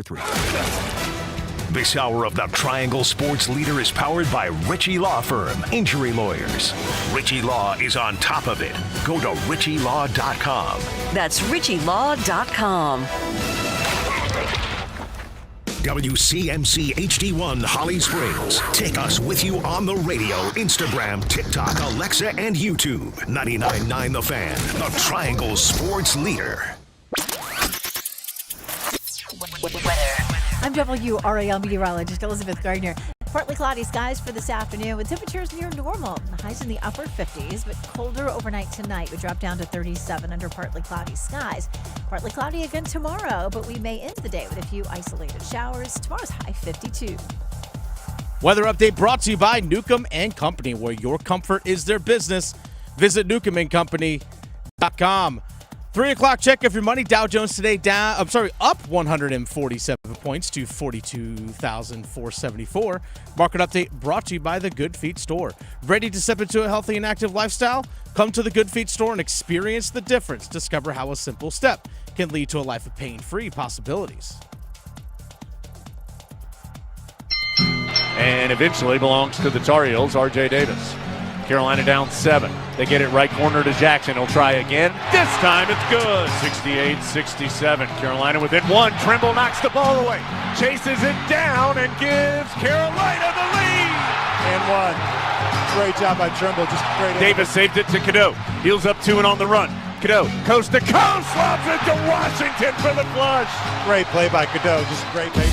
3. This hour of the Triangle Sports Leader is powered by Ritchie Law Firm, injury lawyers. Ritchie Law is on top of it. Go to ritchielaw.com. That's ritchielaw.com. WCMC HD1 Holly Springs. Take us with you on the radio, Instagram, TikTok, Alexa, and YouTube. 99.9 The Fan, the Triangle Sports Leader. I'm WRAL meteorologist Elizabeth Gardner. Partly cloudy skies for this afternoon with temperatures near normal. Highs in the upper 50s, but colder overnight tonight. We drop down to 37 under partly cloudy skies. Partly cloudy again tomorrow, but we may end the day with a few isolated showers. Tomorrow's high 52. Weather update brought to you by Newcomb & Company, where your comfort is their business. Visit newcombandcompany.com. 3 o'clock check of your money. Dow Jones today up 147 points to 42,474. Market update brought to you by the Good Feet Store. Ready to step into a healthy and active lifestyle? Come to the Good Feet Store and experience the difference. Discover how a simple step can lead to a life of pain-free possibilities. And eventually belongs to the Tar Heels, R.J. Davis. Carolina down 7. They get it right corner to Jackson. He'll try again. This time it's good. 68-67. Carolina within 1. Trimble knocks the ball away. Chases it down and gives Carolina the lead. And 1. Great job by Trimble. Just great. Davis saved it to Cadeau. Heels up 2 and on the run. Cadeau, coast to coast, lobs it to Washington for the flush. Great play by Cadeau. Just great play.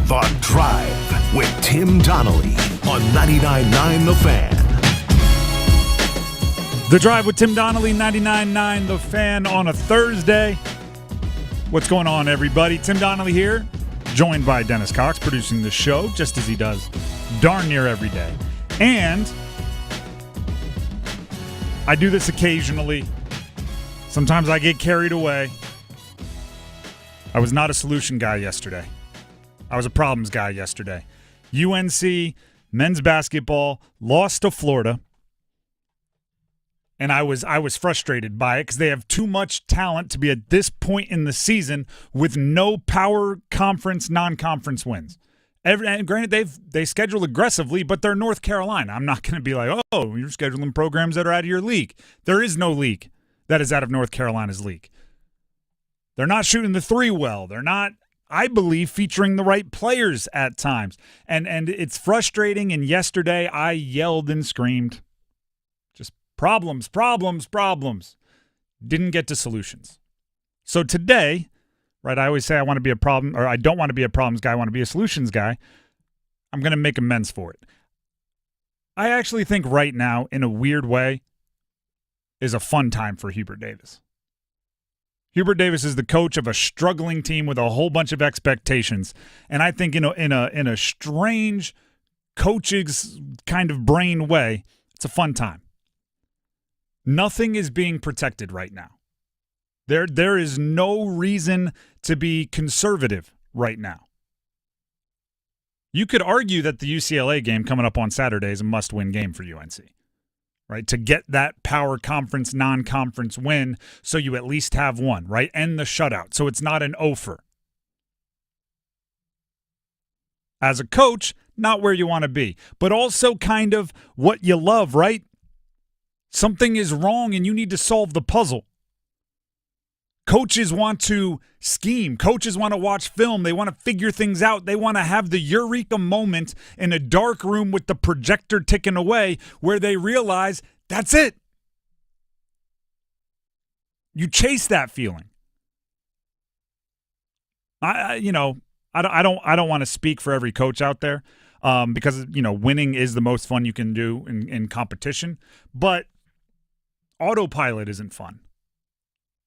The Drive with Tim Donnelly on 99.9 The Fan. The Drive with Tim Donnelly, 99.9 The Fan on a Thursday. What's going on, everybody? Tim Donnelly here, joined by Dennis Cox, producing the show, just as he does darn near every day. And I do this occasionally. Sometimes I get carried away. I was not a solution guy yesterday. I was a problems guy yesterday. UNC men's basketball lost to Florida. And I was frustrated by it because they have too much talent to be at this point in the season with no power conference, non-conference wins. And granted, they schedule aggressively, but they're North Carolina. I'm not going to be like, oh, you're scheduling programs that are out of your league. There is no league that is out of North Carolina's league. They're not shooting the three well. They're not, I believe, featuring the right players at times. And it's frustrating, and yesterday I yelled and screamed. Just problems. Didn't get to solutions. So today, right, I always say I want to be a problem, or I don't want to be a problems guy, I want to be a solutions guy. I'm going to make amends for it. I actually think right now, in a weird way, is a fun time for Hubert Davis. Hubert Davis is the coach of a struggling team with a whole bunch of expectations, and I think in a strange coach's kind of brain way, it's a fun time. Nothing is being protected right now. There is no reason to be conservative right now. You could argue that the UCLA game coming up on Saturday is a must-win game for UNC. Right, to get that power conference, non-conference win, so you at least have one, right? End the shutout, so it's not an offer. As a coach, not where you want to be, but also kind of what you love, right? Something is wrong and you need to solve the puzzle. Coaches want to scheme. Coaches want to watch film. They want to figure things out. They want to have the eureka moment in a dark room with the projector ticking away where they realize that's it. You chase that feeling. I don't want to speak for every coach out there because, winning is the most fun you can do in competition. But autopilot isn't fun.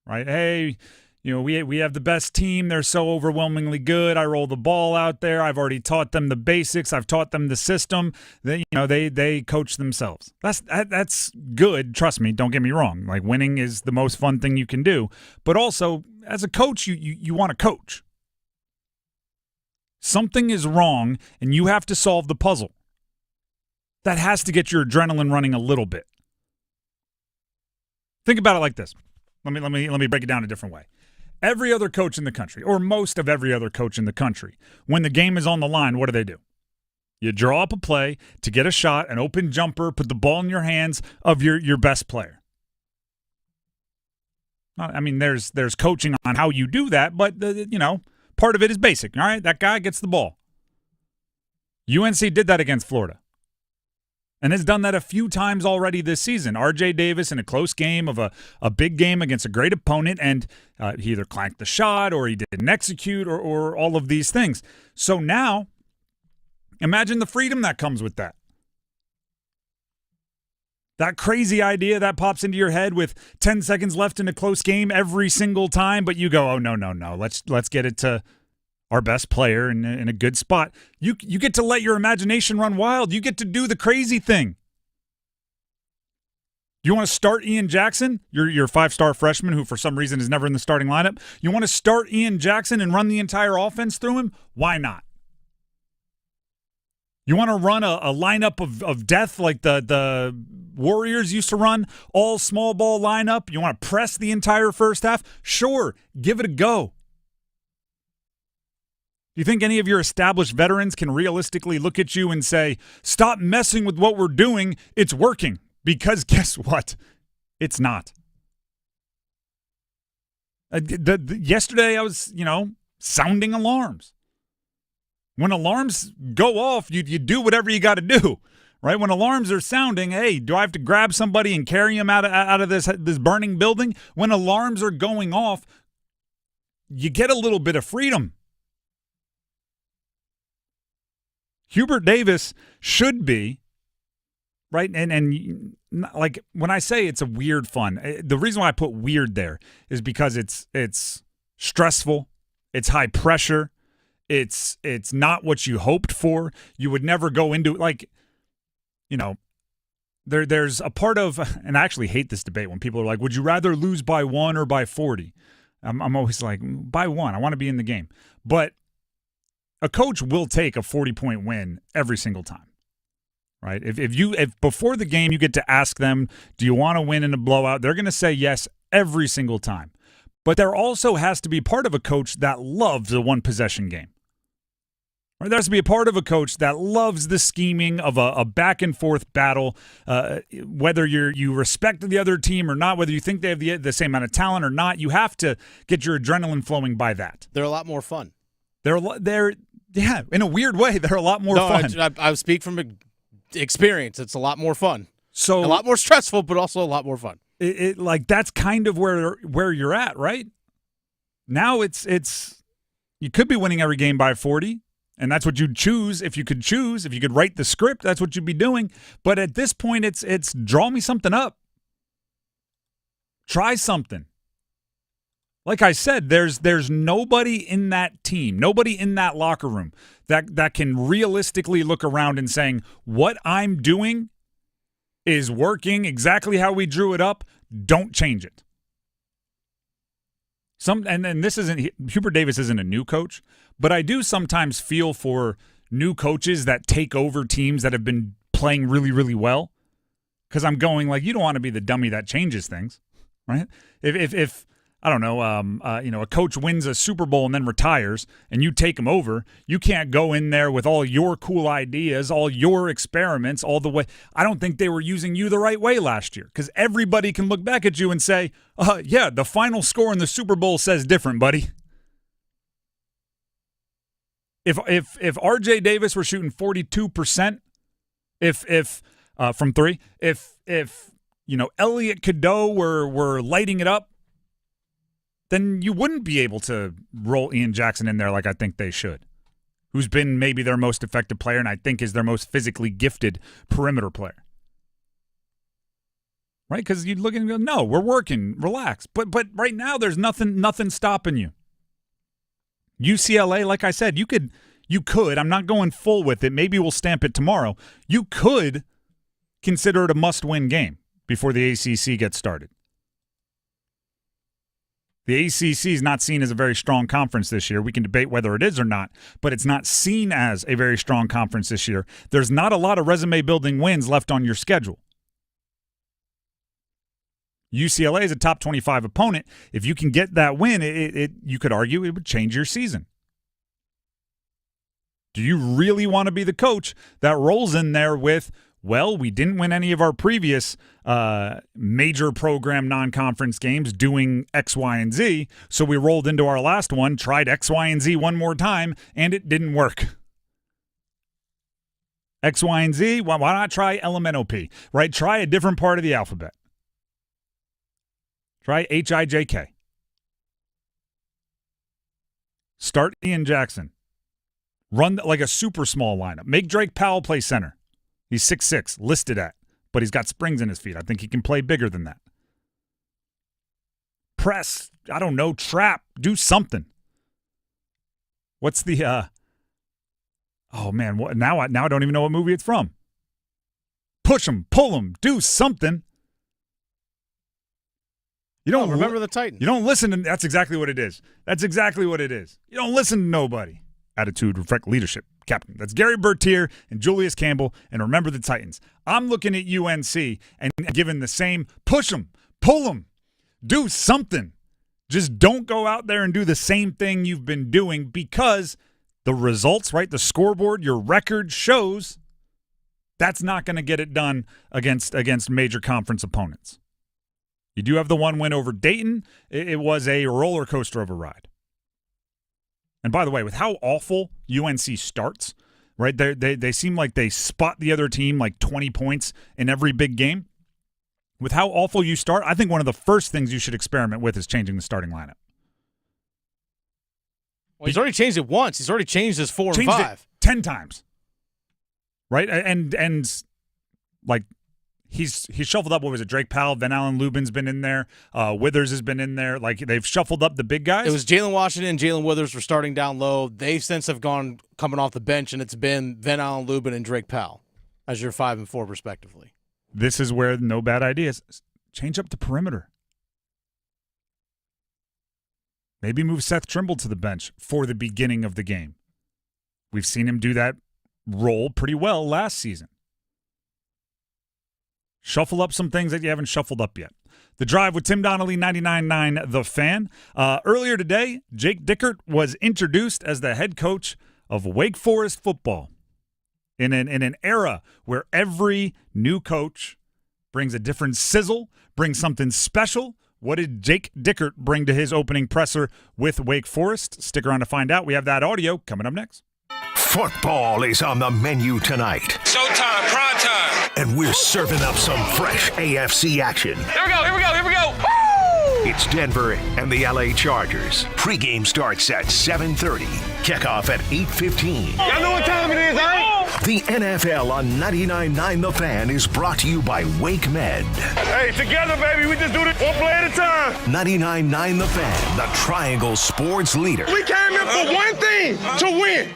Right? Hey, we have the best team. They're so overwhelmingly good. I roll the ball out there. I've already taught them the basics. I've taught them the system. They coach themselves. That's good. Trust me. Don't get me wrong. Like, winning is the most fun thing you can do. But also, as a coach, you want to coach. Something is wrong, and you have to solve the puzzle. That has to get your adrenaline running a little bit. Think about it like this. Let me break it down a different way. Every other coach in the country, or most of every other coach in the country, when the game is on the line, what do? You draw up a play to get a shot, an open jumper, put the ball in your hands of your best player. I mean, there's coaching on how you do that, but, part of it is basic, all right? That guy gets the ball. UNC did that against Florida and has done that a few times already this season. R.J. Davis in a close game of a big game against a great opponent, and he either clanked the shot or he didn't execute or all of these things. So now, imagine the freedom that comes with that. That crazy idea that pops into your head with 10 seconds left in a close game every single time, but you go, oh, no. Let's get it to our best player in a good spot. You get to let your imagination run wild. You get to do the crazy thing. You want to start Ian Jackson, your 5-star freshman who for some reason is never in the starting lineup. You want to start Ian Jackson and run the entire offense through him? Why not? You want to run a lineup of death like the Warriors used to run, all small ball lineup? You want to press the entire first half? Sure, give it a go. Do you think any of your established veterans can realistically look at you and say, stop messing with what we're doing, it's working? Because guess what? It's not. Yesterday I was, sounding alarms. When alarms go off, you do whatever you got to do, right? When alarms are sounding, hey, do I have to grab somebody and carry him out of this burning building? When alarms are going off, you get a little bit of freedom. Hubert Davis should be, right? And like when I say it's a weird fun, the reason why I put weird there is because it's stressful, it's high pressure. It's not what you hoped for. You would never go into it there's a part of, and I actually hate this debate when people are like, would you rather lose by 1 or by 40? I'm always like, by 1. I want to be in the game. But a coach will take a 40-point win every single time, right? If before the game you get to ask them, do you want to win in a blowout? They're going to say yes every single time. But there also has to be part of a coach that loves a one-possession game. There has to be a part of a coach that loves the scheming of a back-and-forth battle, whether you respect the other team or not, whether you think they have the same amount of talent or not. You have to get your adrenaline flowing by that. They're a lot more fun. They're in a weird way, they're a lot more fun. I speak from experience. It's a lot more fun. So a lot more stressful, but also a lot more fun. That's kind of where you're at, right? Now it's you could be winning every game by 40. And that's what you'd choose if you could choose. If you could write the script, that's what you'd be doing. But at this point, it's draw me something up. Try something. Like I said, there's nobody in that team, nobody in that locker room that can realistically look around and saying, what I'm doing is working exactly how we drew it up. Don't change it. And this isn't Hubert Davis isn't a new coach, but I do sometimes feel for new coaches that take over teams that have been playing really, really well. Because I'm going like, you don't want to be the dummy that changes things, right? If I don't know, a coach wins a Super Bowl and then retires, and you take him over, you can't go in there with all your cool ideas, all your experiments, all the way. I don't think they were using you the right way last year, because everybody can look back at you and say, yeah, the final score in the Super Bowl says different, buddy. If R.J. Davis were shooting 42%, if from 3, if Elliot Cadeau were lighting it up, then you wouldn't be able to roll Ian Jackson in there like I think they should, who's been maybe their most effective player and I think is their most physically gifted perimeter player. Right? Because you look and go, no, we're working, relax. But right now there's nothing stopping you. UCLA, like I said, you could, I'm not going full with it. Maybe we'll stamp it tomorrow. You could consider it a must-win game before the ACC gets started. The ACC is not seen as a very strong conference this year. We can debate whether it is or not, but it's not seen as a very strong conference this year. There's not a lot of resume-building wins left on your schedule. UCLA is a top 25 opponent. If you can get that win, you could argue it would change your season. Do you really want to be the coach that rolls in there with, well, we didn't win any of our previous major program non-conference games doing X, Y, and Z, so we rolled into our last one, tried X, Y, and Z one more time, and it didn't work. X, Y, and Z, why not try LMNOP, right? Try a different part of the alphabet. Try HIJK. Start Ian Jackson. Run like a super small lineup. Make Drake Powell play center. He's 6'6", listed at, but he's got springs in his feet. I think he can play bigger than that. Press, I don't know, trap, do something. What's the, oh man, now I don't even know what movie it's from. Push him, pull him, do something. You don't remember the Titans. You don't listen to, that's exactly what it is. That's exactly what it is. You don't listen to nobody. Attitude, reflect leadership, captain. That's Gary Bertier and Julius Campbell, and remember the Titans. I'm looking at UNC and giving the same push them, pull them, do something. Just don't go out there and do the same thing you've been doing because the results, right, the scoreboard, your record shows that's not going to get it done against major conference opponents. You do have the one win over Dayton. It was a roller coaster of a ride. And by the way, with how awful UNC starts, right, they seem like they spot the other team like 20 points in every big game. With how awful you start, I think one of the first things you should experiment with is changing the starting lineup. Well, he's already changed it once. He's already changed his 4 and 5. 10 times. Right? And like, He's shuffled up, what was it, Drake Powell, Van Allen Lubin's been in there, Withers has been in there. Like, they've shuffled up the big guys. It was Jalen Washington and Jalen Withers were starting down low. They since have gone coming off the bench, and it's been Van Allen Lubin and Drake Powell as your 5 and 4 respectively. This is where no bad ideas. Change up the perimeter. Maybe move Seth Trimble to the bench for the beginning of the game. We've seen him do that role pretty well last season. Shuffle up some things that you haven't shuffled up yet. The Drive with Tim Donnelly, 99.9 The Fan. Earlier today, Jake Dickert was introduced as the head coach of Wake Forest football. In an era where every new coach brings a different sizzle, brings something special, what did Jake Dickert bring to his opening presser with Wake Forest? Stick around to find out. We have that audio coming up next. Football is on the menu tonight. Showtime, prime time. And we're serving up some fresh AFC action. Here we go. Woo! It's Denver and the LA Chargers. Pre-game starts at 7:30. Kickoff at 8:15. Y'all know what time it is, huh? The NFL on 99.9 The Fan is brought to you by Wake Med. Hey, together, baby. We just do this one play at a time. 99.9 The Fan, the Triangle Sports leader. We came in for one thing, to win.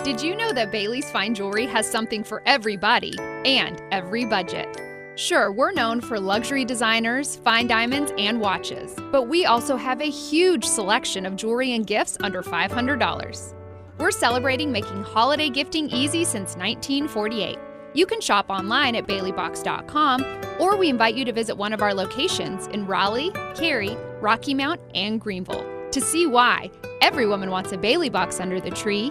Did you know that Bailey's Fine Jewelry has something for everybody and every budget? Sure, we're known for luxury designers, fine diamonds, and watches, but we also have a huge selection of jewelry and gifts under $500. We're celebrating making holiday gifting easy since 1948. You can shop online at baileybox.com, or we invite you to visit one of our locations in Raleigh, Cary, Rocky Mount, and Greenville. To see why, every woman wants a Bailey box under the tree.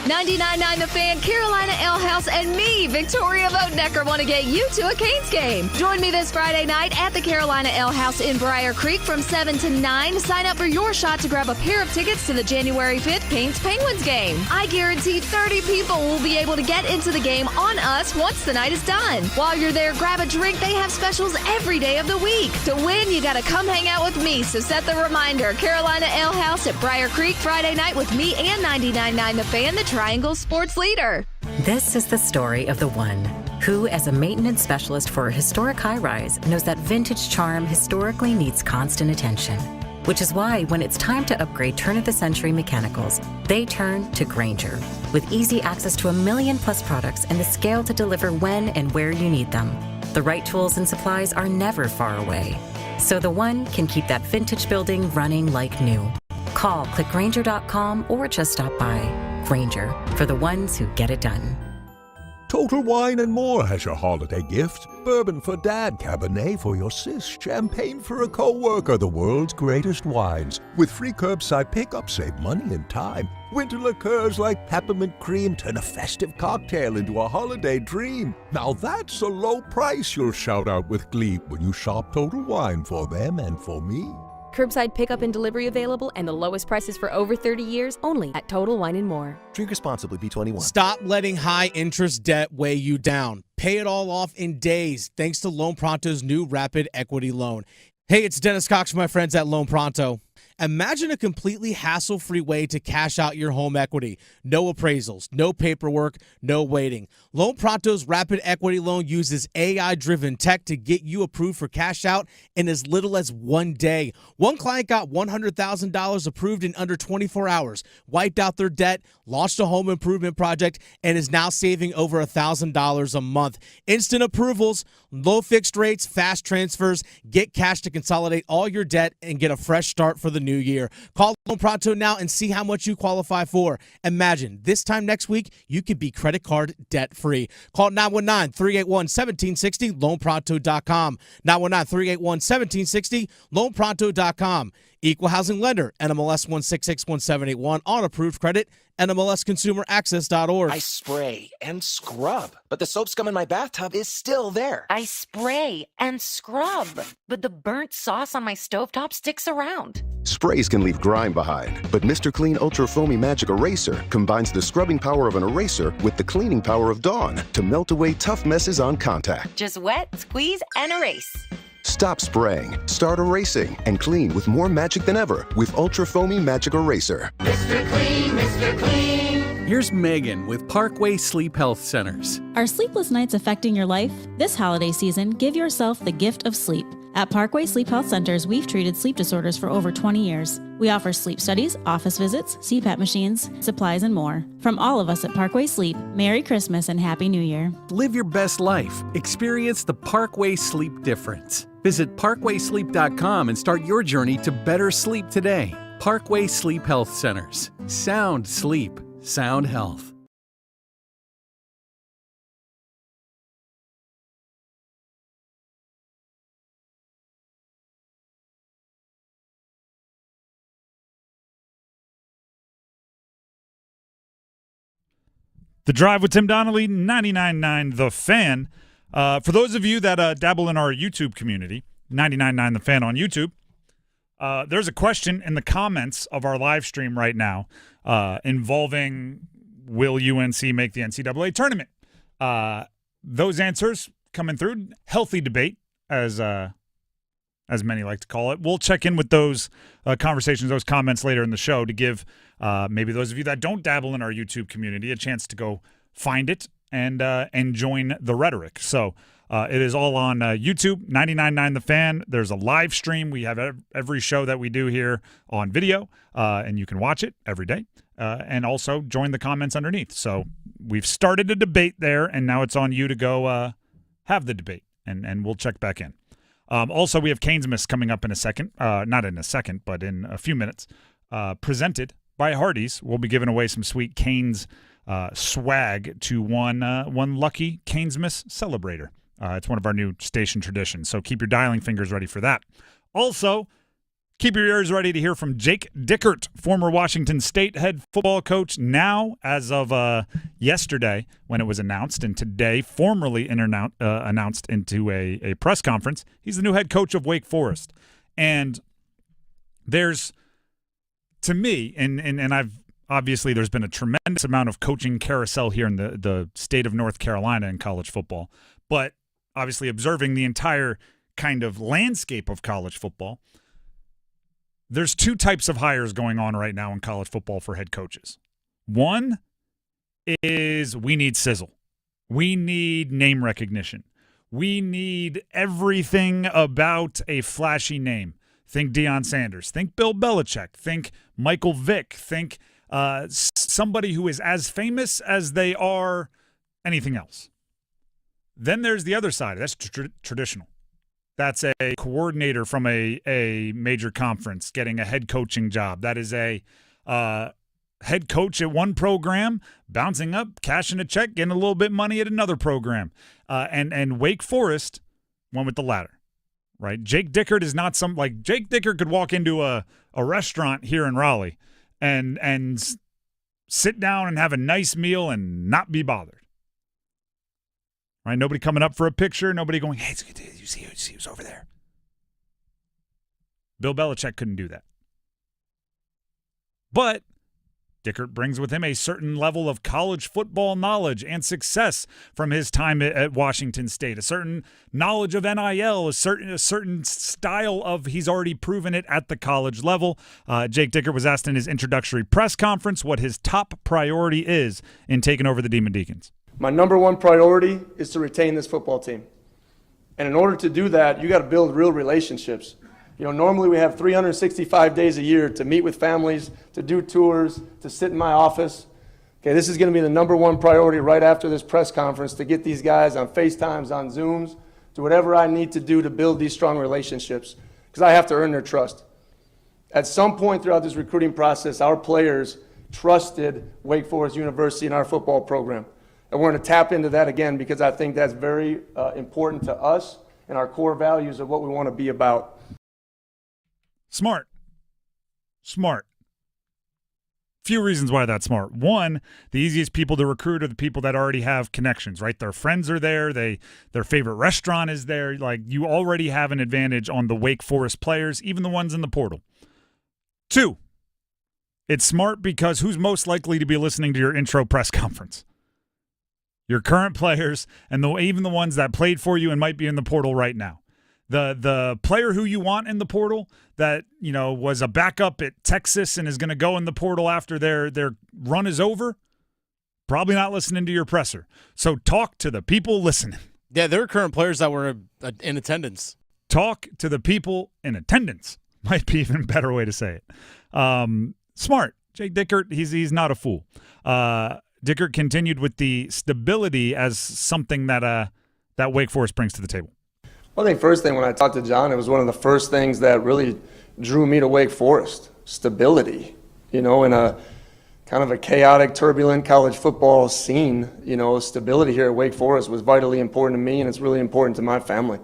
99.9 The Fan, Carolina Ale House, and me, Victoria Votenecker, want to get you to a Canes game. Join me this Friday night at the Carolina Ale House in Briar Creek from 7 to 9. Sign up for your shot to grab a pair of tickets to the January 5th Canes-Penguins game. I guarantee 30 people will be able to get into the game on us once the night is done. While you're there, grab a drink. They have specials every day of the week. To win, you got to come hang out with me, so set the reminder. Carolina Ale House at Briar Creek Friday night with me and 99.9 The Fan, the Triangle Sports leader. This is the story of the one who, as a maintenance specialist for a historic high-rise, knows that vintage charm historically needs constant attention. Which is why when it's time to upgrade turn-of-the-century mechanicals, they turn to Grainger. With easy access to 1 million-plus products and the scale to deliver when and where you need them, the right tools and supplies are never far away. So the one can keep that vintage building running like new. Call, click Grainger.com, or just stop by. Grainger, for the ones who get it done. Total Wine & More has your holiday gifts. Bourbon for Dad, Cabernet for your sis, champagne for a co-worker, the world's greatest wines. With free curbside pickup, save money and time. Winter liqueurs like peppermint cream turn a festive cocktail into a holiday dream. Now that's a low price you'll shout out with glee when you shop Total Wine for them and for me. Curbside pickup and delivery available, and the lowest prices for over 30 years only at Total Wine & More. Drink responsibly, B21. Stop letting high interest debt weigh you down. Pay it all off in days thanks to Loan Pronto's new Rapid Equity Loan. Hey, it's Dennis Cox from my friends at Loan Pronto. Imagine a completely hassle-free way to cash out your home equity. No appraisals, no paperwork, no waiting. Loan Pronto's Rapid Equity Loan uses AI-driven tech to get you approved for cash out in as little as 1 day. One client got $100,000 approved in under 24 hours, wiped out their debt, launched a home improvement project, and is now saving over $1,000 a month. Instant approvals, low fixed rates, fast transfers. Get cash to consolidate all your debt and get a fresh start for the new year. Call Loan Pronto now and see how much you qualify for. Imagine this time next week, you could be credit card debt free. Call 919-381-1760, loanpronto.com. 919-381-1760, loanpronto.com. Equal housing lender, NMLS 1661781, on approved credit, NMLSconsumeraccess.org. I spray and scrub, but the soap scum in my bathtub is still there. I spray and scrub, but the burnt sauce on my stovetop sticks around. Sprays can leave grime behind, but Mr. Clean Ultra Foamy Magic Eraser combines the scrubbing power of an eraser with the cleaning power of Dawn to melt away tough messes on contact. Just wet, squeeze, and erase. Stop spraying, start erasing, and clean with more magic than ever with Ultra Foamy Magic Eraser. Mr. Clean, Mr. Clean. Here's Megan with Parkway Sleep Health Centers. Are sleepless nights affecting your life? This holiday season, give yourself the gift of sleep. At Parkway Sleep Health Centers, we've treated sleep disorders for over 20 years. We offer sleep studies, office visits, CPAP machines, supplies, and more. From all of us at Parkway Sleep, Merry Christmas and Happy New Year. Live your best life. Experience the Parkway Sleep difference. Visit parkwaysleep.com and start your journey to better sleep today. Parkway Sleep Health Centers. Sound sleep. Sound health. The Drive with Tim Donnelly, 99.9 The Fan. For those of you that dabble in our YouTube community, 99.9 The Fan on YouTube, there's a question in the comments of our live stream right now involving will UNC make the NCAA tournament? Those answers coming through. Healthy debate, as many like to call it. We'll check in with those conversations, those comments later in the show to give maybe those of you that don't dabble in our YouTube community a chance to go find it and join the rhetoric. So it is all on YouTube, 99.9 The Fan. There's a live stream. We have every show that we do here on video, and you can watch it every day. And also join the comments underneath. So we've started a debate there, and now it's on you to go have the debate, and we'll check back in. Also, we have Canesmas coming up in a second. Not in a second, but in a few minutes. Presented by Hardee's. We'll be giving away some sweet Canes swag to one lucky Canesmas celebrator. It's one of our new station traditions, so keep your dialing fingers ready for that. Also, keep your ears ready to hear from Jake Dickert, former Washington State head football coach, now, as of yesterday when it was announced, and today formally announced into a press conference. He's the new head coach of Wake Forest. And there's, to me, and I've obviously there's been a tremendous amount of coaching carousel here in the state of North Carolina in college football, but obviously observing the entire kind of landscape of college football, there's two types of hires going on right now in college football for head coaches. One is we need sizzle. We need name recognition. We need everything about a flashy name. Think Deion Sanders. Think Bill Belichick. Think Michael Vick. Think somebody who is as famous as they are anything else. Then there's the other side. That's traditional. That's a coordinator from a major conference getting a head coaching job. That is a head coach at one program, bouncing up, cashing a check, getting a little bit of money at another program. And Wake Forest went with the latter, right? Jake Dickert is not Jake Dickert could walk into a restaurant here in Raleigh and sit down and have a nice meal and not be bothered. Right? Nobody coming up for a picture, nobody going, hey, you see who's over there. Bill Belichick couldn't do that. But Dickert brings with him a certain level of college football knowledge and success from his time at Washington State, a certain knowledge of NIL, a certain style of he's already proven it at the college level. Jake Dickert was asked in his introductory press conference what his top priority is in taking over the Demon Deacons. My number one priority is to retain this football team. And in order to do that, you got to build real relationships. Normally we have 365 days a year to meet with families, to do tours, to sit in my office. Okay, this is going to be the number one priority right after this press conference, to get these guys on FaceTimes, on Zooms, do whatever I need to do to build these strong relationships, because I have to earn their trust. At some point throughout this recruiting process, our players trusted Wake Forest University and our football program. And we're going to tap into that again, because I think that's very important to us and our core values of what we want to be about. Smart. Few reasons why that's smart. One, the easiest people to recruit are the people that already have connections, right? Their friends are there. Their favorite restaurant is there. Like, you already have an advantage on the Wake Forest players, even the ones in the portal. Two, it's smart because who's most likely to be listening to your intro press conference? Your current players and even the ones that played for you and might be in the portal right now. The player who you want in the portal that, was a backup at Texas and is going to go in the portal after their run is over, probably not listening to your presser. So talk to the people listening. Yeah, there are current players that were in attendance. Talk to the people in attendance might be even a better way to say it. Smart. Jake Dickert, he's not a fool. Dickert continued with the stability as something that Wake Forest brings to the table. Well, I think first thing when I talked to John, it was one of the first things that really drew me to Wake Forest. Stability, in a kind of a chaotic, turbulent college football scene. Stability here at Wake Forest was vitally important to me, and it's really important to my family.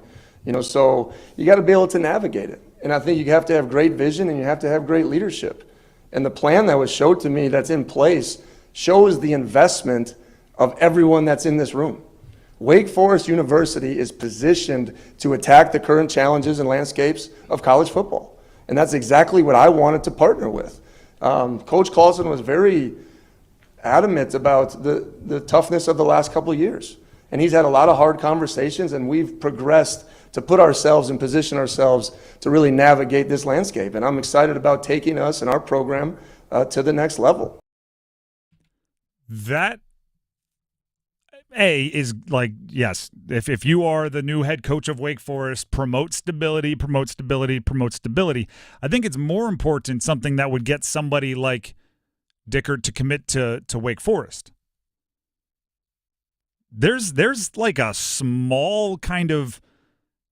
So you got to be able to navigate it. And I think you have to have great vision and you have to have great leadership. And the plan that was showed to me that's in place shows the investment of everyone that's in this room. Wake Forest University is positioned to attack the current challenges and landscapes of college football. And that's exactly what I wanted to partner with. Coach Clausen was very adamant about the toughness of the last couple of years. And he's had a lot of hard conversations, and we've progressed to put ourselves and position ourselves to really navigate this landscape. And I'm excited about taking us and our program to the next level. That is yes, if you are the new head coach of Wake Forest, promote stability. I think it's more important something that would get somebody like Dickert to commit to Wake Forest. There's like a small kind of,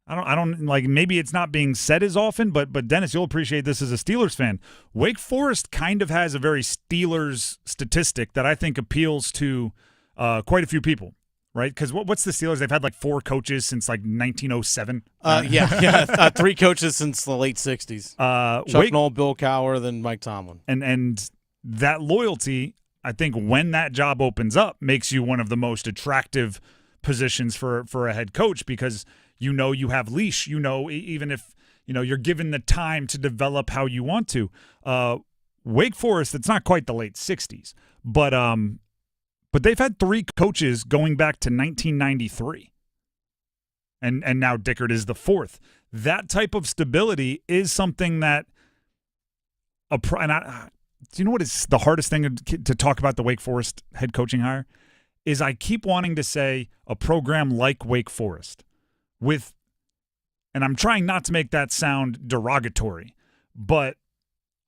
I don't maybe it's not being said as often, but Dennis, you'll appreciate this as a Steelers fan. Wake Forest kind of has a very Steelers statistic that I think appeals to quite a few people, right? Because what's the Steelers? They've had 4 coaches since 1907. Yeah, 3 coaches since the late 60s. Chuck Noll, Bill Cowher, then Mike Tomlin. And that loyalty, I think when that job opens up, makes you one of the most attractive positions for a head coach, because you have leash, even if you're given the time to develop how you want to. Wake Forest, it's not quite the late 60s, but they've had 3 coaches going back to 1993. And now Dickert is the 4th. That type of stability is something that do you know what is the hardest thing to talk about the Wake Forest head coaching hire? Is I keep wanting to say a program like Wake Forest and I'm trying not to make that sound derogatory, but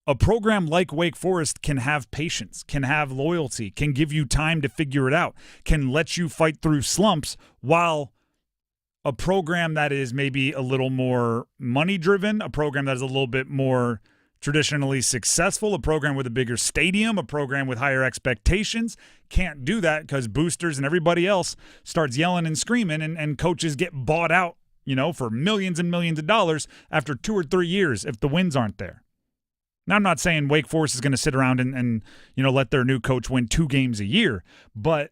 a program like Wake Forest can have patience, can have loyalty, can give you time to figure it out, can let you fight through slumps, while a program that is maybe a little more money-driven, a program that is a little bit more traditionally successful, a program with a bigger stadium, a program with higher expectations. Can't do that because boosters and everybody else starts yelling and screaming, and coaches get bought out, for millions and millions of dollars after 2 or 3 years if the wins aren't there. Now, I'm not saying Wake Forest is going to sit around and let their new coach win 2 games a year, but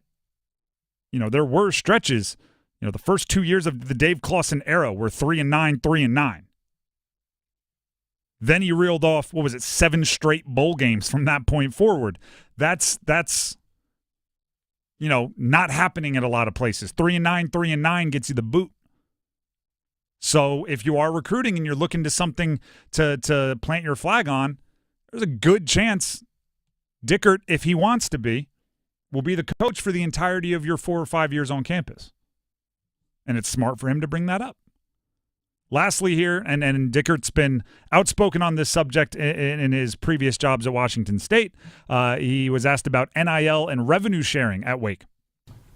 there were stretches. The first 2 years of the Dave Clawson era were 3-9, 3-9. Then he reeled off, 7 straight bowl games from that point forward. That's not happening at a lot of places. 3-9, 3-9 gets you the boot. So if you are recruiting and you're looking to something to plant your flag on, there's a good chance Dickert, if he wants to be, will be the coach for the entirety of your 4 or 5 years on campus. And it's smart for him to bring that up. Lastly here, and Dickert's been outspoken on this subject in his previous jobs at Washington State. He was asked about NIL and revenue sharing at Wake.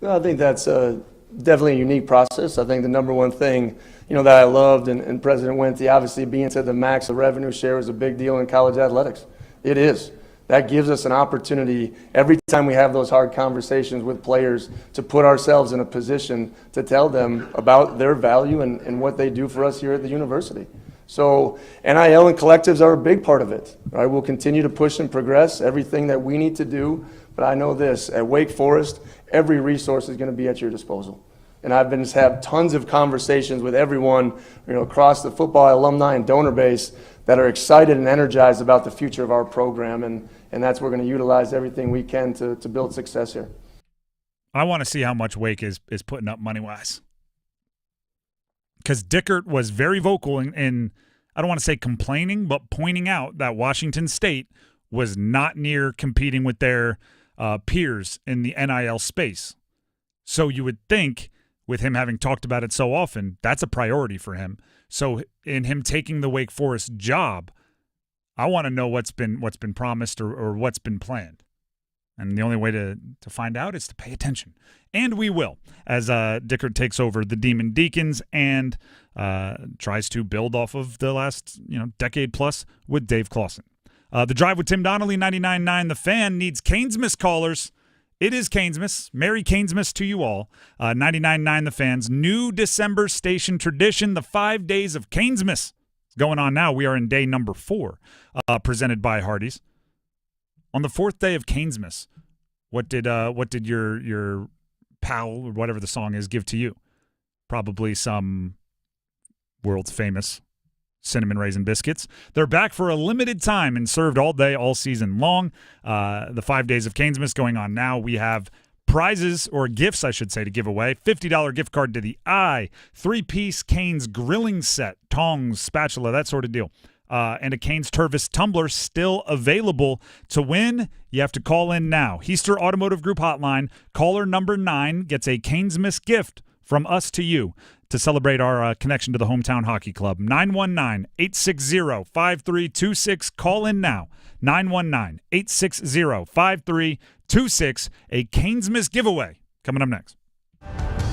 Well, I think that's definitely a unique process. I think the number one thing, that I loved, and President Wentz, obviously being to the max of revenue share is a big deal in college athletics. It is. That gives us an opportunity every time we have those hard conversations with players to put ourselves in a position to tell them about their value and what they do for us here at the university. So NIL and collectives are a big part of it. Right? We'll continue to push and progress everything that we need to do. But I know this, at Wake Forest, every resource is going to be at your disposal. And I've been have tons of conversations with everyone, across the football alumni and donor base that are excited and energized about the future of our program, and that's we're going to utilize everything we can to build success here. I want to see how much Wake is putting up money-wise. Because Dickert was very vocal in, I don't want to say complaining, but pointing out that Washington State was not near competing with their peers in the NIL space. So you would think, with him having talked about it so often, that's a priority for him. So in him taking the Wake Forest job, I want to know what's been promised or what's been planned. And the only way to find out is to pay attention. And we will, as Dickert takes over the Demon Deacons and tries to build off of the last decade plus with Dave Clawson. The Drive with Tim Donnelly, 99.9 The Fan, needs Canesmas callers. It is Canesmas. Merry Canesmas to you all. 99.9 The Fan's new December station tradition, the 5 days of Canesmas. It's going on now. We are in day number 4, presented by Hardee's. On the 4th day of Canesmas, what did your pal, or whatever the song is, give to you? Probably some world's famous cinnamon raisin biscuits. They're back for a limited time and served all day, all season long. The 5 days of Canesmas going on now. We have prizes, or gifts, I should say, to give away. $50 gift card to the Eye, 3-piece Canes grilling set, tongs, spatula, that sort of deal. And a Canes Tervis tumbler still available. To win, you have to call in now. Heister Automotive Group hotline, caller number 9 gets a Canesmas gift from us to you to celebrate our connection to the hometown hockey club. 919-860-5326. Call in now. 919-860-5326. A Canesmas giveaway coming up next.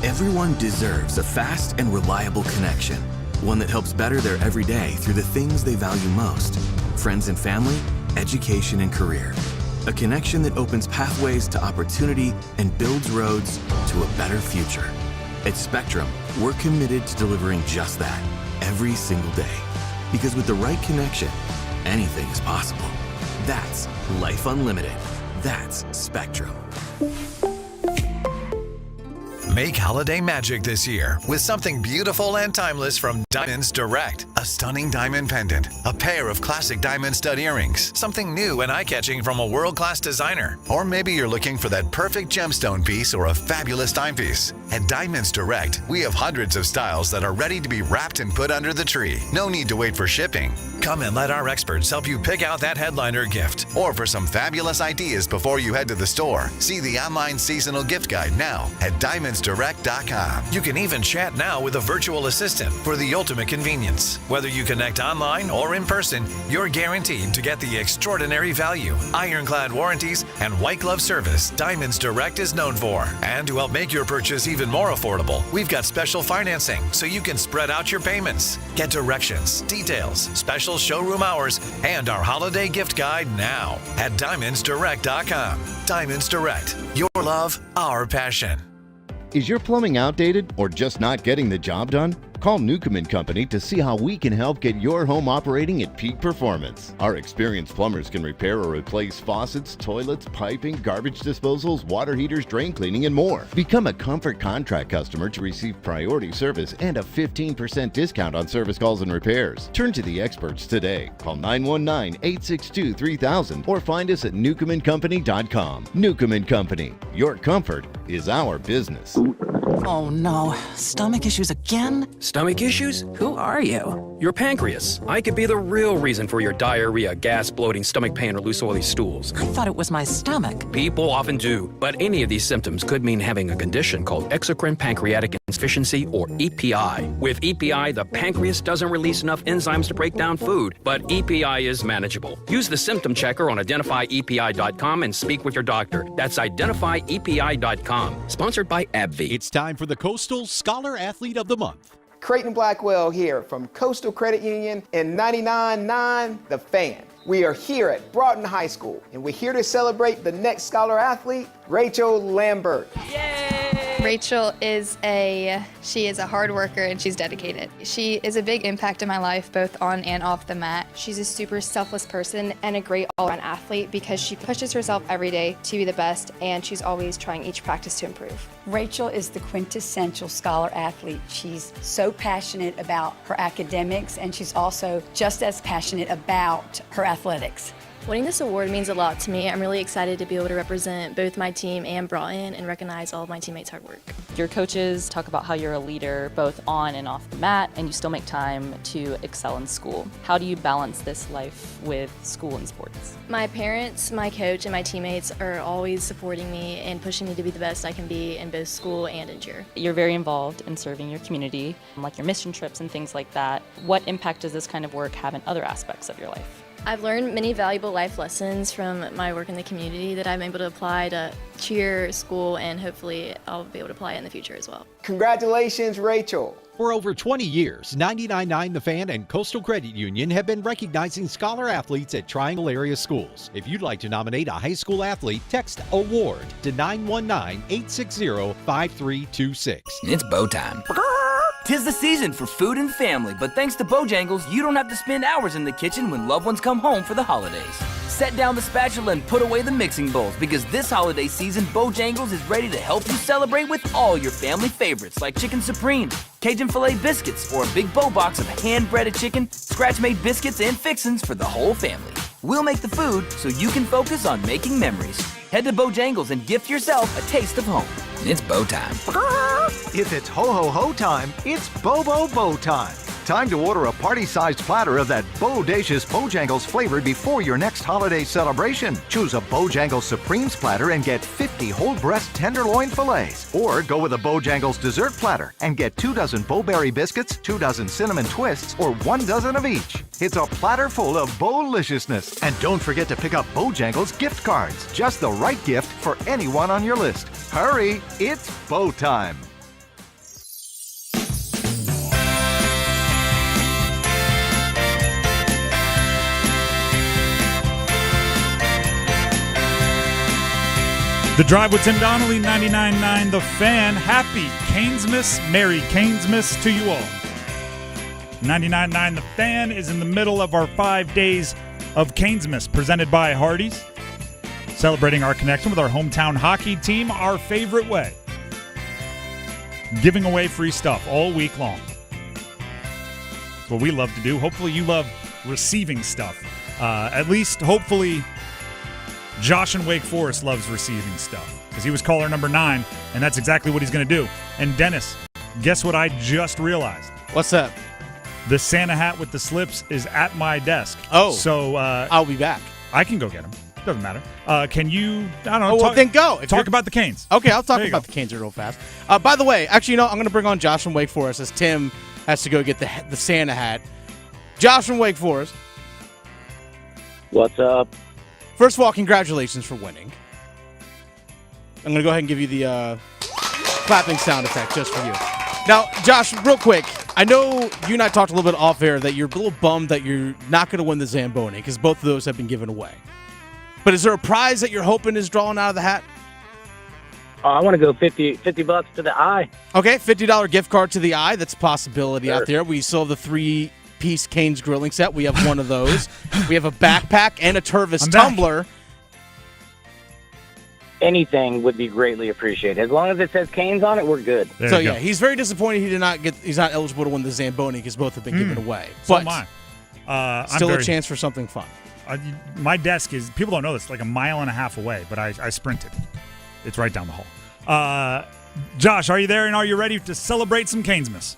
Everyone deserves a fast and reliable connection. One that helps better their everyday through the things they value most. Friends and family, education and career. A connection that opens pathways to opportunity and builds roads to a better future. At Spectrum, we're committed to delivering just that every single day. Because with the right connection, anything is possible. That's Life Unlimited. That's Spectrum. Make holiday magic this year with something beautiful and timeless from Diamonds Direct. A stunning diamond pendant, a pair of classic diamond stud earrings, something new and eye-catching from a world-class designer. Or maybe you're looking for that perfect gemstone piece or a fabulous timepiece. At Diamonds Direct, we have hundreds of styles that are ready to be wrapped and put under the tree. No need to wait for shipping. Come and let our experts help you pick out that headliner gift. Or for some fabulous ideas before you head to the store, see the online seasonal gift guide now at diamondsdirect.com. You can even chat now with a virtual assistant for the ultimate convenience. Whether you connect online or in person, you're guaranteed to get the extraordinary value, ironclad warranties, and white glove service Diamonds Direct is known for. And to help make your purchase even more affordable, we've got special financing so you can spread out your payments. Get directions, details, special showroom hours, and our holiday gift guide now at DiamondsDirect.com. Diamonds Direct. Your love, our passion. Is your plumbing outdated or just not getting the job done? Call Newcomb & Company to see how we can help get your home operating at peak performance. Our experienced plumbers can repair or replace faucets, toilets, piping, garbage disposals, water heaters, drain cleaning, and more. Become a Comfort Contract customer to receive priority service and a 15% discount on service calls and repairs. Turn to the experts today. Call 919-862-3000 or find us at newcombandcompany.com. Newcomb & Company. Your comfort is our business. Oh no, stomach issues again? Stomach issues? Who are you? Your pancreas. I could be the real reason for your diarrhea, gas, bloating, stomach pain, or loose oily stools. I thought it was my stomach. People often do, but any of these symptoms could mean having a condition called exocrine pancreatic insufficiency, or EPI. With EPI, the pancreas doesn't release enough enzymes to break down food, but EPI is manageable. Use the symptom checker on identifyepi.com and speak with your doctor. That's identifyepi.com. Sponsored by AbbVie. It's time for the Coastal Scholar Athlete of the Month. Creighton Blackwell here from Coastal Credit Union and 99.9 The Fan. We are here at Broughton High School, and we're here to celebrate the next Scholar Athlete, Rachel Lambert. Rachel is a hard worker and she's dedicated. She is a big impact in my life, both on and off the mat. She's a super selfless person and a great all-around athlete because she pushes herself every day to be the best, and she's always trying each practice to improve. Rachel is the quintessential scholar athlete. She's so passionate about her academics, and she's also just as passionate about her athletics. Winning this award means a lot to me. I'm really excited to be able to represent both my team and Broughton and recognize all of my teammates' hard work. Your coaches talk about how you're a leader both on and off the mat, and you still make time to excel in school. How do you balance this life with school and sports? My parents, my coach, and my teammates are always supporting me and pushing me to be the best I can be in both school and in cheer. You're very involved in serving your community, like your mission trips and things like that. What impact does this kind of work have in other aspects of your life? I've learned many valuable life lessons from my work in the community that I'm able to apply to cheer, school, and hopefully I'll be able to apply it in the future as well. Congratulations, Rachel. For over 20 years, 99.9 The Fan and Coastal Credit Union have been recognizing scholar athletes at Triangle area schools. If you'd like to nominate a high school athlete, text AWARD to 919-860-5326. It's bow time. 'Tis the season for food and family, but thanks to Bojangles, you don't have to spend hours in the kitchen when loved ones come home for the holidays. Set down the spatula and put away the mixing bowls, because this holiday season, Bojangles is ready to help you celebrate with all your family favorites like Chicken Supreme, Cajun Filet Biscuits, or a big bow box of hand-breaded chicken, scratch-made biscuits, and fixins for the whole family. We'll make the food so you can focus on making memories. Head to Bojangles and gift yourself a taste of home. It's bow time. If it's ho-ho-ho time, it's Bo-Bo-Bo time. Time to order a party-sized platter of that bodacious Bojangles flavor before your next holiday celebration. Choose a Bojangles Supremes platter and get 50 whole breast tenderloin fillets. Or go with a Bojangles dessert platter and get 2 dozen Bo-Berry biscuits, 2 dozen cinnamon twists, or 1 dozen of each. It's a platter full of Bo-liciousness. And don't forget to pick up Bojangles gift cards. Just the right gift for anyone on your list. Hurry, it's Bo time. The Drive with Tim Donnelly, 99.9 The Fan. Happy Canesmas, Merry Canesmas to you all. 99.9 The Fan is in the middle of our 5 days of Canesmas, presented by Hardee's. Celebrating our connection with our hometown hockey team our favorite way. Giving away free stuff all week long. That's what we love to do. Hopefully you love receiving stuff. At least, hopefully, Josh in Wake Forest loves receiving stuff because he was caller number 9, and that's exactly what he's going to do. And Dennis, guess what I just realized? What's that? The Santa hat with the slips is at my desk. Oh, so I'll be back. I can go get him. Doesn't matter. Can you? I don't know. Oh, well, then go. Talk about the Canes. Okay, I'll talk about the Canes real fast. By the way, actually, I'm going to bring on Josh from Wake Forest as Tim has to go get the Santa hat. Josh from Wake Forest. What's up? First of all, congratulations for winning. I'm going to go ahead and give you the clapping sound effect just for you. Now, Josh, real quick, I know you and I talked a little bit off air that you're a little bummed that you're not going to win the Zamboni because both of those have been given away. But is there a prize that you're hoping is drawn out of the hat? I want to go $50 to the eye. Okay, $50 gift card to the eye. That's a possibility out there. We still have the 3-piece Cane's grilling set. We have one of those. We have a backpack and a Tervis tumbler. Anything would be greatly appreciated. As long as it says Cane's on it, we're good. So yeah, he's very disappointed he's not eligible to win the Zamboni because both have been given away. So But am I. still a chance for something fun. My desk is, people don't know this, like a mile and a half away, but I sprinted. It's right down the hall. Josh, are you there and are you ready to celebrate some Canesmas?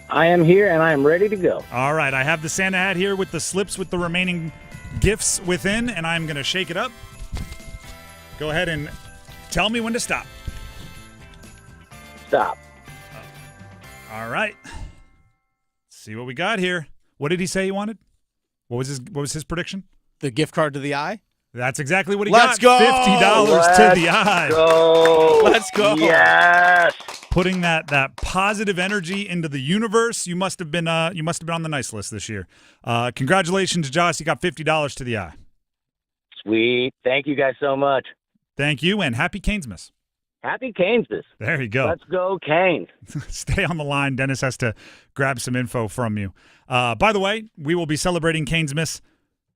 I am here and I am ready to go. All right, I have the Santa hat here with the slips with the remaining gifts within, and I'm going to shake it up. Go ahead and tell me when to stop. Stop. All right. Let's see what we got here. What did he say he wanted? What was his prediction? The gift card to the eye? That's exactly what he Let's got. go! $50 to the eye. Let's go. Yes. Putting that positive energy into the universe. You must have been on the nice list this year. Congratulations, Josh. You got $50 to the eye. Sweet. Thank you guys so much. Thank you, and happy Canesmas. Happy Canesmas. There you go. Let's go, Canes. Stay on the line. Dennis has to grab some info from you. By the way, we will be celebrating Canesmas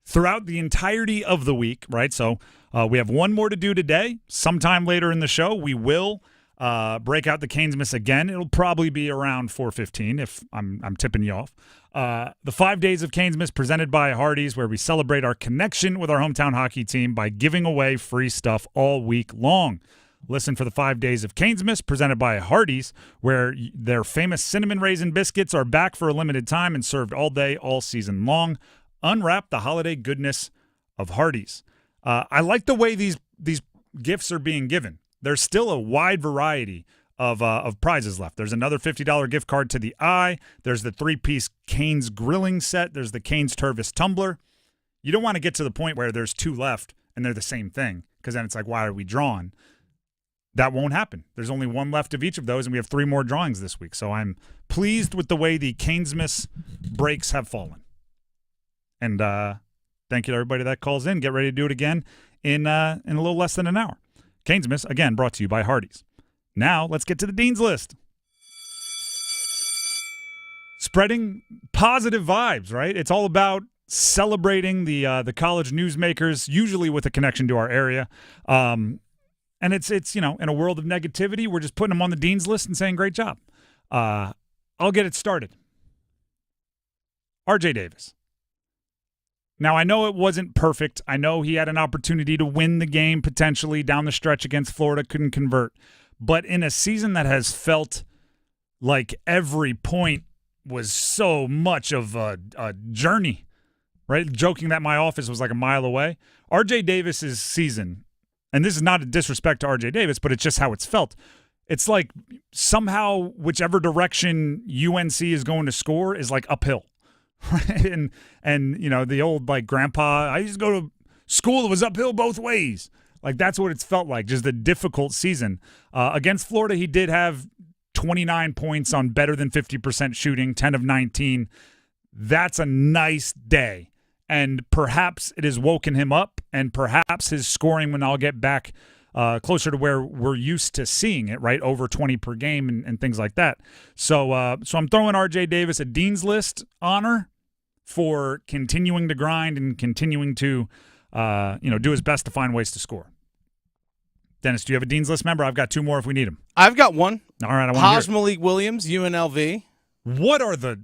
throughout the entirety of the week, right? So we have one more to do today. Sometime later in the show, we will break out the Canesmas again. It'll probably be around 4:15 if I'm tipping you off. The 5 days of Canesmas presented by Hardee's, where we celebrate our connection with our hometown hockey team by giving away free stuff all week long. Listen for the 5 days of Canesmas presented by Hardee's, where their famous cinnamon raisin biscuits are back for a limited time and served all day, all season long. Unwrap the holiday goodness of Hardee's. I like the way these gifts are being given. There's still a wide variety of prizes left. There's another $50 gift card to the eye. There's the 3-piece Cane's grilling set. There's the Cane's Tervis tumbler. You don't want to get to the point where there's 2 left and they're the same thing, because then it's like, why are we drawing? That won't happen. There's only 1 left of each of those, and we have 3 more drawings this week. So I'm pleased with the way the Canesmas breaks have fallen. And thank you to everybody that calls in. Get ready to do it again in a little less than an hour. Canesmas, again, brought to you by Hardee's. Now, let's get to the Dean's List. Spreading positive vibes, right? It's all about celebrating the college newsmakers, usually with a connection to our area. And it's in a world of negativity, we're just putting them on the Dean's List and saying, great job. I'll get it started. RJ Davis. Now, I know it wasn't perfect. I know he had an opportunity to win the game potentially down the stretch against Florida, couldn't convert. But in a season that has felt like every point was so much of a journey, right? Joking that my office was like a mile away. RJ Davis's season, and this is not a disrespect to RJ Davis, but it's just how it's felt. It's like somehow whichever direction UNC is going to score is like uphill. Right? And the old like grandpa, I used to go to school, it was uphill both ways. Like that's what it's felt like, just a difficult season. Against Florida, he did have 29 points on better than 50% shooting, 10 of 19. That's a nice day. And perhaps it has woken him up, and perhaps his scoring, when I'll get back closer to where we're used to seeing it, right, over 20 per game and things like that. So I'm throwing RJ Davis a Dean's List honor for continuing to grind and continuing to do his best to find ways to score. Dennis, do you have a Dean's List member? I've got 2 more if we need them. I've got one. All right, I want Haj to Malik Williams, UNLV. What are the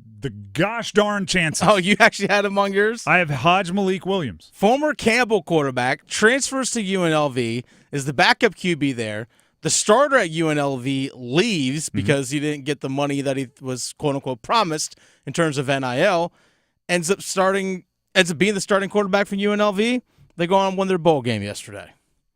gosh darn chances? Oh, you actually had him on yours? I have Haj Malik Williams. Former Campbell quarterback, transfers to UNLV, is the backup QB there. The starter at UNLV leaves because he didn't get the money that he was, quote-unquote, promised in terms of NIL. Ends up being the starting quarterback for UNLV. They go on and won their bowl game yesterday.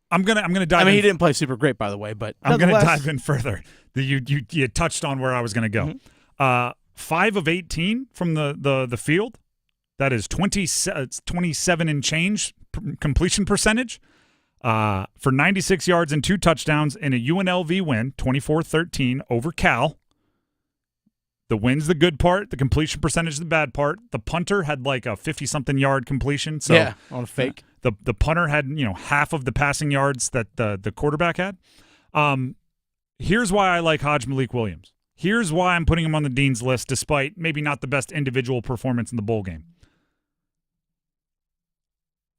I'm gonna dive in. He didn't play super great, by the way, but I'm gonna dive in further. You touched on where I was gonna go. 5 of 18 from the field, That is 27 and change completion percentage for 96 yards and 2 touchdowns in a UNLV win, 24-13 over Cal. The win's the good part. The completion percentage is the bad part. The punter had like a 50-something yard completion. So yeah, on a fake. The punter had, half of the passing yards that the quarterback had. Here's why I like Malik Williams. Here's why I'm putting him on the Dean's list, despite maybe not the best individual performance in the bowl game.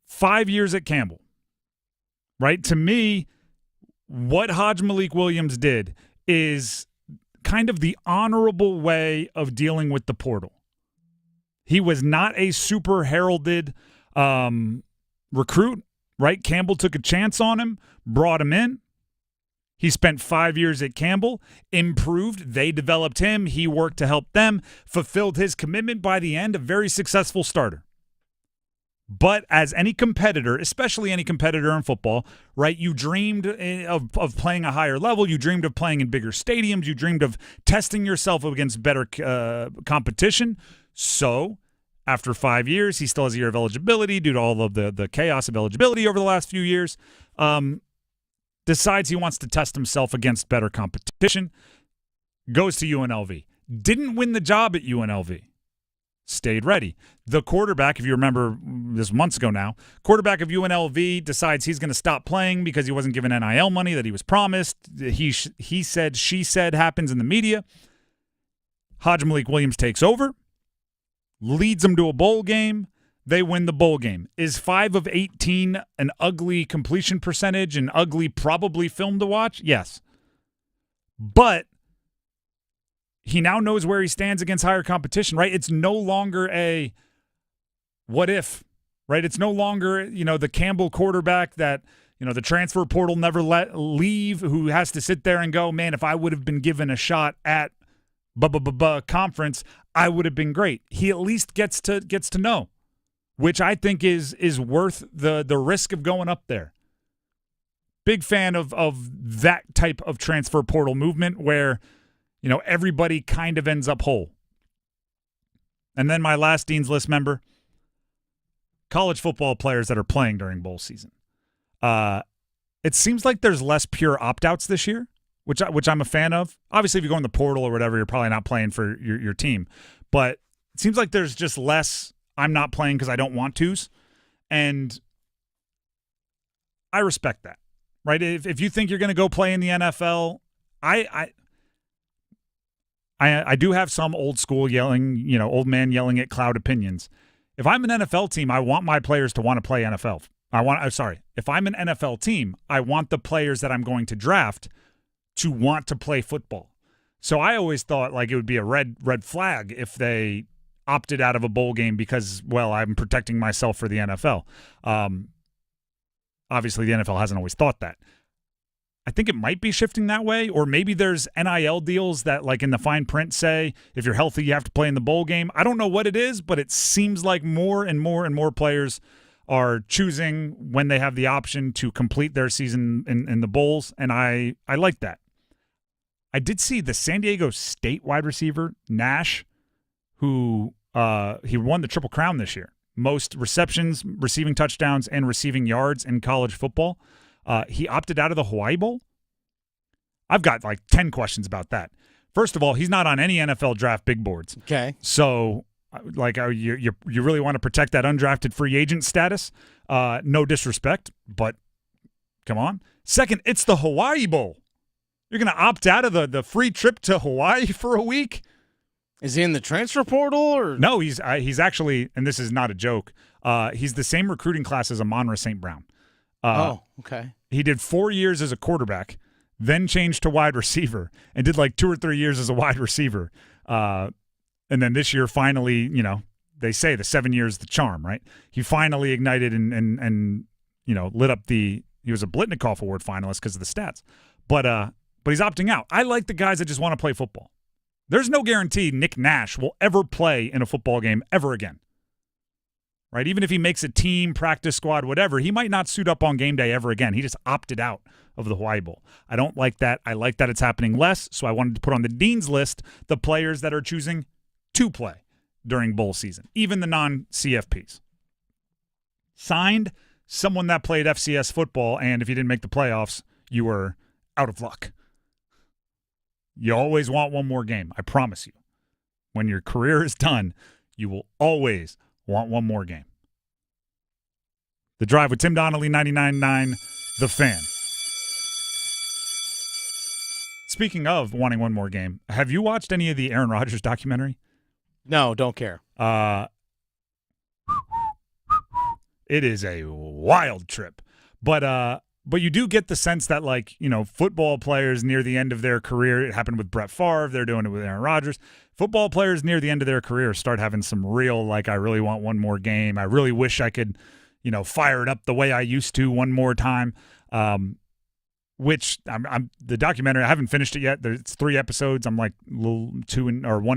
5 years at Campbell, right? To me, what Malik Williams did is kind of the honorable way of dealing with the portal. He was not a super heralded recruit, right? Campbell took a chance on him, brought him in. He spent 5 years at Campbell, improved. They developed him. He worked to help them, fulfilled his commitment by the end, a very successful starter. But as any competitor, especially any competitor in football, right, you dreamed of playing a higher level. You dreamed of playing in bigger stadiums. You dreamed of testing yourself against better competition. So after 5 years, he still has a year of eligibility due to all of the chaos of eligibility over the last few years. Decides he wants to test himself against better competition, goes to UNLV. Didn't win the job at UNLV. Stayed ready. The quarterback, if you remember this months ago now, quarterback of UNLV decides he's going to stop playing because he wasn't given NIL money that he was promised. He said, she said happens in the media. Malik Williams takes over, leads them to a bowl game. They win the bowl game. Is 5 of 18 an ugly completion percentage, an ugly probably film to watch? Yes. But he now knows where he stands against higher competition, right? It's no longer a what if, right? It's no longer, the Campbell quarterback that, the transfer portal never let leave, who has to sit there and go, man, if I would have been given a shot at conference, I would have been great. He at least gets to know, which I think is worth the risk of going up there. Big fan of that type of transfer portal movement where, everybody kind of ends up whole. And then my last Dean's List member, college football players that are playing during bowl season. It seems like there's less pure opt-outs this year, which I'm a fan of. Obviously, if you go in the portal or whatever, you're probably not playing for your team. But it seems like there's just less I'm not playing because I don't want to's. And I respect that, right? If you think you're going to go play in the NFL, I do have some old school yelling, old man yelling at cloud opinions. If I'm an NFL team, I want my players to want to play NFL. If I'm an NFL team, I want the players that I'm going to draft to want to play football. So I always thought like it would be a red flag if they opted out of a bowl game because, well, I'm protecting myself for the NFL. Obviously, the NFL hasn't always thought that. I think it might be shifting that way, or maybe there's NIL deals that, like in the fine print, say if you're healthy, you have to play in the bowl game. I don't know what it is, but it seems like more and more and more players are choosing when they have the option to complete their season in the bowls, and I like that. I did see the San Diego State wide receiver, Nash, who he won the Triple Crown this year. Most receptions, receiving touchdowns, and receiving yards in college football. He opted out of the Hawaii Bowl. I've got like 10 questions about that. First of all, he's not on any NFL draft big boards. Okay. So, like, you really want to protect that undrafted free agent status? No disrespect, but come on. Second, it's the Hawaii Bowl. You're going to opt out of the free trip to Hawaii for a week? Is he in the transfer portal? Or no, he's actually, and this is not a joke, he's the same recruiting class as Amon-Ra St. Brown. Okay. He did 4 years as a quarterback, then changed to wide receiver, and did like 2 or 3 years as a wide receiver. And then this year, finally, they say the 7 years the charm, right? He finally ignited and lit up he was a Blitnikoff Award finalist because of the stats. But he's opting out. I like the guys that just want to play football. There's no guarantee Nick Nash will ever play in a football game ever again. Right? Even if he makes a team, practice squad, whatever, he might not suit up on game day ever again. He just opted out of the Hawaii Bowl. I don't like that. I like that it's happening less, so I wanted to put on the Dean's List the players that are choosing to play. during bowl season, even the non-CFPs. Signed someone that played FCS football, and if you didn't make the playoffs, you were out of luck. You always want one more game, I promise you. When your career is done, you will always want one more game. The Drive with Tim Donnelly, 99.9 The Fan. Speaking of wanting one more game, have you watched any of the Aaron Rodgers documentary? No, don't care. It is a wild trip. But you do get the sense that, like, you know, football players near the end of their career, it happened with Brett Favre, they're doing it with Aaron Rodgers. Football players near the end of their career start having some real, like, I really want one more game. I really wish I could, you know, fire it up the way I used to one more time. Which I'm the documentary, I haven't finished it yet. It's 3 episodes. I'm like one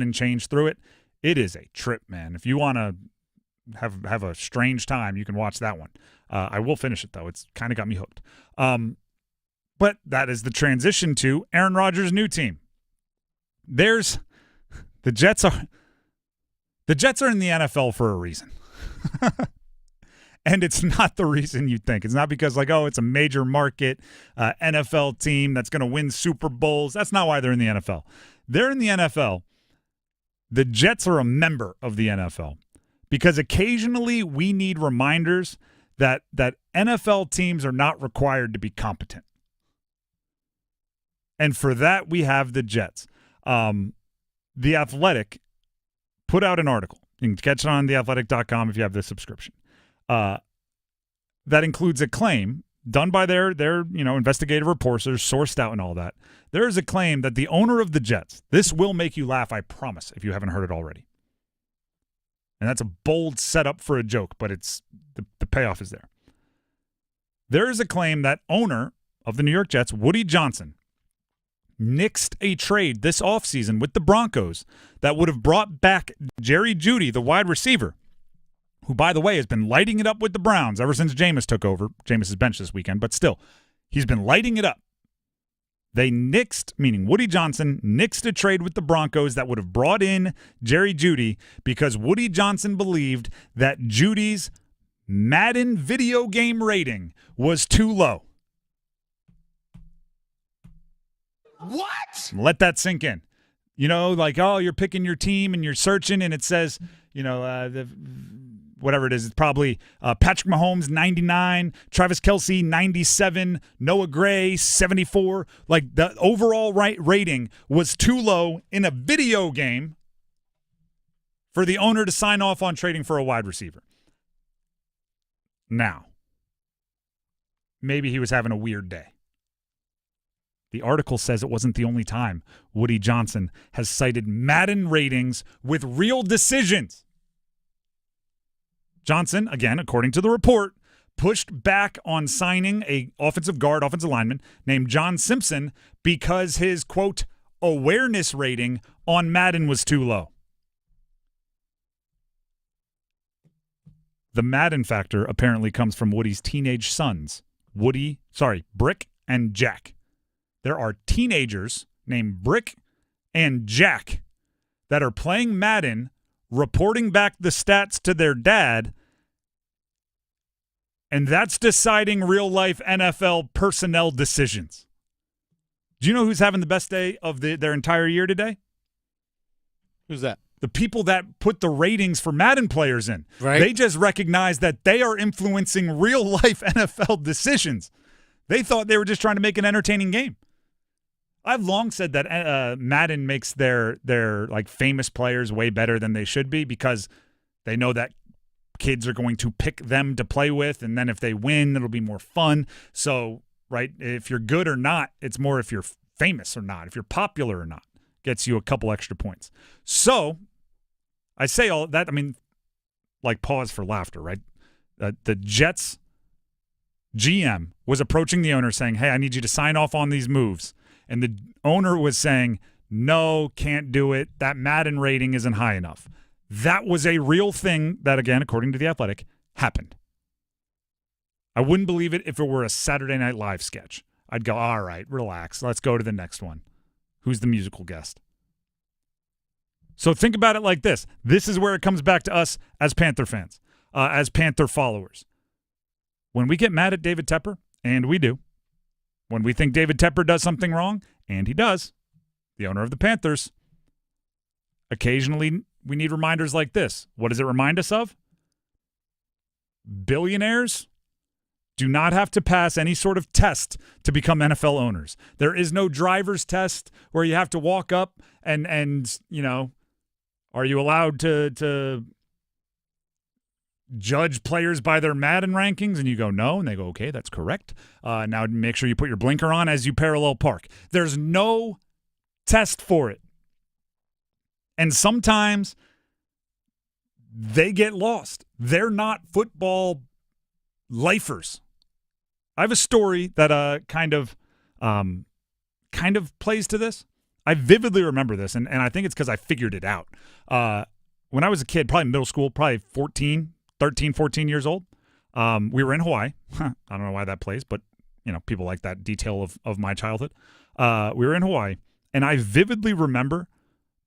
and change through it. It is a trip, man. If you want to have a strange time, you can watch that one. I will finish it, though. It's kind of got me hooked. But that is the transition to Aaron Rodgers' new team. The Jets are in the NFL for a reason. And it's not the reason you think. It's not because, like, oh, it's a major market NFL team that's going to win Super Bowls. That's not why they're in the NFL. They're in the NFL. The Jets are a member of the NFL because occasionally we need reminders that NFL teams are not required to be competent. And for that, we have the Jets. The Athletic put out an article. You can catch it on theathletic.com if you have the subscription. That includes a claim done by their investigative reporters, sourced out and all that. There is a claim that the owner of the Jets, this will make you laugh, I promise, if you haven't heard it already. And that's a bold setup for a joke, but it's the payoff is there. There is a claim that owner of the New York Jets, Woody Johnson, nixed a trade this offseason with the Broncos that would have brought back Jerry Jeudy, the wide receiver, who, by the way, has been lighting it up with the Browns ever since Jameis took over. Jameis is benched this weekend, but still, he's been lighting it up. They nixed, meaning Woody Johnson, nixed a trade with the Broncos that would have brought in Jerry Jeudy because Woody Johnson believed that Judy's Madden video game rating was too low. What? Let that sink in. You know, like, oh, you're picking your team and you're searching and it says, whatever it is, it's probably Patrick Mahomes, 99, Travis Kelce, 97, Noah Gray, 74. Like, the overall rating was too low in a video game for the owner to sign off on trading for a wide receiver. Now, maybe he was having a weird day. The article says it wasn't the only time Woody Johnson has cited Madden ratings with real decisions. Johnson, again, according to the report, pushed back on signing a offensive lineman named John Simpson because his, quote, awareness rating on Madden was too low. The Madden factor apparently comes from Woody's teenage sons, Brick and Jack. There are teenagers named Brick and Jack that are playing Madden, reporting back the stats to their dad, and that's deciding real-life NFL personnel decisions. Do you know who's having the best day of their entire year today? Who's that? The people that put the ratings for Madden players in. Right. They just recognize that they are influencing real-life NFL decisions. They thought they were just trying to make an entertaining game. I've long said that Madden makes their like famous players way better than they should be because they know that kids are going to pick them to play with, and then if they win, it'll be more fun. So, right, if you're good or not, it's more if you're famous or not, if you're popular or not, gets you a couple extra points. So, I say all that, I mean, like, pause for laughter, right? The Jets GM was approaching the owner saying, hey, I need you to sign off on these moves. And the owner was saying, no, can't do it. That Madden rating isn't high enough. That was a real thing that, again, according to The Athletic, happened. I wouldn't believe it if it were a Saturday Night Live sketch. I'd go, all right, relax. Let's go to the next one. Who's the musical guest? So think about it like this. This is where it comes back to us as Panther fans, as Panther followers. When we get mad at David Tepper, and we do, when we think David Tepper does something wrong, and he does, the owner of the Panthers, occasionally we need reminders like this. What does it remind us of? Billionaires do not have to pass any sort of test to become NFL owners. There is no driver's test where you have to walk up and you know, are you allowed to judge players by their Madden rankings? And you go, no. And they go, okay, that's correct. Now make sure you put your blinker on as you parallel park. There's no test for it. And sometimes they get lost. They're not football lifers. I have a story that kind of plays to this. I vividly remember this, and I think it's because I figured it out. When I was a kid, probably middle school, probably 13, 14 years old, we were in Hawaii. I don't know why that plays, but you know, people like that detail of my childhood. We were in Hawaii, and I vividly remember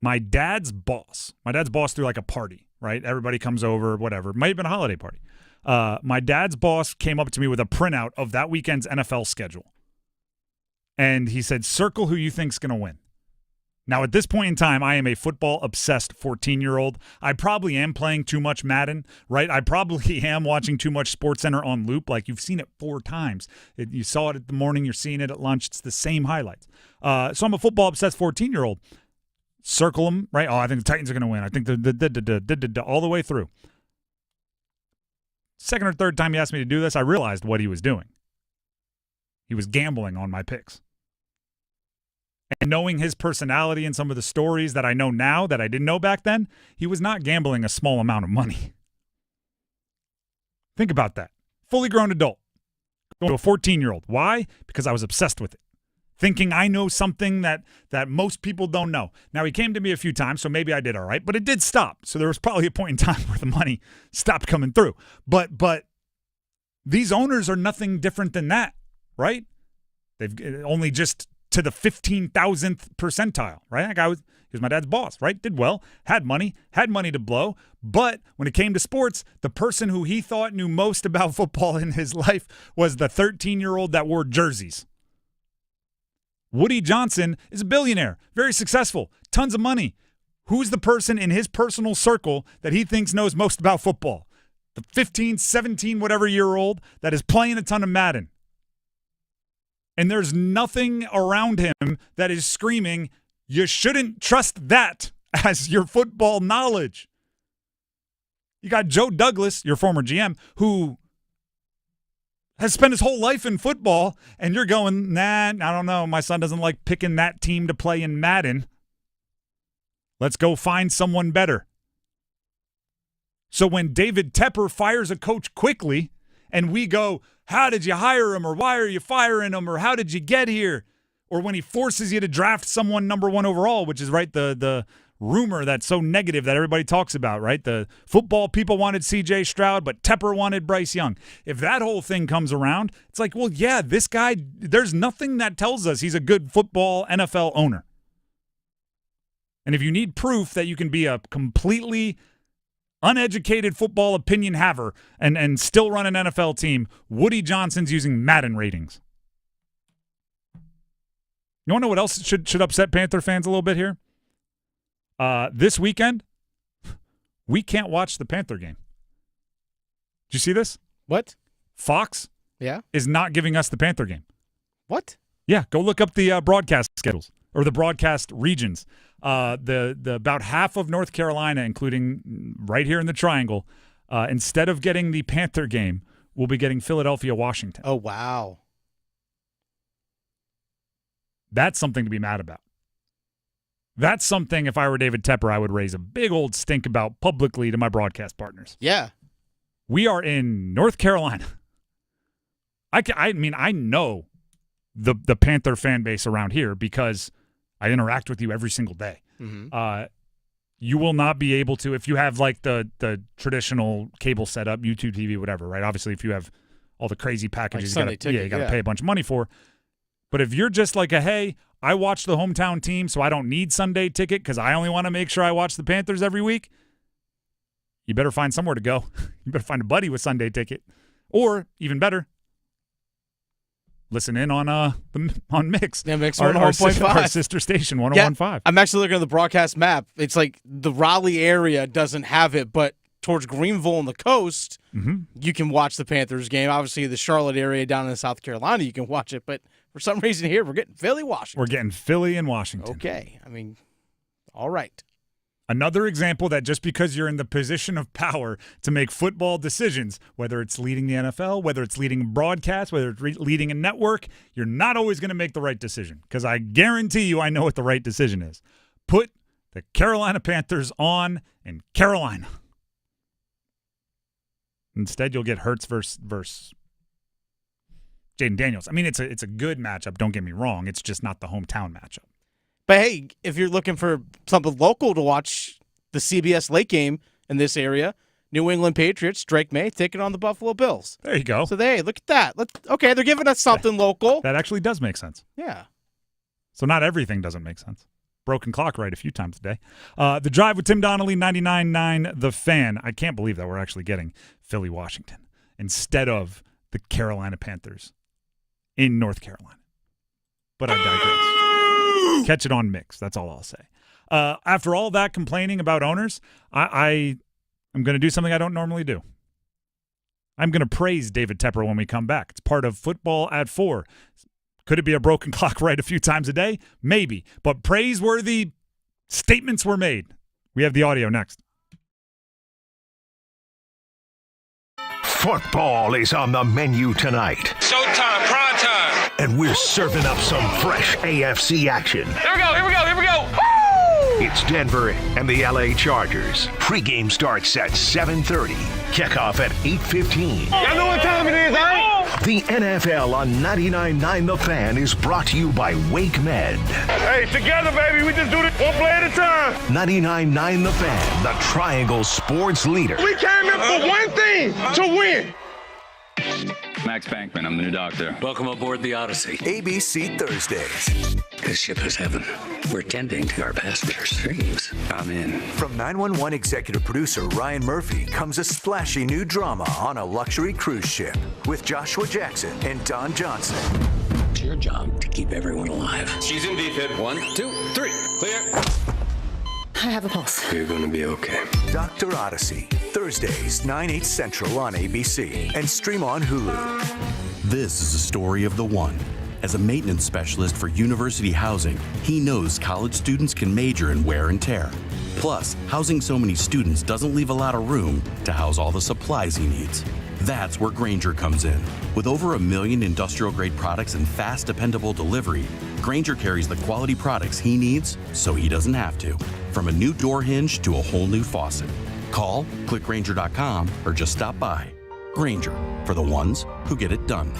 my dad's boss. My dad's boss threw like a party, right? Everybody comes over, whatever. It might have been a holiday party. My dad's boss came up to me with a printout of that weekend's NFL schedule. And he said, circle who you think's going to win. Now, at this point in time, I am a football-obsessed 14-year-old. I probably am playing too much Madden, right? I probably am watching too much SportsCenter on loop. Like, you've seen it 4 times. You saw it at the morning. You're seeing it at lunch. It's the same highlights. So I'm a football-obsessed 14-year-old. Circle them, right? Oh, I think the Titans are going to win. I think the all the way through. Second or third time he asked me to do this, I realized what he was doing. He was gambling on my picks. And knowing his personality and some of the stories that I know now that I didn't know back then, he was not gambling a small amount of money. Think about that. Fully grown adult. Going to a 14-year-old. Why? Because I was obsessed with it. Thinking I know something that most people don't know. Now, he came to me a few times, so maybe I did all right, but it did stop. So there was probably a point in time where the money stopped coming through. But these owners are nothing different than that, right? They've only just to the 15,000th percentile, right? That guy he was my dad's boss, right? Did well, had money to blow. But when it came to sports, the person who he thought knew most about football in his life was the 13-year-old that wore jerseys. Woody Johnson is a billionaire, very successful, tons of money. Who's the person in his personal circle that he thinks knows most about football? The 15, 17, whatever year old that is playing a ton of Madden. And there's nothing around him that is screaming, you shouldn't trust that as your football knowledge. You got Joe Douglas, your former GM, who has spent his whole life in football, and you're going, nah, I don't know. My son doesn't like picking that team to play in Madden. Let's go find someone better. So when David Tepper fires a coach quickly, and we go, how did you hire him, or why are you firing him, or how did you get here? Or when he forces you to draft someone number 1 overall, which is right the rumor that's so negative that everybody talks about, right? The football people wanted C.J. Stroud, but Tepper wanted Bryce Young. If that whole thing comes around, it's like, well, yeah, this guy, there's nothing that tells us he's a good football NFL owner. And if you need proof that you can be a completely uneducated football opinion haver and still run an NFL team, Woody Johnson's using Madden ratings. You want to know what else should upset Panther fans a little bit here? This weekend, we can't watch the Panther game. Did you see this? What? Fox is not giving us the Panther game. What? Yeah, go look up the broadcast schedules or the broadcast regions. The about half of North Carolina, including right here in the Triangle, instead of getting the Panther game, will be getting Philadelphia, Washington. Oh, wow. That's something to be mad about. That's something, if I were David Tepper, I would raise a big old stink about publicly to my broadcast partners. Yeah. We are in North Carolina. I mean, I know the Panther fan base around here because I interact with you every single day. Mm-hmm. You will not be able to, if you have like the traditional cable setup, YouTube TV, whatever, right? Obviously, if you have all the crazy packages, like you got to pay a bunch of money for. But if you're just like hey, I watch the hometown team, so I don't need Sunday ticket because I only want to make sure I watch the Panthers every week, you better find somewhere to go. You better find a buddy with Sunday ticket. Or, even better, listen in on Mix. Yeah, Mix our 101.5. Our sister station, 101.5. Yeah, I'm actually looking at the broadcast map. It's like the Raleigh area doesn't have it, but towards Greenville and the coast, you can watch the Panthers game. Obviously, the Charlotte area down in South Carolina, you can watch it. But for some reason here, we're getting Philly, Washington. We're getting Philly and Washington. Okay. I mean, all right. Another example that just because you're in the position of power to make football decisions, whether it's leading the NFL, whether it's leading a broadcast, whether it's leading a network, you're not always going to make the right decision. Because I guarantee you I know what the right decision is. Put the Carolina Panthers on in Carolina. Instead, you'll get Hurts versus Jaden Daniels. I mean, it's a good matchup, don't get me wrong. It's just not the hometown matchup. But, hey, if you're looking for something local to watch, the CBS late game in this area, New England Patriots, Drake May, taking on the Buffalo Bills. There you go. So, hey, look at that. Okay, they're giving us something local. That actually does make sense. Yeah. So not everything doesn't make sense. Broken clock right a few times a day. The Drive with Tim Donnelly, 99.9 The Fan. I can't believe that we're actually getting Philly, Washington instead of the Carolina Panthers in North Carolina. But I digress. Catch it on Mix. That's all I'll say. After all that complaining about owners, I'm going to do something I don't normally do. I'm going to praise David Tepper when we come back. It's part of Football at 4. Could it be a broken clock right a few times a day? Maybe. But praiseworthy statements were made. We have the audio next. Football is on the menu tonight. Showtime, prime time. And we're serving up some fresh AFC action. Here we go. Woo! It's Denver and the LA Chargers. Pre-game starts at 7:30. Kickoff at 8:15. Y'all know what time it is, huh? The NFL on 99.9 The Fan is brought to you by Wake Med. Hey, together, baby. We just do this one play at a time. 99.9 The Fan, the Triangle Sports leader. We came in for one thing, to win. Max Bankman, I'm the new doctor. Welcome aboard the Odyssey. ABC Thursdays. This ship is heaven. We're tending to our passengers' dreams. I'm in. From 911 executive producer Ryan Murphy comes a splashy new drama on a luxury cruise ship with Joshua Jackson and Don Johnson. It's your job to keep everyone alive. She's in defib. 1, 2, 3. Clear. I have a pulse. You're going to be okay. Dr. Odyssey. Thursdays, 9/8 Central on ABC and stream on Hulu. This is the story of the one. As a maintenance specialist for university housing, he knows college students can major in wear and tear. Plus, housing so many students doesn't leave a lot of room to house all the supplies he needs. That's where Grainger comes in. With over 1 million industrial-grade products and fast, dependable delivery, Grainger carries the quality products he needs so he doesn't have to. From a new door hinge to a whole new faucet. Call, click Grainger.com, or just stop by. Grainger, for the ones who get it done.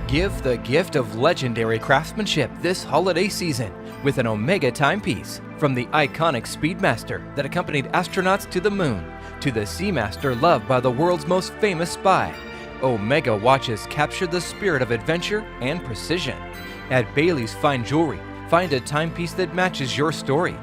Give the gift of legendary craftsmanship this holiday season with an Omega timepiece. From the iconic Speedmaster that accompanied astronauts to the moon, to the Seamaster loved by the world's most famous spy, Omega watches capture the spirit of adventure and precision. At Bailey's Fine Jewelry, find a timepiece that matches your story.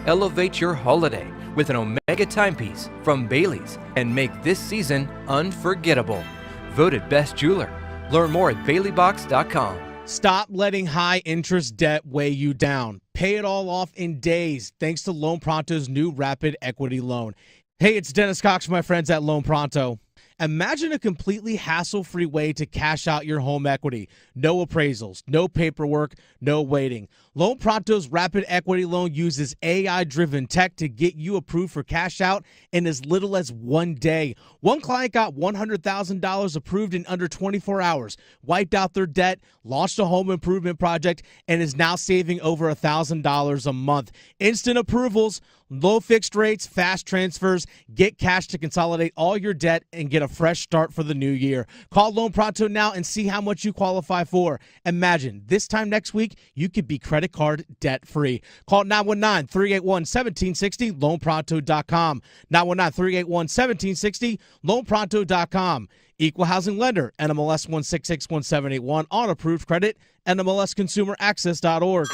Elevate your holiday with an Omega timepiece from Bailey's and make this season unforgettable. Voted Best Jeweler. Learn more at BaileyBox.com. Stop letting high-interest debt weigh you down. Pay it all off in days thanks to Loan Pronto's new Rapid Equity Loan. Hey, it's Dennis Cox, my friends at Loan Pronto. Imagine a completely hassle-free way to cash out your home equity. No appraisals, no paperwork, no waiting. Loan Pronto's Rapid Equity Loan uses AI-driven tech to get you approved for cash out in as little as 1 day. One client got $100,000 approved in under 24 hours, wiped out their debt, launched a home improvement project, and is now saving over $1,000 a month. Instant approvals, low fixed rates, fast transfers. Get cash to consolidate all your debt and get a fresh start for the new year. Call Loan Pronto now and see how much you qualify for. Imagine this time next week, you could be credit card debt free. Call 919-381-1760, loanpronto.com. 919-381-1760, loanpronto.com. Equal housing lender, NMLS 1661781 on approved credit, NMLSconsumeraccess.org.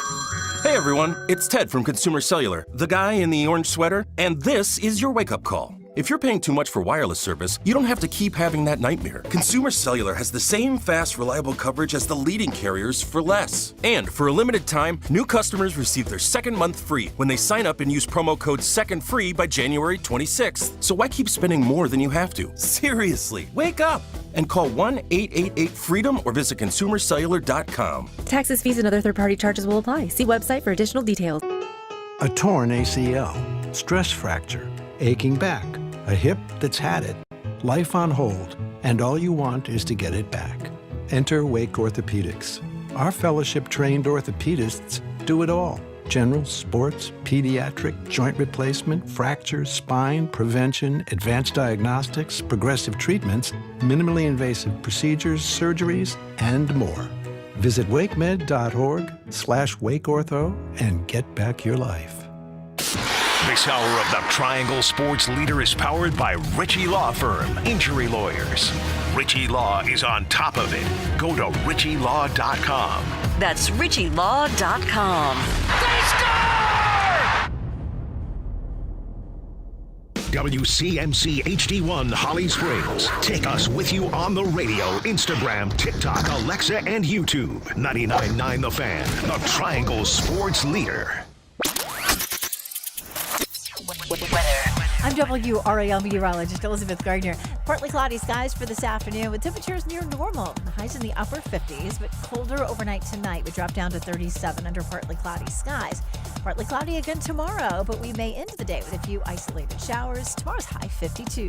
Hey everyone, it's Ted from Consumer Cellular, the guy in the orange sweater, and this is your wake-up call. If you're paying too much for wireless service, you don't have to keep having that nightmare. Consumer Cellular has the same fast, reliable coverage as the leading carriers for less. And for a limited time, new customers receive their second month free when they sign up and use promo code SECONDFREE by January 26th. So why keep spending more than you have to? Seriously, wake up and call 1-888-FREEDOM or visit consumercellular.com. Taxes, fees, and other third-party charges will apply. See website for additional details. A torn ACL, stress fracture, aching back, a hip that's had it, life on hold, and all you want is to get it back. Enter Wake Orthopedics. Our fellowship-trained orthopedists do it all. General, sports, pediatric, joint replacement, fractures, spine, prevention, advanced diagnostics, progressive treatments, minimally invasive procedures, surgeries, and more. Visit wakemed.org/wakeortho and get back your life. This hour of the Triangle Sports Leader is powered by Ritchie Law Firm, injury lawyers. Ritchie Law is on top of it. Go to ritchielaw.com. That's ritchielaw.com. They score! WCMC HD1 Holly Springs. Take us with you on the radio, Instagram, TikTok, Alexa, and YouTube. 99.9 The Fan, the Triangle Sports Leader. I'm WRAL meteorologist Elizabeth Gardner. Partly cloudy skies for this afternoon with temperatures near normal. The highs in the upper 50s, but colder overnight tonight. We drop down to 37 under partly cloudy skies. Partly cloudy again tomorrow, but we may end the day with a few isolated showers. Tomorrow's high 52.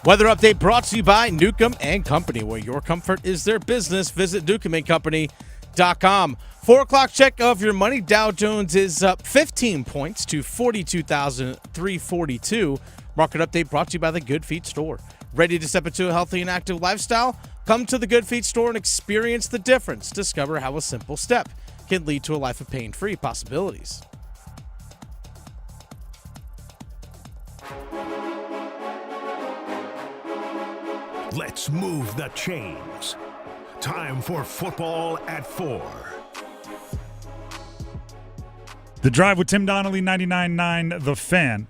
Weather update brought to you by Newcomb & Company, where your comfort is their business. Visit newcombandcompany.com. 4 o'clock check of your money. Dow Jones is up 15 points to 42,342. Market update brought to you by the Good Feet Store. Ready to step into a healthy and active lifestyle? Come to the Good Feet Store and experience the difference. Discover how a simple step can lead to a life of pain-free possibilities. Let's move the chains. Time for Football at 4. The Drive with Tim Donnelly, 99.9 The Fan.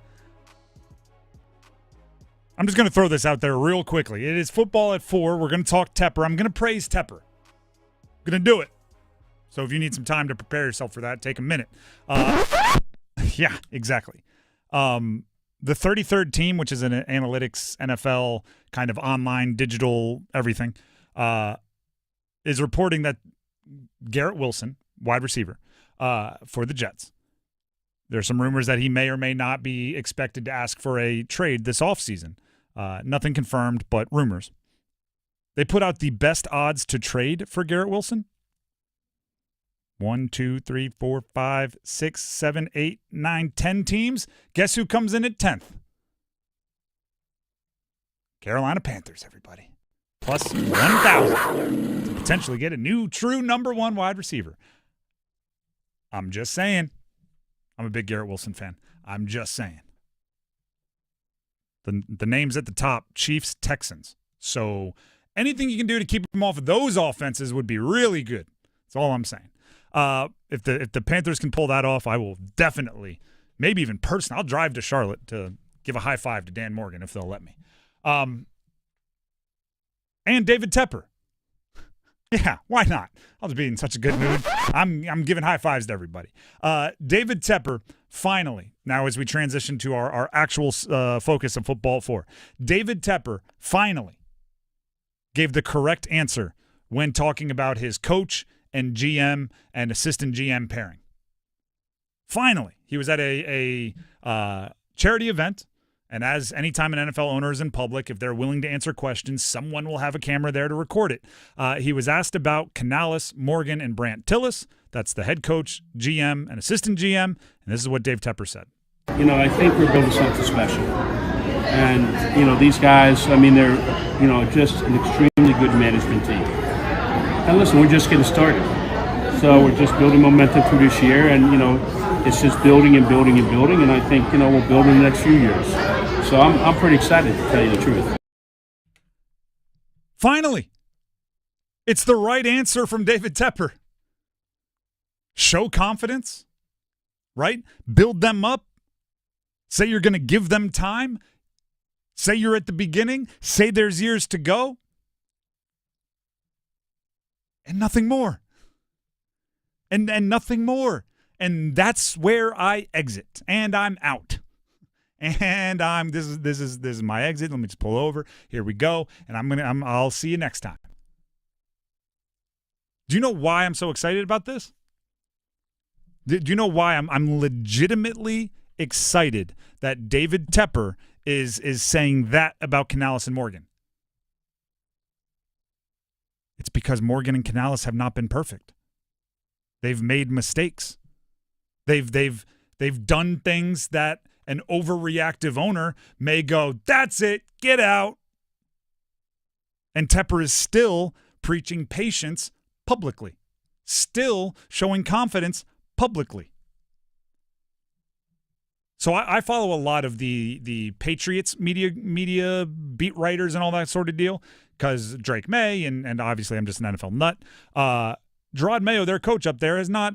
I'm just going to throw this out there real quickly. It is Football at 4. We're going to talk Tepper. I'm going to praise Tepper. I'm going to do it. So if you need some time to prepare yourself for that, take a minute. Yeah, exactly. The 33rd team, which is an analytics, NFL, kind of online, digital, everything, is reporting that Garrett Wilson, wide receiver, for the Jets, there's some rumors that he may or may not be expected to ask for a trade this offseason. Nothing confirmed, but rumors. They put out the best odds to trade for Garrett Wilson. 1, 2, 3, 4, 5, 6, 7, 8, 9, 10 teams. Guess who comes in at 10th? Carolina Panthers, everybody. Plus 1,000 to potentially get a new true number one wide receiver. I'm just saying. I'm a big Garrett Wilson fan. I'm just saying. The names at the top, Chiefs, Texans. So anything you can do to keep them off of those offenses would be really good. That's all I'm saying. If the Panthers can pull that off, I will definitely, maybe even personally, I'll drive to Charlotte to give a high five to Dan Morgan if they'll let me. And David Tepper. Yeah, why not? I'll just be in such a good mood. I'm giving high fives to everybody. David Tepper, finally, now as we transition to our actual focus of Football 4, David Tepper finally gave the correct answer when talking about his coach and GM and assistant GM pairing. Finally, he was at a charity event. And as anytime an NFL owner is in public, if they're willing to answer questions, someone will have a camera there to record it. He was asked about Canales, Morgan, and Brant Tillis. That's the head coach, GM, and assistant GM. And this is what Dave Tepper said. You know, I think we're building something special. And, you know, these guys, I mean, they're, you know, just an extremely good management team. And listen, we're just getting started. So we're just building momentum through this year. And, you know, it's just building and building and building. And I think, you know, we'll build in the next few years. So I'm pretty excited, to tell you the truth. Finally. It's the right answer from David Tepper. Show confidence, right? Build them up. Say you're going to give them time. Say you're at the beginning. Say there's years to go. And nothing more. And nothing more. And that's where I exit. And I'm out. And this is my exit. Let me just pull over. Here we go. And I'll see you next time. Do you know why I'm so excited about this? Do you know why I'm legitimately excited that David Tepper is saying that about Canales and Morgan? It's because Morgan and Canales have not been perfect. They've made mistakes. They've done things that an overreactive owner may go, that's it, get out. And Tepper is still preaching patience publicly, still showing confidence publicly. So I follow a lot of the Patriots media beat writers and all that sort of deal because Drake May, and obviously I'm just an NFL nut. Gerard Mayo, their coach up there, has not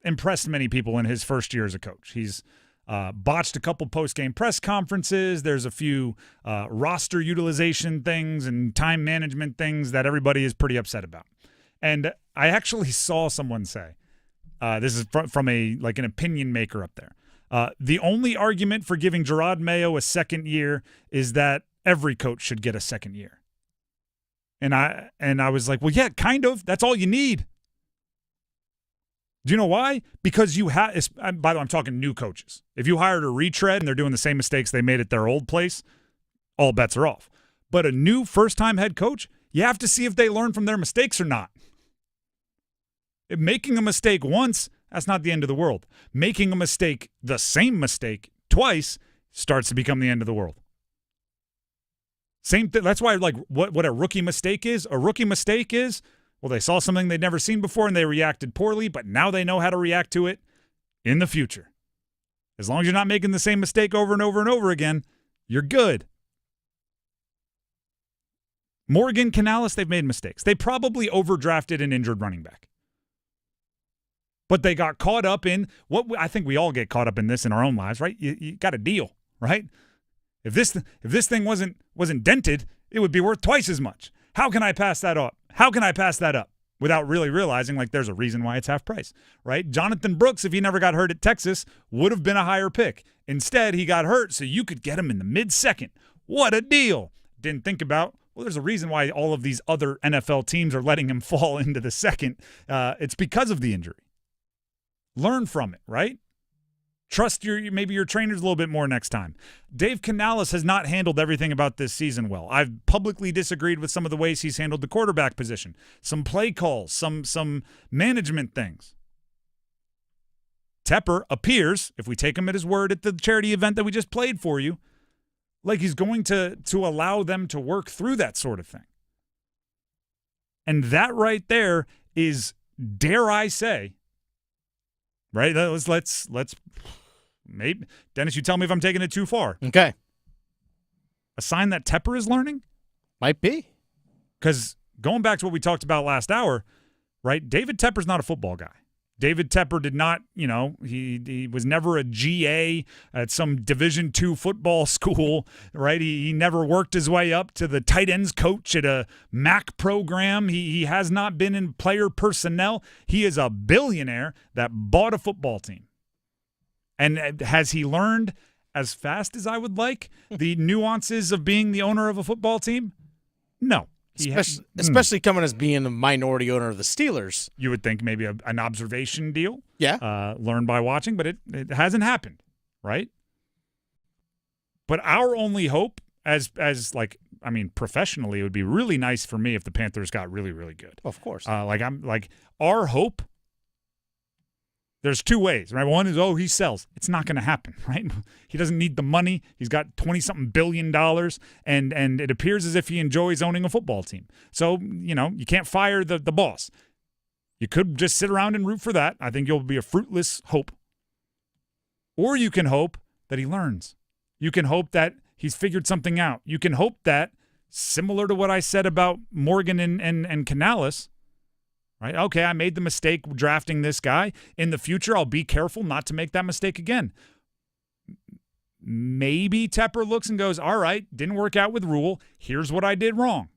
impressed many people in his first year as a coach. He's botched a couple post-game press conferences. There's a few roster utilization things and time management things that everybody is pretty upset about. And I actually saw someone say, this is from an opinion maker up there. The only argument for giving Gerard Mayo a second year is that every coach should get a second year. And I was like, well, yeah, kind of. That's all you need. Do you know why? Because you have, by the way, I'm talking new coaches. If you hired a retread and they're doing the same mistakes they made at their old place, all bets are off. But a new first-time head coach, you have to see if they learn from their mistakes or not. If making a mistake once, that's not the end of the world. Making a mistake, the same mistake, twice, starts to become the end of the world. Same thing. That's why, what a rookie mistake is. A rookie mistake is, well, they saw something they'd never seen before and they reacted poorly, but now they know how to react to it in the future. As long as you're not making the same mistake over and over and over again, you're good. Morgan, Canales, they've made mistakes. They probably overdrafted an injured running back. But they got caught up in what I think we all get caught up in this in our own lives, right? You got a deal, right? If this thing wasn't dented, it would be worth twice as much. How can I pass that up? How can I pass that up without really realizing there's a reason why it's half price, right? Jonathan Brooks, if he never got hurt at Texas, would have been a higher pick. Instead, he got hurt so you could get him in the mid-second. What a deal. Didn't think about, well, there's a reason why all of these other NFL teams are letting him fall into the second. It's because of the injury. Learn from it, right? Trust maybe your trainers a little bit more next time. Dave Canales has not handled everything about this season well. I've publicly disagreed with some of the ways he's handled the quarterback position, some play calls, some management things. Tepper appears, if we take him at his word at the charity event that we just played for you, like he's going to allow them to work through that sort of thing. And that right there is, dare I say, right? Let's maybe Dennis, you tell me if I'm taking it too far. Okay. A sign that Tepper is learning? Might be. Because going back to what we talked about last hour, right? David Tepper's not a football guy. David Tepper did not, he was never a GA at some Division II football school, right? He never worked his way up to the tight ends coach at a MAC program. He has not been in player personnel. He is a billionaire that bought a football team. And has he learned as fast as I would like the nuances of being the owner of a football team? No. Especially coming as being a minority owner of the Steelers. You would think maybe an observation deal. Yeah. Learn by watching, but it hasn't happened, right? But our only hope professionally, it would be really nice for me if the Panthers got really, really good. Of course. Our hope, there's two ways, right? One is, he sells. It's not going to happen, right? He doesn't need the money. He's got $20-something billion, and it appears as if he enjoys owning a football team. So, you can't fire the boss. You could just sit around and root for that. I think you'll be a fruitless hope. Or you can hope that he learns. You can hope that he's figured something out. You can hope that Similar to what I said about Morgan and Canales, right? Okay, I made the mistake drafting this guy. In the future, I'll be careful not to make that mistake again. Maybe Tepper looks and goes, all right, didn't work out with Rule. Here's what I did wrong.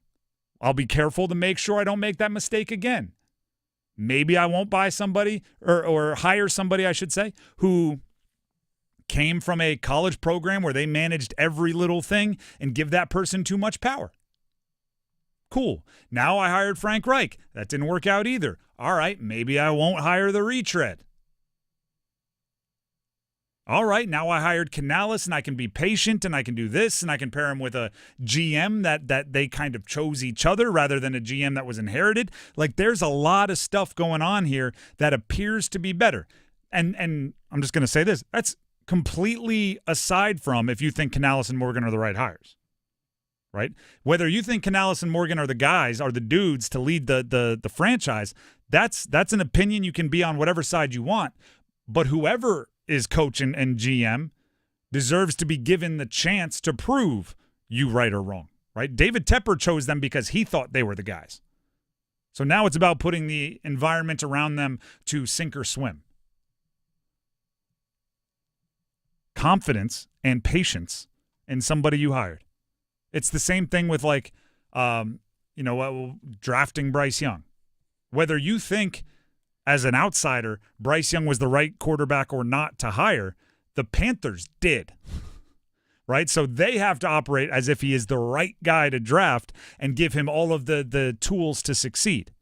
I'll be careful to make sure I don't make that mistake again. Maybe I won't buy somebody or hire somebody, I should say, who came from a college program where they managed every little thing and give that person too much power. Cool. Now I hired Frank Reich. That didn't work out either. All right, maybe I won't hire the retread. All right, now I hired Canales, and I can be patient, and I can do this, and I can pair him with a GM that they kind of chose each other rather than a GM that was inherited. Like, there's a lot of stuff going on here that appears to be better. And I'm just going to say this. That's completely aside from if you think Canales and Morgan are the right hires, right? Whether you think Canales and Morgan are the guys, are the dudes to lead the franchise, that's an opinion you can be on whatever side you want. But whoever is coach and GM deserves to be given the chance to prove you right or wrong, right? David Tepper chose them because he thought they were the guys. So now it's about putting the environment around them to sink or swim. Confidence and patience in somebody you hired. It's the same thing with drafting Bryce Young. Whether you think as an outsider Bryce Young was the right quarterback or not to hire, the Panthers did. Right? So they have to operate as if he is the right guy to draft and give him all of the tools to succeed.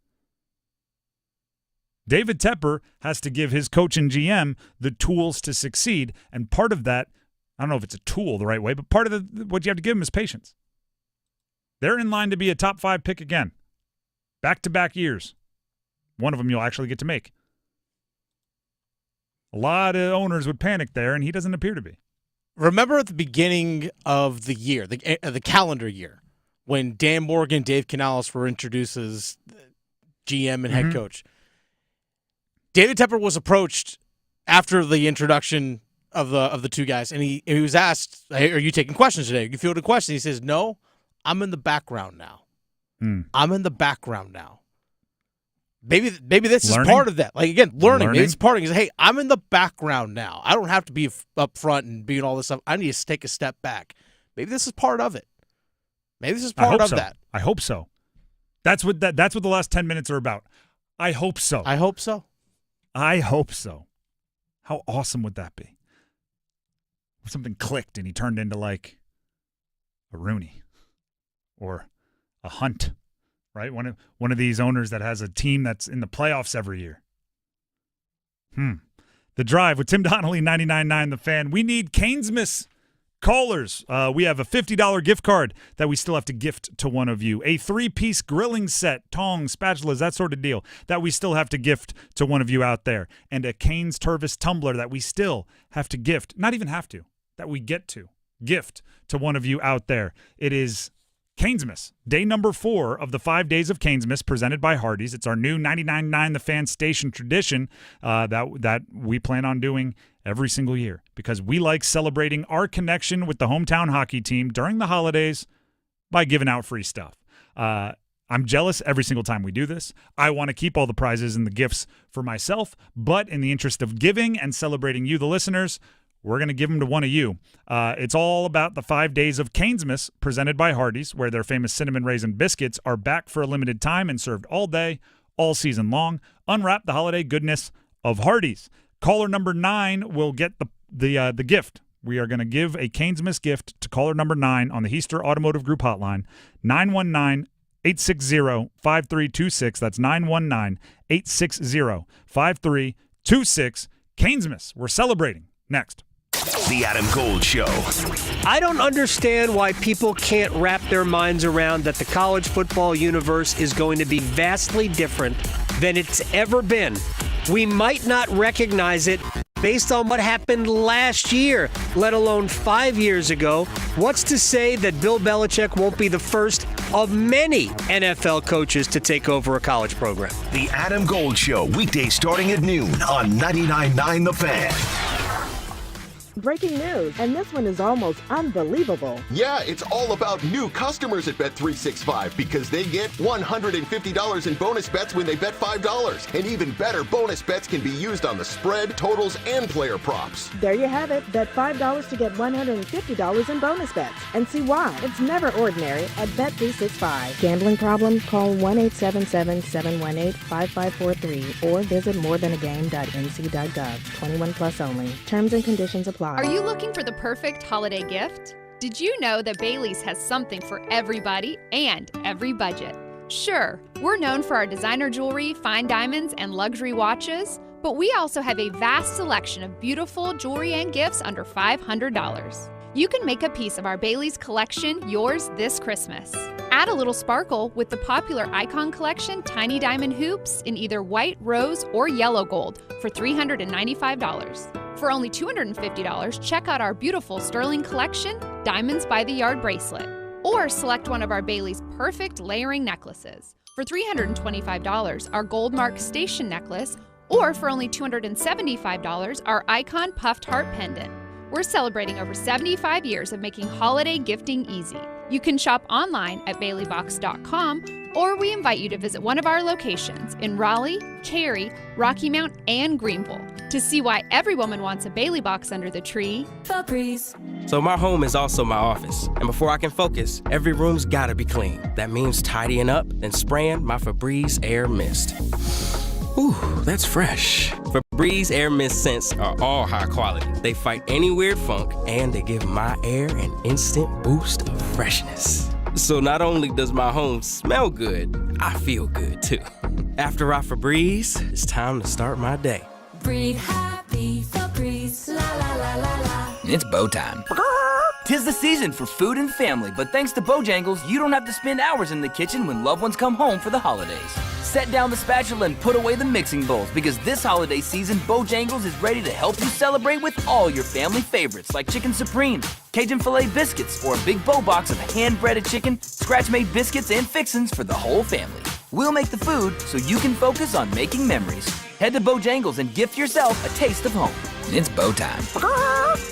David Tepper has to give his coach and GM the tools to succeed, and part of that, I don't know if it's a tool the right way, but part of what you have to give them is patience. They're in line to be a top 5 pick again. Back-to-back years. One of them you'll actually get to make. A lot of owners would panic there, and he doesn't appear to be. Remember at the beginning of the year, the calendar year, when Dan Morgan, Dave Canales were introduced as GM and head coach. David Tepper was approached after the introduction of the two guys, and he was asked, hey, are you taking questions today? You fielded a question. He says, no, I'm in the background now. I'm in the background now. Maybe this is part of that. Like, again, learning. Maybe it's part of it. Hey, I'm in the background now. I don't have to be up front and be all this stuff. I need to take a step back. Maybe this is part of it. Maybe this is part of that. I hope so. That's what the last 10 minutes are about. I hope so. I hope so. I hope so. How awesome would that be? If something clicked and he turned into like a Rooney or a Hunt, right? One of these owners that has a team that's in the playoffs every year. The Drive with Tim Donnelly, 99.9 The Fan. We need Canesmas callers. We have a $50 gift card that we still have to gift to one of you. A 3-piece grilling set, tongs, spatulas, that sort of deal that we still have to gift to one of you out there. And a Canes Tervis tumbler that we still have to gift, not even have to, that we get to gift to one of you out there. It is Canesmas, day number 4 of the 5 days of Canesmas presented by Hardee's. It's our new 99.9 The Fan station tradition that we plan on doing every single year because we like celebrating our connection with the hometown hockey team during the holidays by giving out free stuff. I'm jealous every single time we do this. I want to keep all the prizes and the gifts for myself, but in the interest of giving and celebrating you, the listeners, we're going to give them to one of you. It's all about the 5 days of Canesmas presented by Hardee's, where their famous cinnamon raisin biscuits are back for a limited time and served all day, all season long. Unwrap the holiday goodness of Hardee's. Caller number 9 will get the gift. We are going to give a Canesmas gift to caller number 9 on the Heister Automotive Group hotline, 919-860-5326. That's 919-860-5326. Canesmas. We're celebrating. Next. The Adam Gold Show. I don't understand why people can't wrap their minds around that the college football universe is going to be vastly different than it's ever been. We might not recognize it based on what happened last year, let alone 5 years ago. What's to say that Bill Belichick won't be the first of many NFL coaches to take over a college program? The Adam Gold Show, weekdays starting at noon on 99.9 The Fan. Breaking news, and this one is almost unbelievable. Yeah, it's all about new customers at Bet365 because they get $150 in bonus bets when they bet $5. And even better, bonus bets can be used on the spread, totals, and player props. There you have it. Bet $5 to get $150 in bonus bets. And see why. It's never ordinary at Bet365. Gambling problem? Call 1-877-718-5543 or visit morethanagame.nc.gov. 21 plus only. Terms and conditions apply. Are you looking for the perfect holiday gift? Did you know that Bailey's has something for everybody and every budget? Sure, we're known for our designer jewelry, fine diamonds, and luxury watches, but we also have a vast selection of beautiful jewelry and gifts under $500. You can make a piece of our Bailey's collection yours this Christmas. Add a little sparkle with the popular Icon Collection Tiny Diamond Hoops in either white, rose, or yellow gold for $395. For only $250, check out our beautiful Sterling Collection Diamonds by the Yard bracelet. Or select one of our Bailey's perfect layering necklaces. For $325, our Gold Mark Station necklace, or for only $275, our Icon Puffed Heart pendant. We're celebrating over 75 years of making holiday gifting easy. You can shop online at baileybox.com, or we invite you to visit one of our locations in Raleigh, Cary, Rocky Mount, and Greenville to see why every woman wants a Bailey box under the tree. Febreze. So my home is also my office, and before I can focus, every room's gotta be clean. That means tidying up, then spraying my Febreze Air Mist. Ooh, that's fresh. Febreze Air Mist scents are all high quality. They fight any weird funk, and they give my air an instant boost of freshness. So not only does my home smell good, I feel good too. After I Febreze, it's time to start my day. Breathe happy, Febreze, la la la la la. It's bow time. 'Tis the season for food and family, but thanks to Bojangles, you don't have to spend hours in the kitchen when loved ones come home for the holidays. Set down the spatula and put away the mixing bowls because this holiday season, Bojangles is ready to help you celebrate with all your family favorites like Chicken Supreme, Cajun Filet Biscuits, or a big bow box of hand-breaded chicken, scratch-made biscuits, and fixins for the whole family. We'll make the food so you can focus on making memories. Head to Bojangles and gift yourself a taste of home. It's bow time.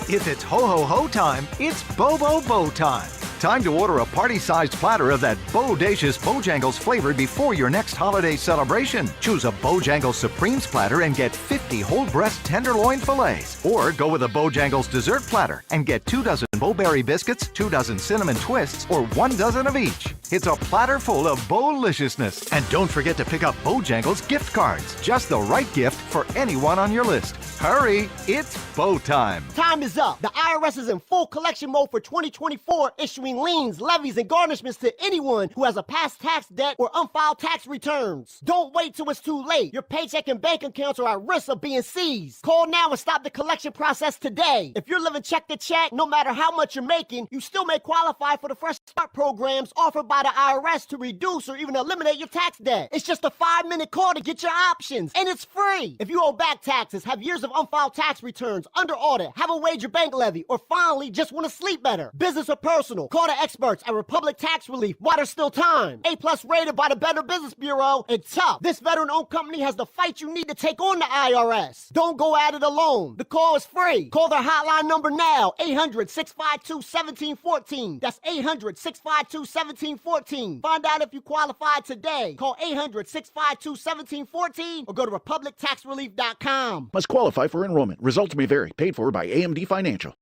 If it's ho-ho-ho time, it's Bo-Bo-Bo time. Time to order a party-sized platter of that bodacious Bojangles flavor before your next holiday celebration. Choose a Bojangles Supremes platter and get 50 whole breast tenderloin fillets. Or go with a Bojangles dessert platter and get 2 dozen Bo-Berry biscuits, 2 dozen cinnamon twists, or 1 dozen of each. It's a platter full of Bo-liciousness. And don't forget to pick up Bojangles gift cards. Just the right gift for anyone on your list. Hurry, it's Bo time. Time is up. The IRS is in full collection mode for 2024, issuing liens, levies, and garnishments to anyone who has a past tax debt or unfiled tax returns. Don't wait till it's too late. Your paycheck and bank accounts are at risk of being seized. Call now and stop the collection process today. If you're living check to check, no matter how much you're making, you still may qualify for the Fresh Start programs offered by the IRS to reduce or even eliminate your tax debt. It's just a 5-minute call to get your options, and it's free. If you owe back taxes, have years of unfiled tax returns, under audit, have a wage or bank levy, or finally just want to sleep better, business or personal, call the experts at Republic Tax Relief while there's still time. A+ rated by the Better Business Bureau, and tough. This veteran-owned company has the fight you need to take on the IRS. Don't go at it alone. The call is free. Call their hotline number now, 800-652-1714. That's 800-652-1714. Find out if you qualify today. Call 800-652-1714 or go to republictaxrelief.com. Must qualify for enrollment. Results may vary. Paid for by AMD Financial.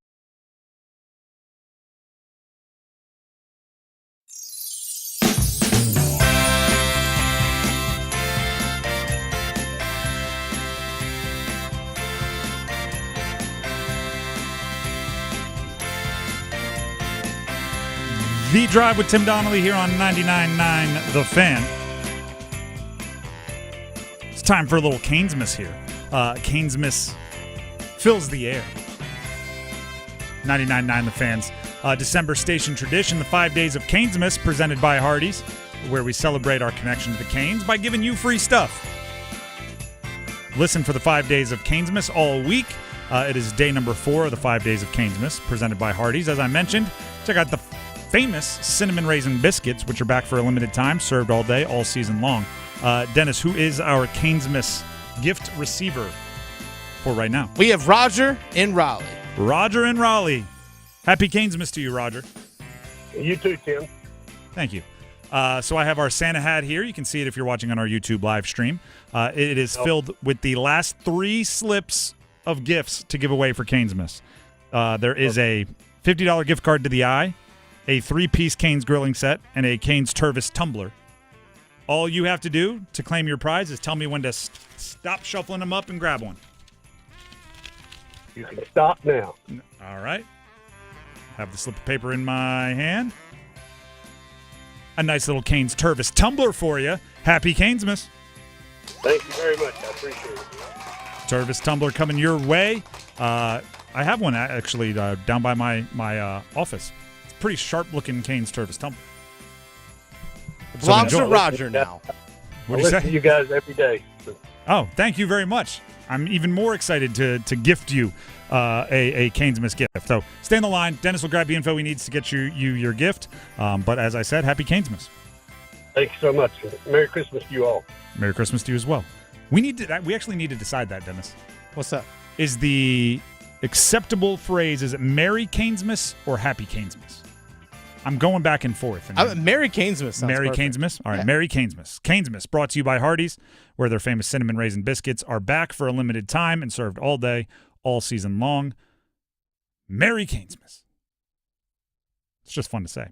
The Drive with Tim Donnelly here on 99.9 The Fan. It's time for a little Canesmas here. Canesmas fills the air. 99.9 The Fan's December station tradition, the 5 days of Canesmas, presented by Hardee's, where we celebrate our connection to the Canes by giving you free stuff. Listen for the 5 days of Canesmas all week. It is day number 4 of the 5 days of Canesmas, presented by Hardee's. As I mentioned, check out the famous cinnamon raisin biscuits, which are back for a limited time, served all day, all season long. Dennis, who is our Canesmas gift receiver for right now? We have Roger in Raleigh. Roger in Raleigh. Happy Canesmas to you, Roger. You too, Tim. Thank you. So I have our Santa hat here. You can see it if you're watching on our YouTube live stream. It is filled with the last 3 slips of gifts to give away for Canesmas. There is a $50 gift card to the Eye, a 3-piece Canes grilling set, and a Canes Tervis tumbler. All you have to do to claim your prize is tell me when to stop shuffling them up and grab one. You can stop now. All right. Have the slip of paper in my hand. A nice little Canes Tervis tumbler for you. Happy Canesmas. Thank you very much. I appreciate it. Tervis tumbler coming your way. I have one actually down by my office. It's a pretty sharp-looking Canes Tervis tumbler. Belongs to Roger now. What do you say? To you guys every day. Oh, thank you very much. I'm even more excited to gift you a Canesmas gift. So stay on the line. Dennis will grab the info he needs to get you your gift. But as I said, happy Canesmas. Thank you so much. Merry Christmas to you all. Merry Christmas to you as well. We actually need to decide that, Dennis. What's that? Is the acceptable phrase, is it Merry Canesmas or Happy Canesmas? I'm going back and forth. Merry Canesmas. Merry Canesmas. All right, yeah. Merry Canesmas. Canesmas brought to you by Hardee's, where their famous cinnamon raisin biscuits are back for a limited time and served all day, all season long. Merry Canesmas. It's just fun to say.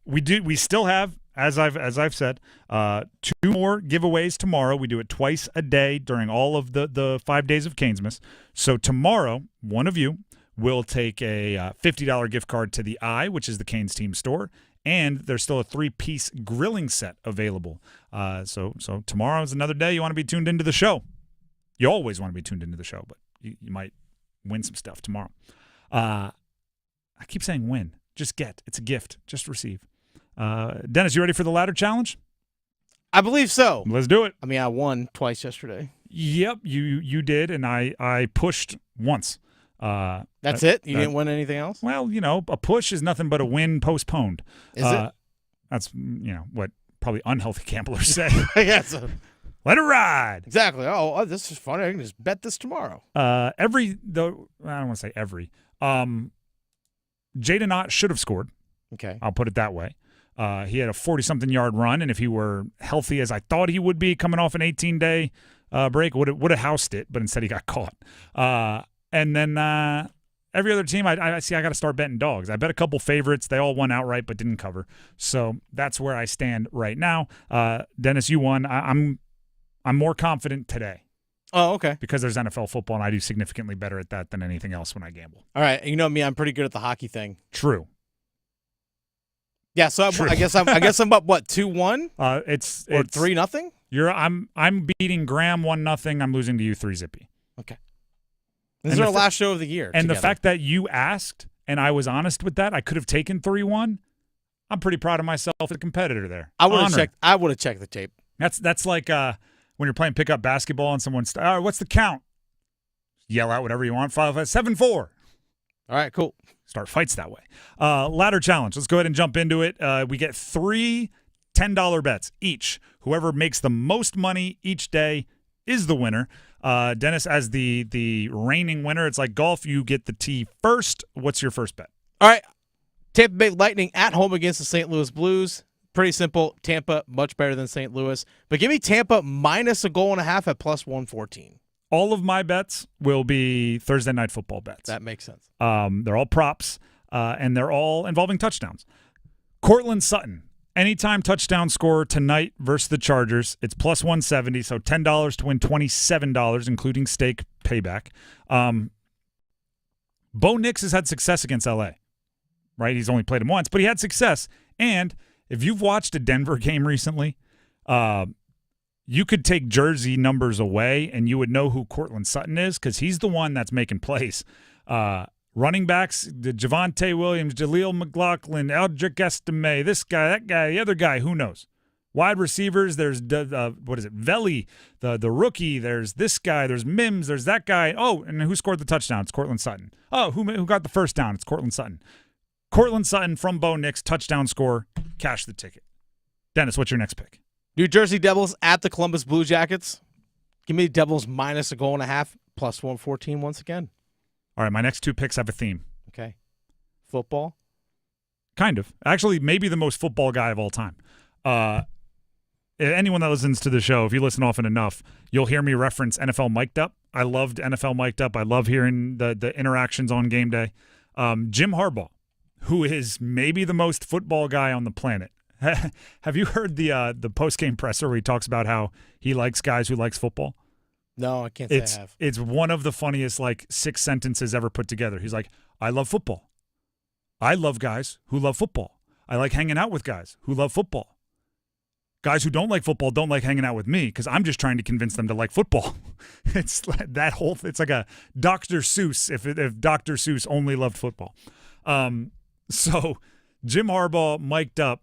We still have, as I've said, 2 more giveaways tomorrow. We do it twice a day during all of the 5 days of Canesmas. So tomorrow, one of you will take a $50 gift card to the Eye, which is the Canes team store, and there's still a 3-piece grilling set available. So tomorrow is another day you want to be tuned into the show. You always want to be tuned into the show, but you might win some stuff tomorrow. I keep saying win. Just get. It's a gift. Just receive. Dennis, you ready for the ladder challenge? I believe so. Let's do it. I mean, I won twice yesterday. Yep, you did, and I pushed once. That's it? You didn't win anything else? Well, a push is nothing but a win postponed. Is it? That's, what probably unhealthy gamblers say. Yeah, let it ride. Exactly. Oh, this is funny. I can just bet this tomorrow. I don't want to say every. Jaden Ott should have scored. Okay. I'll put it that way. He had a 40-something yard run, and if he were healthy as I thought he would be coming off an 18-day break, would have housed it, but instead he got caught. And then every other team, I see I got to start betting dogs. I bet a couple favorites. They all won outright but didn't cover. So that's where I stand right now. Dennis, you won. I'm more confident today. Oh, okay. Because there's NFL football, and I do significantly better at that than anything else when I gamble. All right. You know me, I'm pretty good at the hockey thing. True. Yeah, so I guess I'm up, what, 2-1? It's 3-0? I'm beating Graham 1-0. I'm losing to you 3-zippy. Okay. This is our last show of the year. And together. The fact that you asked and I was honest with that, I could have taken 3-1. I'm pretty proud of myself as a competitor there. I would have checked the tape. That's like when you're playing pickup basketball and someone's all right, what's the count? Yell out whatever you want. 5-7-4. All right, cool. Start fights that way. Ladder challenge. Let's go ahead and jump into it. We get 3 $10 bets each. Whoever makes the most money each day is the winner. Dennis, as the reigning winner, it's like golf. You get the tee first. What's your first bet? All right. Tampa Bay Lightning at home against the St. Louis Blues. Pretty simple. Tampa, much better than St. Louis. But give me Tampa minus a goal and a half at plus 114. All of my bets will be Thursday night football bets. That makes sense. They're all props, and they're all involving touchdowns. Cortland Sutton, anytime touchdown scorer tonight versus the Chargers. It's plus 170, so $10 to win $27, including stake payback. Bo Nix has had success against L.A., right? He's only played him once, but he had success. And if you've watched a Denver game recently, you could take jersey numbers away and you would know who Cortland Sutton is because he's the one that's making plays. Running backs, Javonte Williams, Jaleel McLaughlin, Eldrick Estime, this guy, that guy, the other guy, who knows? Wide receivers, there's, Veli, the rookie. There's this guy. There's Mims. There's that guy. Oh, and who scored the touchdown? It's Cortland Sutton. Oh, who got the first down? It's Cortland Sutton. Cortland Sutton from Bo Nix, touchdown score, cash the ticket. Dennis, what's your next pick? New Jersey Devils at the Columbus Blue Jackets. Give me the Devils minus a goal and a half, plus 114 once again. All right, my next two picks have a theme. Okay. Football? Kind of. Actually, maybe the most football guy of all time. Anyone that listens to the show, if you listen often enough, you'll hear me reference NFL Mic'd Up. I loved NFL Mic'd Up. I love hearing the interactions on game day. Jim Harbaugh, who is maybe the most football guy on the planet. Have you heard the post-game presser where he talks about how he likes guys who likes football? No, I can't say I have. It's one of the funniest 6 sentences ever put together. He's like, I love football. I love guys who love football. I like hanging out with guys who love football. Guys who don't like football don't like hanging out with me because I'm just trying to convince them to like football. It's like that whole. It's like a Dr. Seuss if Dr. Seuss only loved football. So Jim Harbaugh mic'd up.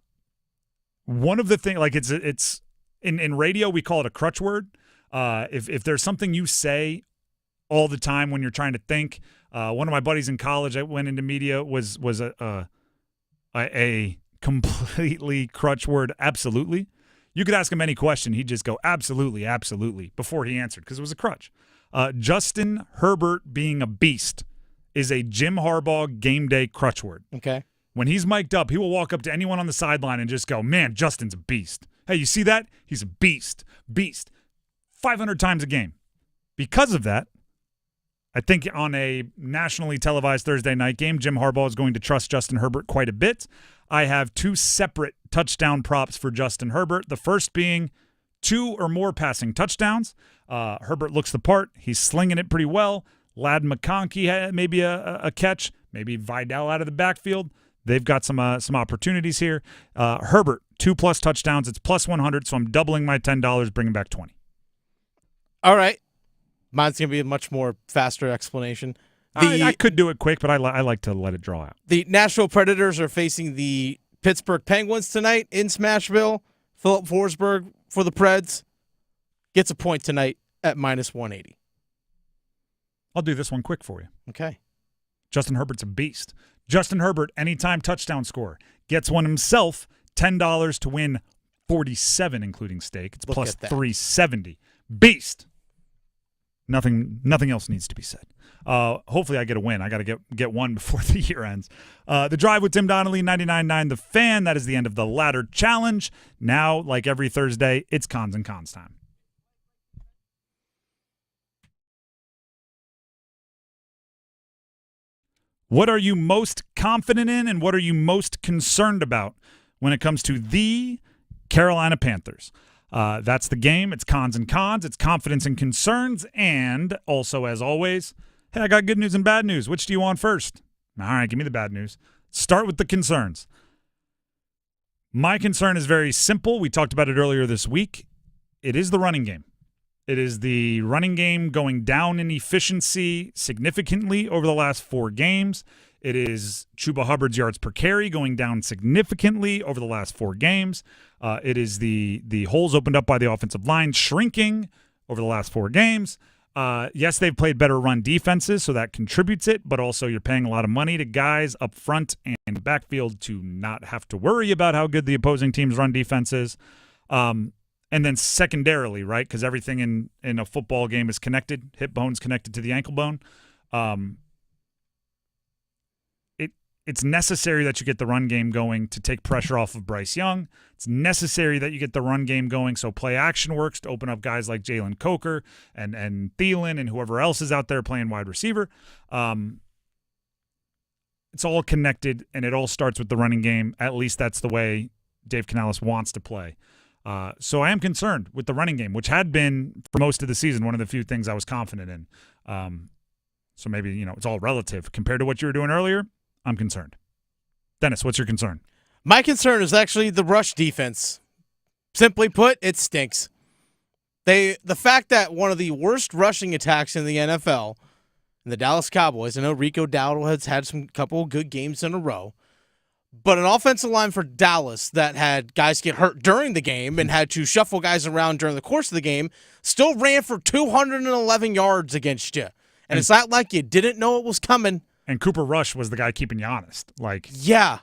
One of the things, it's in radio we call it a crutch word. If there's something you say all the time when you're trying to think, one of my buddies in college that went into media was a completely crutch word. Absolutely. You could ask him any question. He'd just go, absolutely, absolutely, before he answered because it was a crutch. Justin Herbert being a beast is a Jim Harbaugh game day crutch word. Okay. When he's mic'd up, he will walk up to anyone on the sideline and just go, man, Justin's a beast. Hey, you see that? He's a beast. Beast. 500 times a game. Because of that, I think on a nationally televised Thursday night game, Jim Harbaugh is going to trust Justin Herbert quite a bit. I have 2 separate touchdown props for Justin Herbert. The first being 2 or more passing touchdowns. Herbert looks the part. He's slinging it pretty well. Ladd McConkey had maybe a catch. Maybe Vidal out of the backfield. They've got some opportunities here. Herbert, 2+ touchdowns. It's plus 100, so I'm doubling my $10, bringing back 20. All right. Mine's going to be a much more faster explanation. I could do it quick, but I like to let it draw out. The Nashville Predators are facing the Pittsburgh Penguins tonight in Smashville. Philip Forsberg for the Preds gets a point tonight at minus 180. I'll do this one quick for you. Okay. Justin Herbert's a beast. Justin Herbert, anytime touchdown scorer, gets one himself, $10 to win 47, including stake. It's plus 370. Beast. Nothing else needs to be said. Hopefully I get a win. I got to get one before the year ends. The Drive with Tim Donnelly, 99.9 The Fan. That is the end of the ladder challenge. Now, like every Thursday, it's cons and cons time. What are you most confident in and what are you most concerned about when it comes to the Carolina Panthers? That's the game. It's cons and cons. It's confidence and concerns. And also, as always, hey, I got good news and bad news. Which do you want first? All right, give me the bad news. Start with the concerns. My concern is very simple. We talked about it earlier this week. It is the running game. It is the running game going down in efficiency significantly over the last 4 games. It is Chuba Hubbard's yards per carry going down significantly over the last 4 games. It is the holes opened up by the offensive line shrinking over the last 4 games. Yes, they've played better run defenses, so that contributes it, but also you're paying a lot of money to guys up front and backfield to not have to worry about how good the opposing team's run defense is. And then secondarily, right, because everything in a football game is connected, hip bone's connected to the ankle bone. It's necessary that you get the run game going to take pressure off of Bryce Young. It's necessary that you get the run game going so play action works to open up guys like Jalen Coker and Thielen and whoever else is out there playing wide receiver. It's all connected, and it all starts with the running game. At least that's the way Dave Canales wants to play. So I am concerned with the running game, which had been, for most of the season, one of the few things I was confident in. So maybe, it's all relative. Compared to what you were doing earlier, I'm concerned. Dennis, what's your concern? My concern is actually the rush defense. Simply put, it stinks. The fact that one of the worst rushing attacks in the NFL, in the Dallas Cowboys, I know Rico Dowdle has had some couple of good games in a row, but an offensive line for Dallas that had guys get hurt during the game and had to shuffle guys around during the course of the game still ran for 211 yards against you. And it's not like you didn't know it was coming. And Cooper Rush was the guy keeping you honest. Yeah,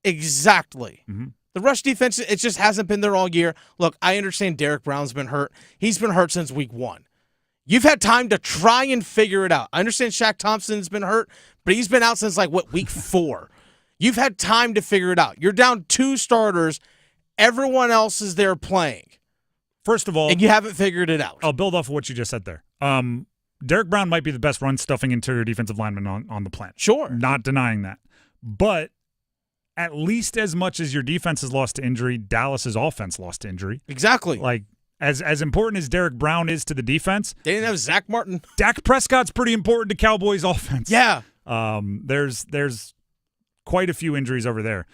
exactly. Mm-hmm. The rush defense, it just hasn't been there all year. Look, I understand Derek Brown's been hurt. He's been hurt since week 1. You've had time to try and figure it out. I understand Shaq Thompson's been hurt, but he's been out since week 4. You've had time to figure it out. You're down 2 starters. Everyone else is there playing. First of all, and you haven't figured it out. I'll build off of what you just said there. Derek Brown might be the best run-stuffing interior defensive lineman on the planet. Sure. Not denying that. But at least as much as your defense has lost to injury, Dallas's offense lost to injury. Exactly. Like, as important as Derek Brown is to the defense, they didn't have Zach Martin. Dak Prescott's pretty important to Cowboys offense. Yeah. There's quite a few injuries over there.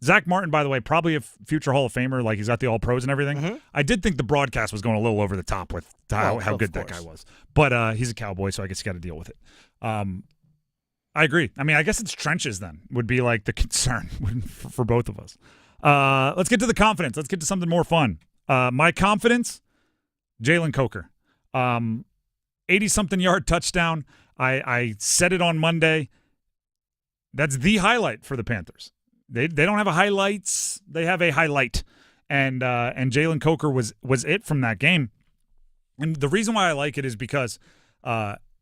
Zach Martin, by the way, probably a future Hall of Famer. Like, he's got the All-Pros and everything. Mm-hmm. I did think the broadcast was going a little over the top with how good that guy was. But he's a Cowboy, so I guess you got to deal with it. I agree. I mean, I guess it's trenches then would be like the concern for both of us. Let's get to the confidence. Let's get to something more fun. My confidence, Jalen Coker. 80-something yard touchdown. I said it on Monday. That's the highlight for the Panthers. They don't have a highlights. They have a highlight. And Jalen Coker was it from that game. And the reason why I like it is because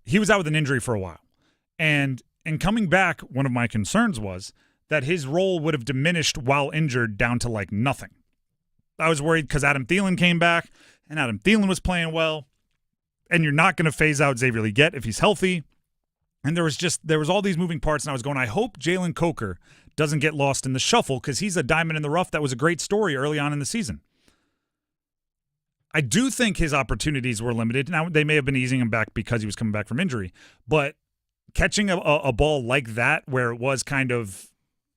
he was out with an injury for a while. And in coming back, one of my concerns was that his role would have diminished while injured down to nothing. I was worried because Adam Thielen came back, and Adam Thielen was playing well. And you're not going to phase out Xavier Legette if he's healthy. And there was all these moving parts, and I was going, I hope Jalen Coker doesn't get lost in the shuffle because he's a diamond in the rough. That was a great story early on in the season. I do think his opportunities were limited. Now, they may have been easing him back because he was coming back from injury, but catching a ball like that where it was kind of,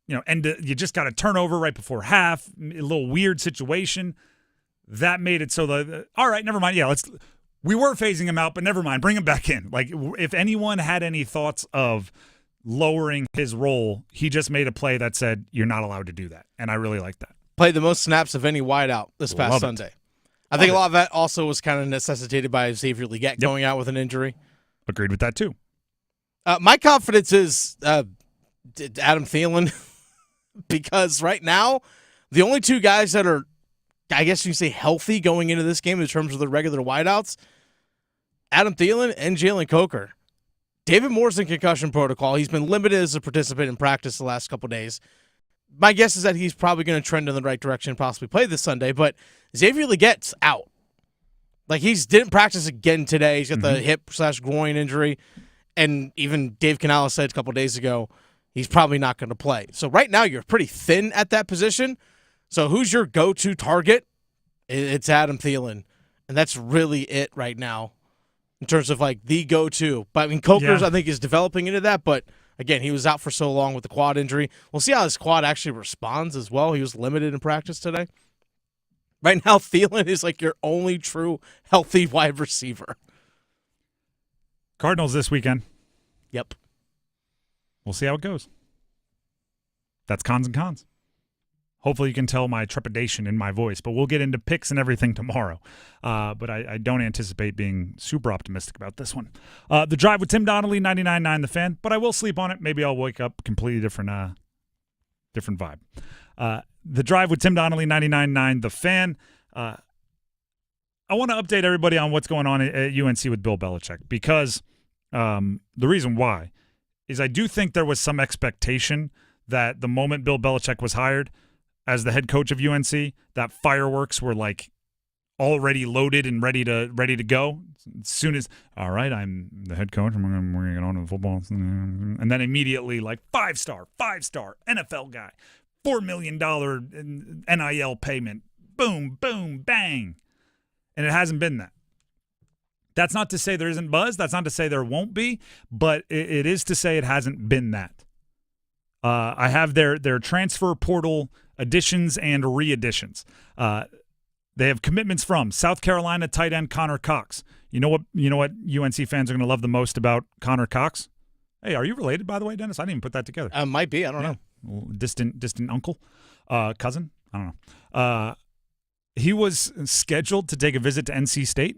you just got a turnover right before half, a little weird situation, that made it so all right, never mind. Yeah, we were phasing him out, but never mind. Bring him back in. Like, if anyone had any thoughts of lowering his role, he just made a play that said, you're not allowed to do that. And I really like that. Played the most snaps of any wideout this past Sunday. I think a lot of that also was kind of necessitated by Xavier Legette going out with an injury. Agreed with that, too. My confidence is Adam Thielen because right now, the only 2 guys that are, I guess you can say, healthy going into this game in terms of the regular wideouts, Adam Thielen and Jalen Coker. David Moore's in concussion protocol. He's been limited as a participant in practice the last couple days. My guess is that he's probably going to trend in the right direction and possibly play this Sunday, but Xavier Legette's out. He didn't practice again today. He's got the hip/groin injury, and even Dave Canales said a couple days ago he's probably not going to play. So right now you're pretty thin at that position. So who's your go-to target? It's Adam Thielen, and that's really it right now in terms of the go-to. But I mean, Coker's I think is developing into that, but again, he was out for so long with the quad injury. We'll see how his quad actually responds as well. He was limited in practice today. Right now, Thielen is your only true healthy wide receiver. Cardinals this weekend. Yep. We'll see how it goes. That's cons and cons. Hopefully you can tell my trepidation in my voice, but we'll get into picks and everything tomorrow. But I don't anticipate being super optimistic about this one. The Drive with Tim Donnelly, 99.9 The Fan, but I will sleep on it. Maybe I'll wake up completely different vibe. The Drive with Tim Donnelly, 99.9 The Fan. I want to update everybody on what's going on at UNC with Bill Belichick because the reason why is I do think there was some expectation that the moment Bill Belichick was hired as the head coach of UNC, that fireworks were already loaded and ready to go. As soon as, all right, I'm the head coach, we're going to get on to football. And then immediately 5-star NFL guy, $4 million NIL payment, boom, boom, bang. And it hasn't been that. That's not to say there isn't buzz. That's not to say there won't be, but it is to say it hasn't been that. I have their transfer portal additions and re-additions. They have commitments from South Carolina tight end Connor Cox. You know what UNC fans are going to love the most about Connor Cox? Hey, are you related, by the way, Dennis? I didn't even put that together. Might be. I don't know. Distant uncle, cousin. I don't know. He was scheduled to take a visit to NC State.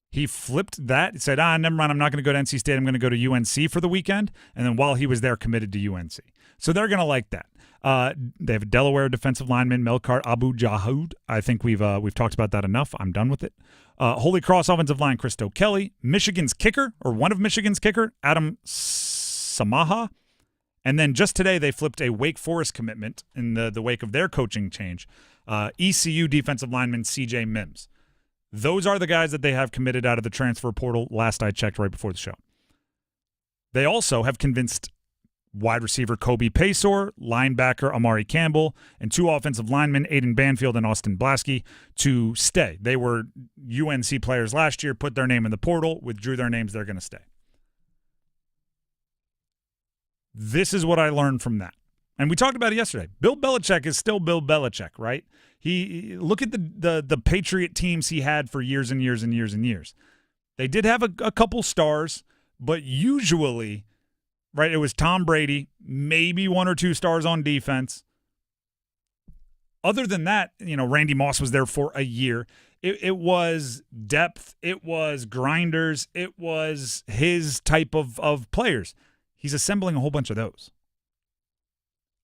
He flipped that. He said, never mind, I'm not going to go to NC State. I'm going to go to UNC for the weekend. And then while he was there, committed to UNC. So they're going to like that. They have a Delaware defensive lineman, Melkart Abu Jahoud. I think we've talked about that enough. I'm done with it. Holy Cross offensive line, Christo Kelly. Michigan's kicker, or one of Michigan's kicker, Adam Samaha. And then just today they flipped a Wake Forest commitment in the wake of their coaching change. ECU defensive lineman CJ Mims. Those are the guys that they have committed out of the transfer portal last I checked right before the show. They also have convinced wide receiver Kobe Paysor, linebacker Amari Campbell, and 2 offensive linemen, Aiden Banfield and Austin Blasky, to stay. They were UNC players last year, put their name in the portal, withdrew their names, they're going to stay. This is what I learned from that. And we talked about it yesterday. Bill Belichick is still Bill Belichick, right? He look at the Patriot teams he had for years and years and years and years. They did have a couple stars, but usually, right, it was Tom Brady, maybe 1 or 2 stars on defense. Other than that, Randy Moss was there for a year. It was depth. It was grinders. It was his type of players. He's assembling a whole bunch of those.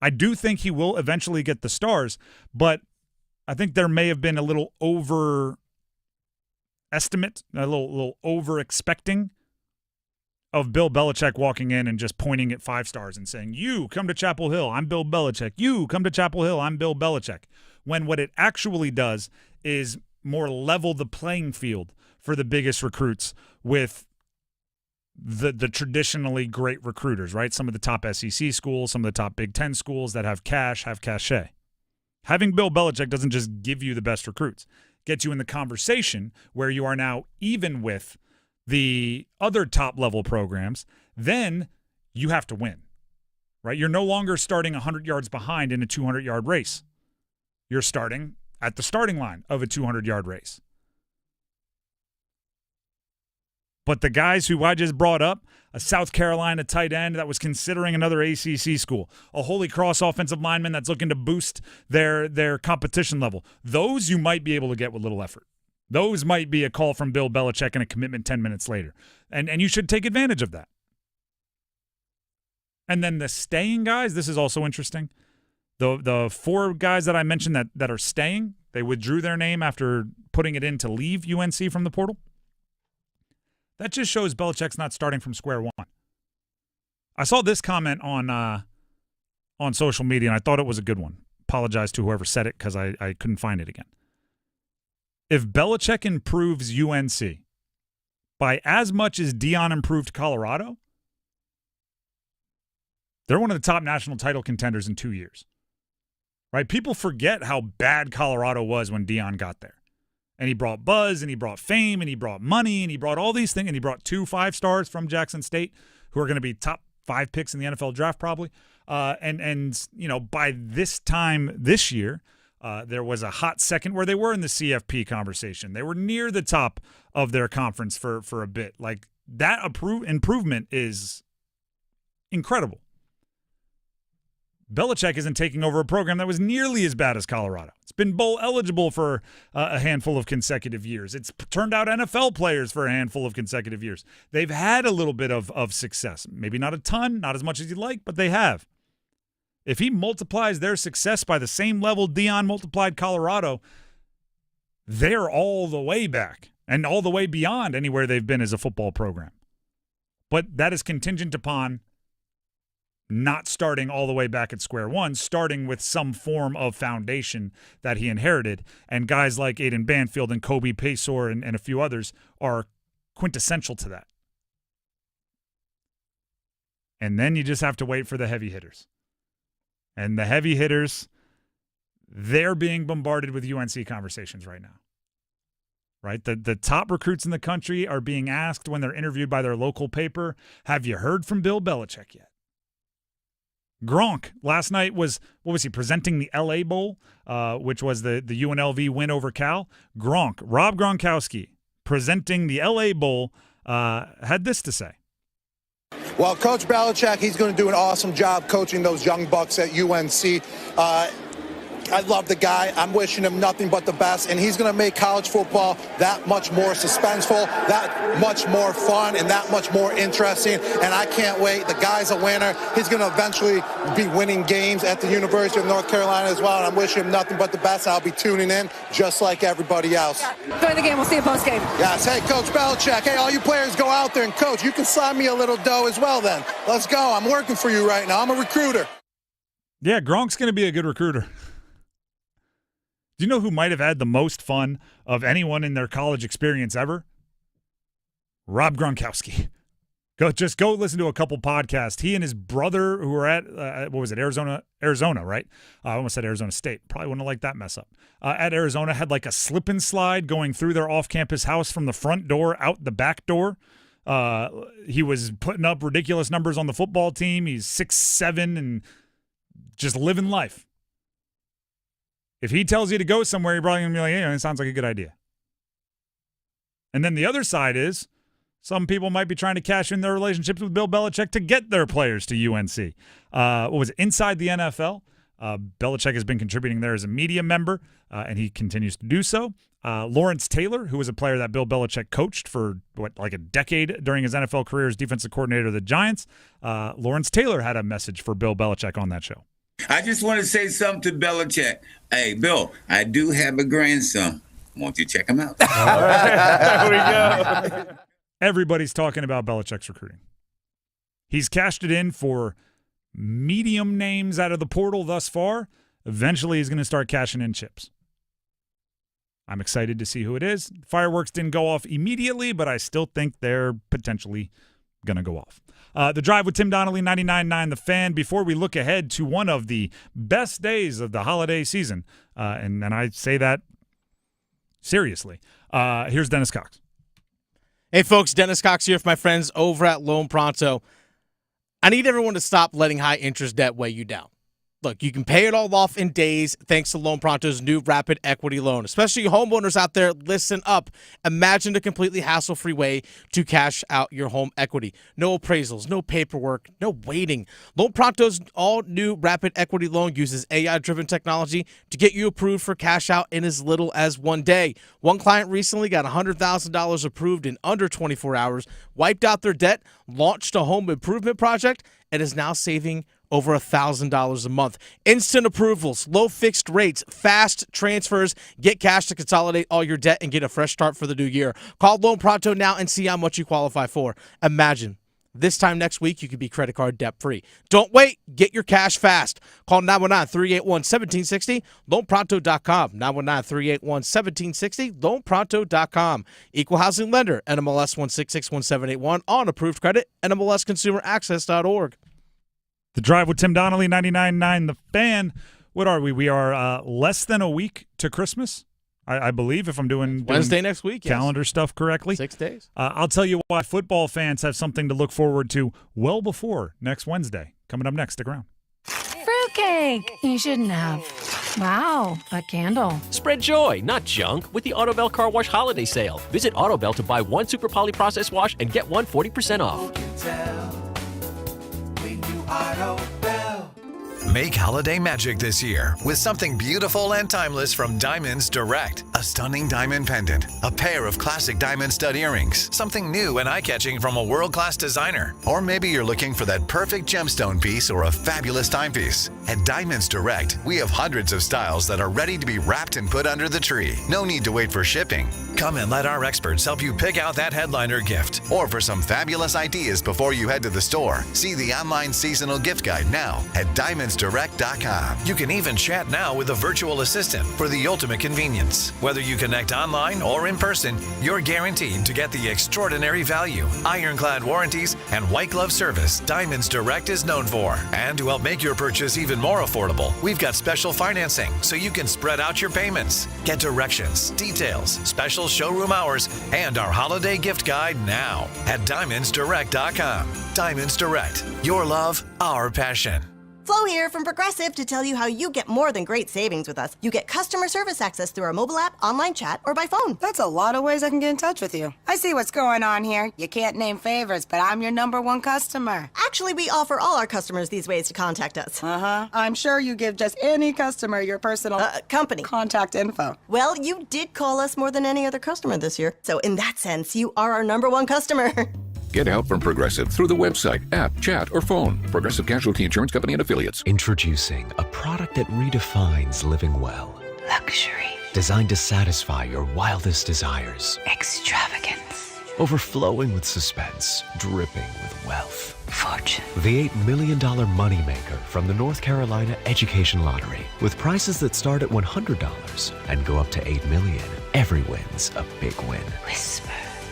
I do think he will eventually get the stars, but I think there may have been a little overestimate, a little over-expecting of Bill Belichick walking in and just pointing at 5 stars and saying, you come to Chapel Hill, I'm Bill Belichick. You come to Chapel Hill, I'm Bill Belichick. When what it actually does is more level the playing field for the biggest recruits with the traditionally great recruiters, right? Some of the top SEC schools, some of the top Big Ten schools that have cash, have cachet. Having Bill Belichick doesn't just give you the best recruits. It gets you in the conversation where you are now even with the other top-level programs. Then you have to win, right? You're no longer starting 100 yards behind in a 200-yard race. You're starting at the starting line of a 200-yard race. But the guys who I just brought up, a South Carolina tight end that was considering another ACC school, a Holy Cross offensive lineman that's looking to boost their competition level, those you might be able to get with little effort. Those might be a call from Bill Belichick and a commitment 10 minutes later. And you should take advantage of that. And then the staying guys, this is also interesting. The 4 guys that I mentioned that are staying, they withdrew their name after putting it in to leave UNC from the portal. That just shows Belichick's not starting from square one. I saw this comment on social media, and I thought it was a good one. Apologize to whoever said it because I couldn't find it again. If Belichick improves UNC by as much as Deion improved Colorado, they're one of the top national title contenders in 2 years. Right? People forget how bad Colorado was when Deion got there. And he brought buzz, and he brought fame, and he brought money, and he brought all these things, and he brought 2 5-stars from Jackson State who are going to be top 5 picks in the NFL draft probably. And by this time this year, there was a hot second where they were in the CFP conversation. They were near the top of their conference for a bit. Like, that improvement is incredible. Belichick isn't taking over a program that was nearly as bad as Colorado. It's been bowl eligible for a handful of consecutive years. It's turned out NFL players for a handful of consecutive years. They've had a little bit of success. Maybe not a ton, not as much as you'd like, but they have. If he multiplies their success by the same level Deion multiplied Colorado, they're all the way back and all the way beyond anywhere they've been as a football program. But that is contingent upon not starting all the way back at square one, starting with some form of foundation that he inherited. And guys like Aiden Banfield and Kobe Paysor and a few others are quintessential to that. And then you just have to wait for the heavy hitters. And the heavy hitters, they're being bombarded with UNC conversations right now. Right? The top recruits in the country are being asked when they're interviewed by their local paper, have you heard from Bill Belichick yet? Gronk last night was, presenting the LA Bowl, which was the UNLV win over Cal. Rob Gronkowski, presenting the LA Bowl, had this to say. Well, Coach Belichick, he's going to do an awesome job coaching those young bucks at UNC. I love the guy. I'm wishing him nothing but the best, and he's going to make college football that much more suspenseful, that much more fun, and that much more interesting, and I can't wait. The guy's a winner. He's going to eventually be winning games at the University of North Carolina as well, and I'm wishing him nothing but the best. I'll be tuning in just like everybody else. Enjoy the game. We'll see you post-game. Yes. Hey, Coach Belichick. Hey, all you players go out there, and Coach, you can sign me a little dough as well then. Let's go. I'm working for you right now. I'm a recruiter. Yeah, Gronk's going to be a good recruiter. Do you know who might have had the most fun of anyone in their college experience ever? Rob Gronkowski. Go listen to a couple podcasts. He and his brother, who were at Arizona, right? I almost said Arizona State. Probably wouldn't have liked that mess up. At Arizona, had like a slip and slide going through their off-campus house from the front door out the back door. He was putting up ridiculous numbers on the football team. He's 6'7" and just living life. If he tells you to go somewhere, you're probably going to be like, yeah, it sounds like a good idea. And then the other side is some people might be trying to cash in their relationships with Bill Belichick to get their players to UNC. What was it? Inside the NFL? Belichick has been contributing there as a media member, and he continues to do so. Lawrence Taylor, who was a player that Bill Belichick coached for, like a decade during his NFL career as defensive coordinator of the Giants. Lawrence Taylor had a message for Bill Belichick on that show. I just want to say something to Belichick. Hey, Bill, I do have a grandson. Won't you check him out? All right. There we go. Everybody's talking about Belichick's recruiting. He's cashed it in for medium names out of the portal thus far. Eventually, he's going to start cashing in chips. I'm excited to see who it is. Fireworks didn't go off immediately, but I still think they're potentially going to go off. The Drive with Tim Donnelly, 99.9 The Fan. Before we look ahead to one of the best days of the holiday season, and I say that seriously, here's Dennis Cox. Hey, folks, Dennis Cox here with my friends over at Loan Pronto. I need everyone to stop letting high-interest debt weigh you down. Look, you can pay it all off in days thanks to Loan Pronto's new Rapid Equity Loan. Especially homeowners out there, listen up. Imagine a completely hassle-free way to cash out your home equity. No appraisals, no paperwork, no waiting. Loan Pronto's all-new Rapid Equity Loan uses AI-driven technology to get you approved for cash out in as little as 1 day. One client recently got $100,000 approved in under 24 hours, wiped out their debt, launched a home improvement project, and is now saving over $1,000 a month. Instant approvals, low fixed rates, fast transfers. Get cash to consolidate all your debt and get a fresh start for the new year. Call Loan Pronto now and see how much you qualify for. Imagine this time next week you could be credit card debt free. Don't wait. Get your cash fast. Call 919-381-1760, loanpronto.com. 919-381-1760, loanpronto.com. Equal housing lender, NMLS 1661781, on approved credit, NMLSconsumeraccess.org. The Drive with Tim Donnelly, 99.9 The Fan. What are we? We are less than a week to Christmas, I believe, if I'm doing Wednesday next week, calendar stuff correctly. 6 days. I'll tell you why football fans have something to look forward to well before next Wednesday. Coming up next, stick around. Fruitcake! You shouldn't have. Wow, a candle. Spread joy, not junk, with the Autobell Car Wash Holiday Sale. Visit Autobell to buy one Super Poly Process Wash and get one 40% off. Make holiday magic this year with something beautiful and timeless from Diamonds Direct. A stunning diamond pendant, a pair of classic diamond stud earrings, something new and eye-catching from a world-class designer. Or maybe you're looking for that perfect gemstone piece or a fabulous timepiece. At Diamonds Direct, we have hundreds of styles that are ready to be wrapped and put under the tree. No need to wait for shipping. Come and let our experts help you pick out that headliner gift. Or for some fabulous ideas before you head to the store, see the online seasonal gift guide now at DiamondsDirect.com. You can even chat now with a virtual assistant for the ultimate convenience. Whether you connect online or in person, you're guaranteed to get the extraordinary value, ironclad warranties, and white glove service Diamonds Direct is known for. And to help make your purchase even more affordable, we've got special financing so you can spread out your payments. Get directions, details, special showroom hours, and our holiday gift guide now at DiamondsDirect.com. Diamonds Direct. Your love, our passion. Flo here from Progressive to tell you how you get more than great savings with us. You get customer service access through our mobile app, online chat, or by phone. That's a lot of ways I can get in touch with you. I see what's going on here. You can't name favorites, but I'm your #1 customer. Actually, we offer all our customers these ways to contact us. I'm sure you give just any customer your personal company contact info. Well, you did call us more than any other customer this year. So in that sense, you are our #1 customer. Get help from Progressive through the website, app, chat, or phone. Progressive Casualty Insurance Company and Affiliates. Introducing a product that redefines living well. Luxury. Designed to satisfy your wildest desires. Extravagance. Overflowing with suspense, dripping with wealth. Fortune. The $8 million moneymaker from the North Carolina Education Lottery. With prizes that start at $100 and go up to $8 million. Every win's a big win. Whisper.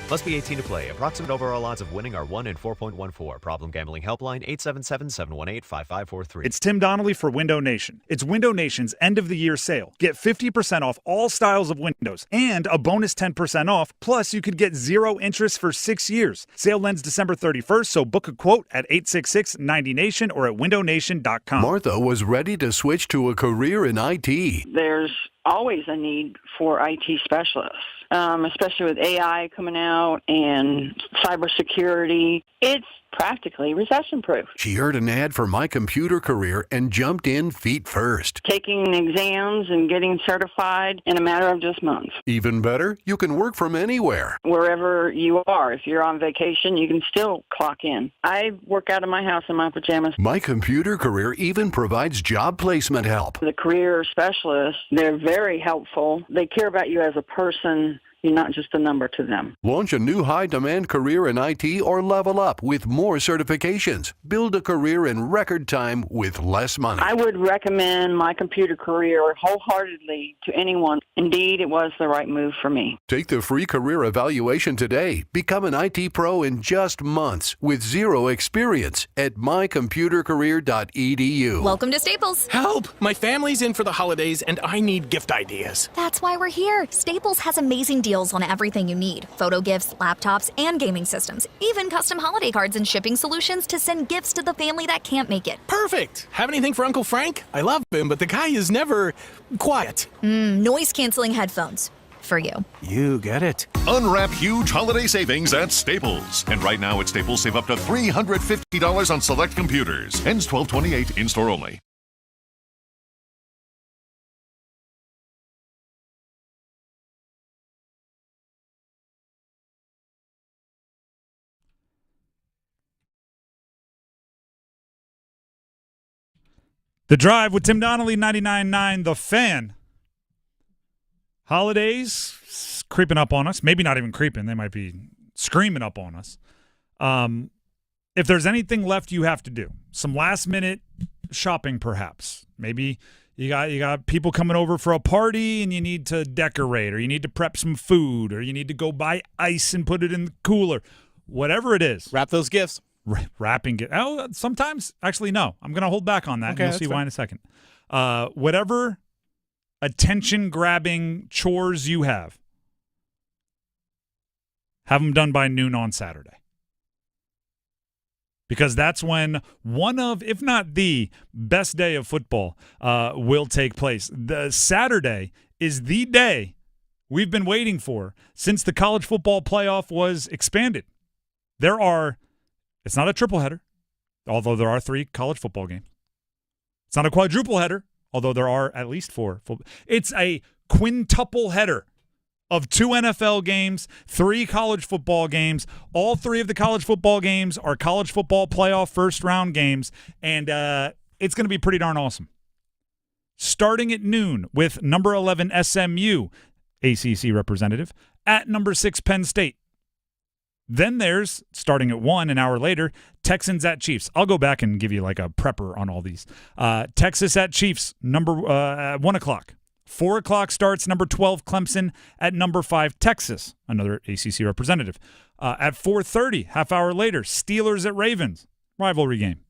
Must be 18 to play. Approximate overall odds of winning are 1 in 4.14. Problem gambling helpline 877-718-5543. It's Tim Donnelly for Window Nation. It's Window Nation's end-of-the-year sale. Get 50% off all styles of windows and a bonus 10% off. Plus, you could get 0 interest for 6 years. Sale ends December 31st, so book a quote at 866-90Nation or at windownation.com. Martha was ready to switch to a career in IT. There's always a need for IT specialists, especially with AI coming out and cybersecurity. It's practically recession-proof. She heard an ad for My Computer Career and jumped in feet first. Taking exams and getting certified in a matter of just months. Even better, you can work from anywhere. Wherever you are. If you're on vacation, you can still clock in. I work out of my house in my pajamas. My Computer Career even provides job placement help. The career specialists, they're very helpful. They care about you as a person. You're not just a number to them. Launch a new high-demand career in IT or level up with more certifications. Build a career in record time with less money. I would recommend My Computer Career wholeheartedly to anyone. Indeed, it was the right move for me. Take the free career evaluation today. Become an IT pro in just months with 0 experience at mycomputercareer.edu. Welcome to Staples. Help! My family's in for the holidays and I need gift ideas. That's why we're here. Staples has amazing deals on everything you need. Photo gifts, laptops, and gaming systems. Even custom holiday cards and shipping solutions to send gifts to the family that can't make it. Perfect! Have anything for Uncle Frank? I love him, but the guy is never quiet. Noise-canceling headphones. For you. You get it. Unwrap huge holiday savings at Staples. And right now at Staples, save up to $350 on select computers. Ends 12/28, in-store only. The Drive with Tim Donnelly, 99.9 The Fan. Holidays creeping up on us. Maybe not even creeping. They might be screaming up on us. If there's anything left you have to do, some last-minute shopping perhaps. Maybe you got people coming over for a party and you need to decorate, or you need to prep some food, or you need to go buy ice and put it in the cooler. Whatever it is. Wrap those gifts. Wrapping it. Oh, sometimes. Actually, no. I'm going to hold back on that. Okay, You'll see why in a second. Whatever attention-grabbing chores you have them done by noon on Saturday. Because that's when one of, if not the best day of football will take place. The Saturday is the day we've been waiting for since the college football playoff was expanded. It's not a triple header, although there are 3 college football games. It's not a quadruple header, although there are at least 4. It's a quintuple header of 2 NFL games, 3 college football games. All 3 of the college football games are college football playoff first-round games, and it's going to be pretty darn awesome. Starting at noon with number 11 SMU, ACC representative, at number 6 Penn State. Then there's, starting at 1 an hour later, Texans at Chiefs. I'll go back and give you like a prepper on all these. Texas at Chiefs, 1 o'clock. 4 o'clock starts number 12 Clemson at number 5 Texas, another ACC representative. At 4:30, half hour later, Steelers at Ravens, rivalry game.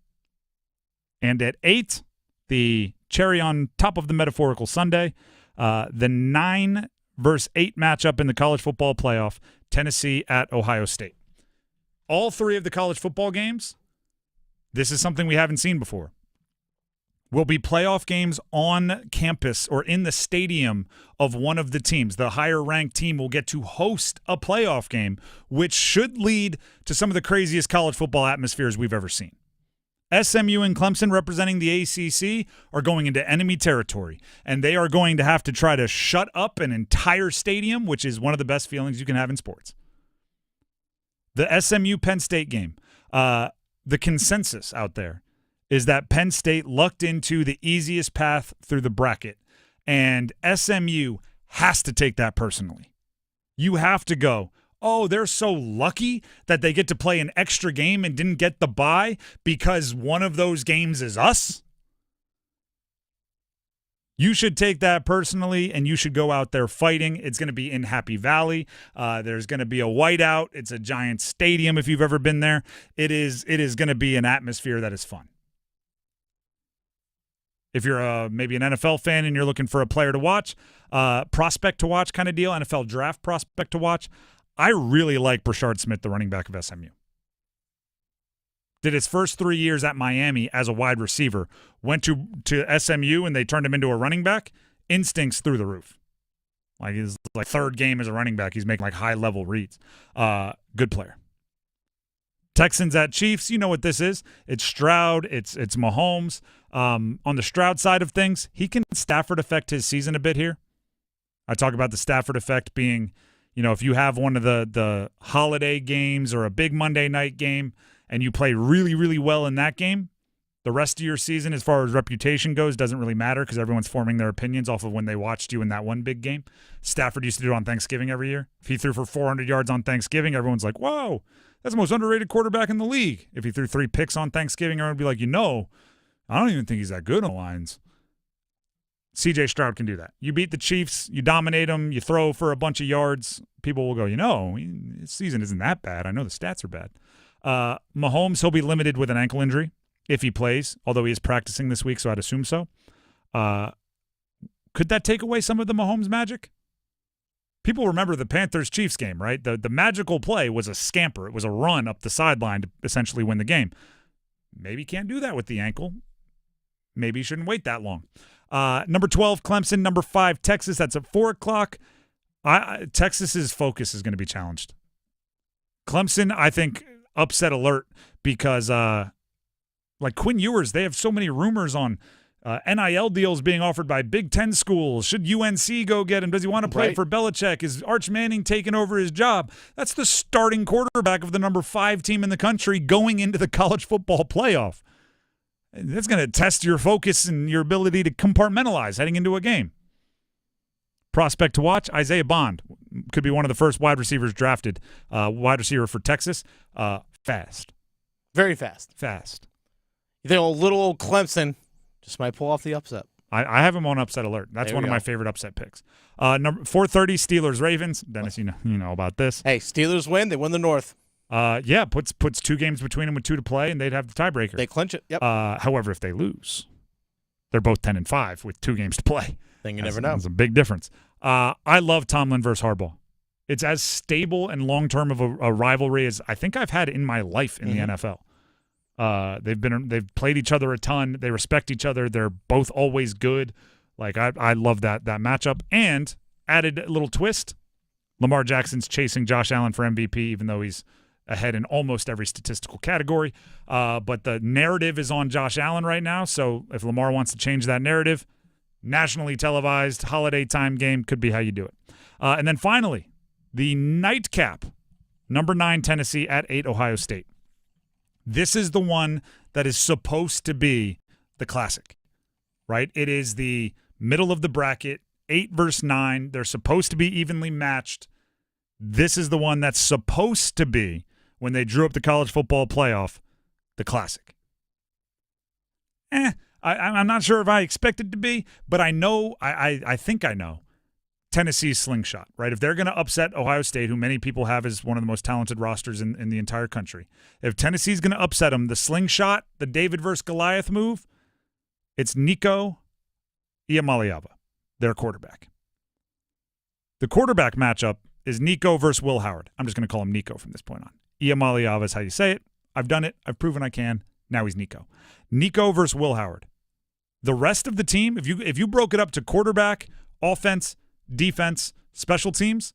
And at 8, the cherry on top of the metaphorical Sunday, the 9 versus 8 matchup in the college football playoff, Tennessee at Ohio State. All 3 of the college football games, this is something we haven't seen before. will be playoff games on campus or in the stadium of one of the teams. The higher-ranked team will get to host a playoff game, which should lead to some of the craziest college football atmospheres we've ever seen. SMU and Clemson, representing the ACC, are going into enemy territory, and they are going to have to try to shut up an entire stadium, which is one of the best feelings you can have in sports. The SMU-Penn State game, the consensus out there is that Penn State lucked into the easiest path through the bracket, and SMU has to take that personally. You have to go, oh, they're so lucky that they get to play an extra game and didn't get the bye because one of those games is us? You should take that personally, and you should go out there fighting. It's going to be in Happy Valley. There's going to be a whiteout. It's a giant stadium if you've ever been there. It is going to be an atmosphere that is fun. If you're maybe an NFL fan and you're looking for a player to watch, prospect to watch kind of deal, NFL draft prospect to watch, I really like Brashard Smith, the running back of SMU. Did his first 3 years at Miami as a wide receiver, went to SMU and they turned him into a running back. Instincts through the roof. Like his third game as a running back, he's making like high-level reads. Good player. Texans at Chiefs, you know what this is. It's Stroud, it's Mahomes. On the Stroud side of things, he can Stafford affect his season a bit here. I talk about the Stafford effect being, if you have one of the holiday games or a big Monday night game and you play really, really well in that game, the rest of your season, as far as reputation goes, doesn't really matter because everyone's forming their opinions off of when they watched you in that one big game. Stafford used to do it on Thanksgiving every year. If he threw for 400 yards on Thanksgiving, everyone's like, whoa, that's the most underrated quarterback in the league. If he threw 3 picks on Thanksgiving, everyone would be like, I don't even think he's that good on lines. CJ Stroud can do that. You beat the Chiefs, you dominate them, you throw for a bunch of yards, people will go, his season isn't that bad. I know the stats are bad. Mahomes, he'll be limited with an ankle injury if he plays, although he is practicing this week, so I'd assume so. Could that take away some of the Mahomes magic? People remember the Panthers-Chiefs game, right? The magical play was a scamper. It was a run up the sideline to essentially win the game. Maybe can't do that with the ankle. Maybe you shouldn't wait that long. Number 12, Clemson. Number 5, Texas. That's at 4 o'clock. Texas's focus is going to be challenged. Clemson, I think, upset alert because Quinn Ewers, they have so many rumors on NIL deals being offered by Big Ten schools. Should UNC go get him? Does he want to play for Belichick? Is Arch Manning taking over his job? That's the starting quarterback of the number 5 team in the country going into the college football playoff. That's going to test your focus and your ability to compartmentalize heading into a game. Prospect to watch, Isaiah Bond. Could be one of the first wide receivers drafted. Wide receiver for Texas. Fast. Very fast. Fast. You think a little old Clemson just might pull off the upset. I have him on upset alert. That's one of my favorite upset picks. Number 4:30, Steelers Ravens. Dennis, you know about this. Hey, Steelers win. They win the North. Puts 2 games between them with 2 to play, and they'd have the tiebreaker. They clinch it. Yep. However, if they lose, they're both 10-5 with 2 games to play. Then you never know. That's a big difference. I love Tomlin versus Harbaugh. It's as stable and long-term of a rivalry as I think I've had in my life in the NFL. They've played each other a ton. They respect each other. They're both always good. I love that matchup. And added a little twist, Lamar Jackson's chasing Josh Allen for MVP, even though he's ahead in almost every statistical category. But the narrative is on Josh Allen right now. So if Lamar wants to change that narrative, nationally televised holiday time game could be how you do it. And then finally, the nightcap, number 9 Tennessee at 8 Ohio State. This is the one that is supposed to be the classic, right? It is the middle of the bracket, 8 versus 9. They're supposed to be evenly matched. This is the one that's supposed to be, when they drew up the college football playoff, the classic. I'm not sure if I expect it to be, but I know, I think I know, Tennessee's slingshot, right? If they're going to upset Ohio State, who many people have as one of the most talented rosters in the entire country, if Tennessee's going to upset them, the slingshot, the David versus Goliath move, it's Nico Iamaleava, their quarterback. The quarterback matchup is Nico versus Will Howard. I'm just going to call him Nico from this point on. Iamaleava is how you say it. I've done it. I've proven I can. Now he's Nico. Nico versus Will Howard. The rest of the team, if you broke it up to quarterback, offense, defense, special teams,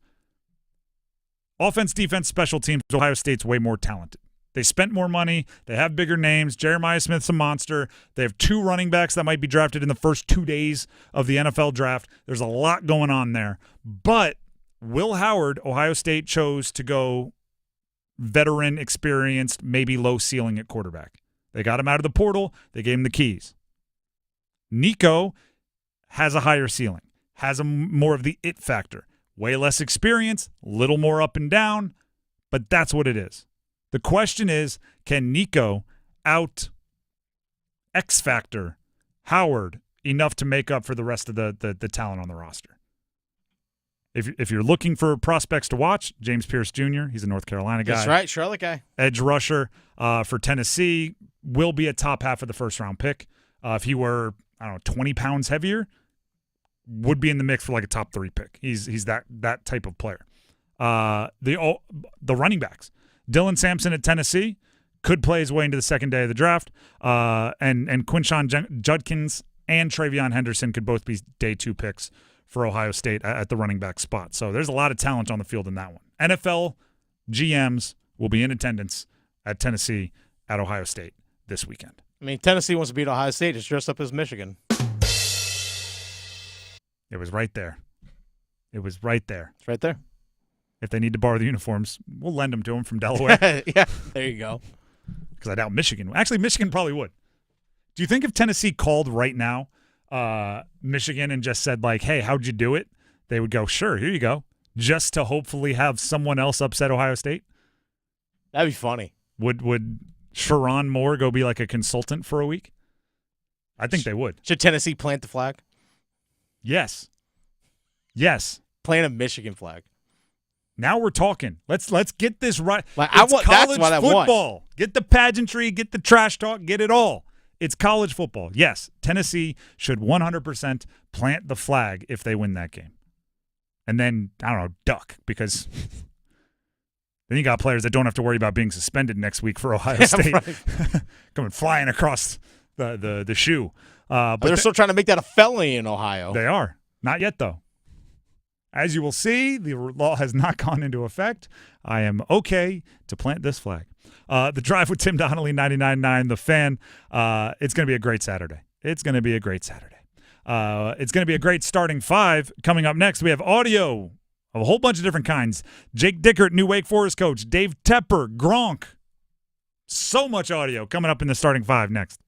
offense, defense, special teams, Ohio State's way more talented. They spent more money. They have bigger names. Jeremiah Smith's a monster. They have 2 running backs that might be drafted in the first 2 days of the NFL draft. There's a lot going on there. But Will Howard, Ohio State chose to go veteran, experienced, maybe low ceiling at quarterback. They got him out of the portal. They gave him the keys. Nico has a higher ceiling, has more of the it factor. Way less experience, little more up and down, but that's what it is. The question is, can Nico out X factor Howard enough to make up for the rest of the talent on the roster? If you're looking for prospects to watch, James Pierce Jr., he's a North Carolina guy. That's right, Charlotte guy. Edge rusher for Tennessee, will be a top half of the first-round pick. If he were, 20 pounds heavier, would be in the mix for like a top 3 pick. He's that type of player. The running backs. Dylan Sampson at Tennessee could play his way into the second day of the draft. And Quinshon Judkins and Travion Henderson could both be day 2 picks for Ohio State at the running back spot. So there's a lot of talent on the field in that one. NFL GMs will be in attendance at Tennessee at Ohio State this weekend. I mean, Tennessee wants to beat Ohio State. Just dress up as Michigan. It was right there. It's right there. If they need to borrow the uniforms, we'll lend them to them from Delaware. Yeah, there you go. Because I doubt Michigan. Actually, Michigan probably would. Do you think if Tennessee called right now, Michigan, and just said, like, hey, how'd you do it? They would go, sure, here you go. Just to hopefully have someone else upset Ohio State? That'd be funny. Would Sharon Moore go be like a consultant for a week? I think they would. Should Tennessee plant the flag? Yes. Plant a Michigan flag. Now we're talking. Let's get this right. Like, it's college that's what football. I want. Get the pageantry, get the trash talk, get it all. It's college football. Yes, Tennessee should 100% plant the flag if they win that game. And then, duck, because then you got players that don't have to worry about being suspended next week for Ohio State. Coming flying across the shoe. But they're still trying to make that a felony in Ohio. They are. Not yet, though. As you will see, the law has not gone into effect. I am okay to plant this flag. The Drive with Tim Donnelly, 99.9 The Fan. It's going to be a great Saturday. It's going to be a great starting 5. Coming up next, we have audio of a whole bunch of different kinds. Jake Dickert, new Wake Forest coach. Dave Tepper, Gronk. So much audio coming up in the starting 5 next.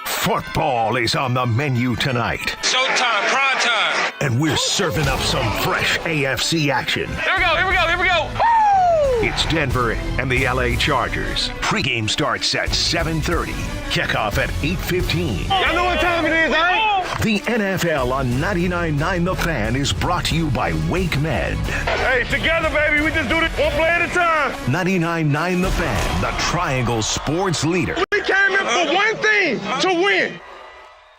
Football is on the menu tonight. Showtime, prime time. And we're serving up some fresh AFC action. Here we go. Woo! It's Denver and the LA Chargers. Pregame starts at 7:30. Kickoff at 8:15. Y'all know what time it is, eh? The NFL on 99.9 The Fan is brought to you by Wake Med. Hey, together, baby. We just do this one play at a time. 99.9 The Fan, the Triangle Sports leader. We came in for one thing, to win.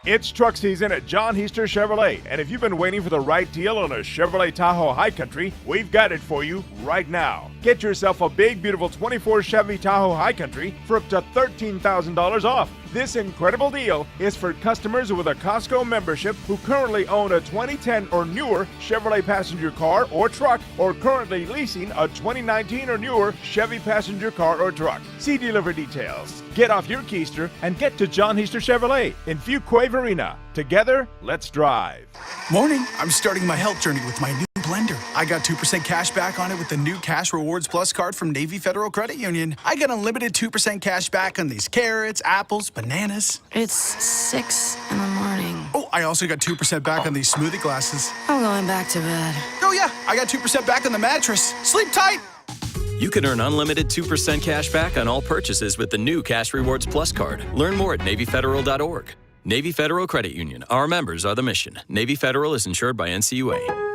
It's truck season at John Heister Chevrolet, and if you've been waiting for the right deal on a Chevrolet Tahoe High Country, we've got it for you right now. Get yourself a big, beautiful 24 Chevy Tahoe High Country for up to $13,000 off. This incredible deal is for customers with a Costco membership who currently own a 2010 or newer Chevrolet passenger car or truck, or currently leasing a 2019 or newer Chevy passenger car or truck. See dealer for details. Get off your keister and get to John Heister Chevrolet in Fuquay Arena. Together, let's drive. Morning. I'm starting my health journey with my new blender. I got 2% cash back on it with the new Cash Rewards Plus card from Navy Federal Credit Union. I got unlimited 2% cash back on these carrots, apples, bananas. It's 6 in the morning. Oh, I also got 2% back on these smoothie glasses. I'm going back to bed. Oh yeah, I got 2% back on the mattress. Sleep tight. You can earn unlimited 2% cash back on all purchases with the new Cash Rewards Plus card. Learn more at NavyFederal.org. Navy Federal Credit Union. Our members are the mission. Navy Federal is insured by NCUA.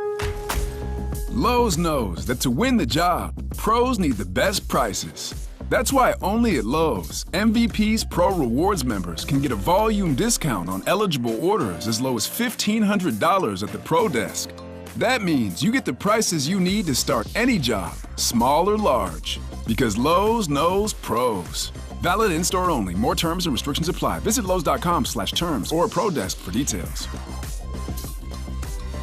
Lowe's knows that to win the job, pros need the best prices. That's why only at Lowe's, MVP's Pro Rewards members can get a volume discount on eligible orders as low as $1,500 at the Pro Desk. That means you get the prices you need to start any job, small or large. Because Lowe's knows pros. Valid in-store only. More terms and restrictions apply. Visit Lowe's.com/terms or Pro Desk for details.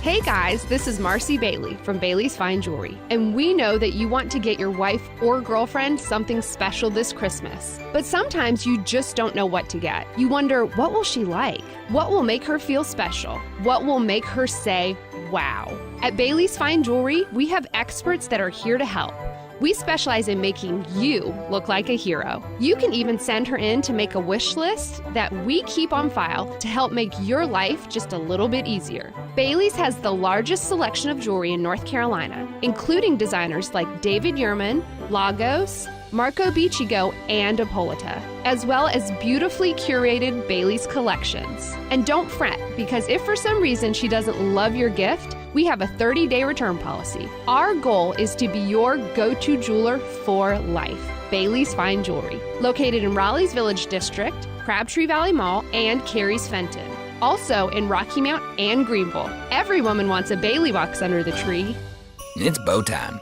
Hey guys, this is Marcy Bailey from Bailey's Fine Jewelry, and we know that you want to get your wife or girlfriend something special this Christmas. But sometimes you just don't know what to get. You wonder, what will she like? What will make her feel special? What will make her say, wow? At Bailey's Fine Jewelry, we have experts that are here to help. We specialize in making you look like a hero. You can even send her in to make a wish list that we keep on file to help make your life just a little bit easier. Bailey's has the largest selection of jewelry in North Carolina, including designers like David Yurman, Lagos, Marco Biccigo, and Apolita, as well as beautifully curated Bailey's collections. And don't fret, because if for some reason she doesn't love your gift, we have a 30-day return policy. Our goal is to be your go-to jeweler for life. Bailey's Fine Jewelry, located in Raleigh's Village District, Crabtree Valley Mall, and Cary's Fenton. Also in Rocky Mount and Greenville. Every woman wants a Bailey box under the tree. It's bow time.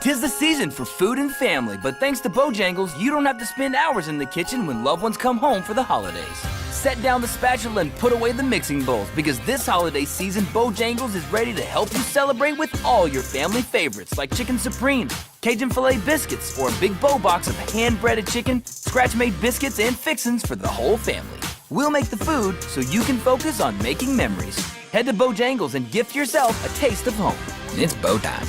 'Tis the season for food and family, but thanks to Bojangles, you don't have to spend hours in the kitchen when loved ones come home for the holidays. Set down the spatula and put away the mixing bowls, because this holiday season, Bojangles is ready to help you celebrate with all your family favorites like Chicken Supreme, Cajun Filet Biscuits, or a big bow box of hand-breaded chicken, scratch-made biscuits, and fixins for the whole family. We'll make the food so you can focus on making memories. Head to Bojangles and gift yourself a taste of home. It's bow time.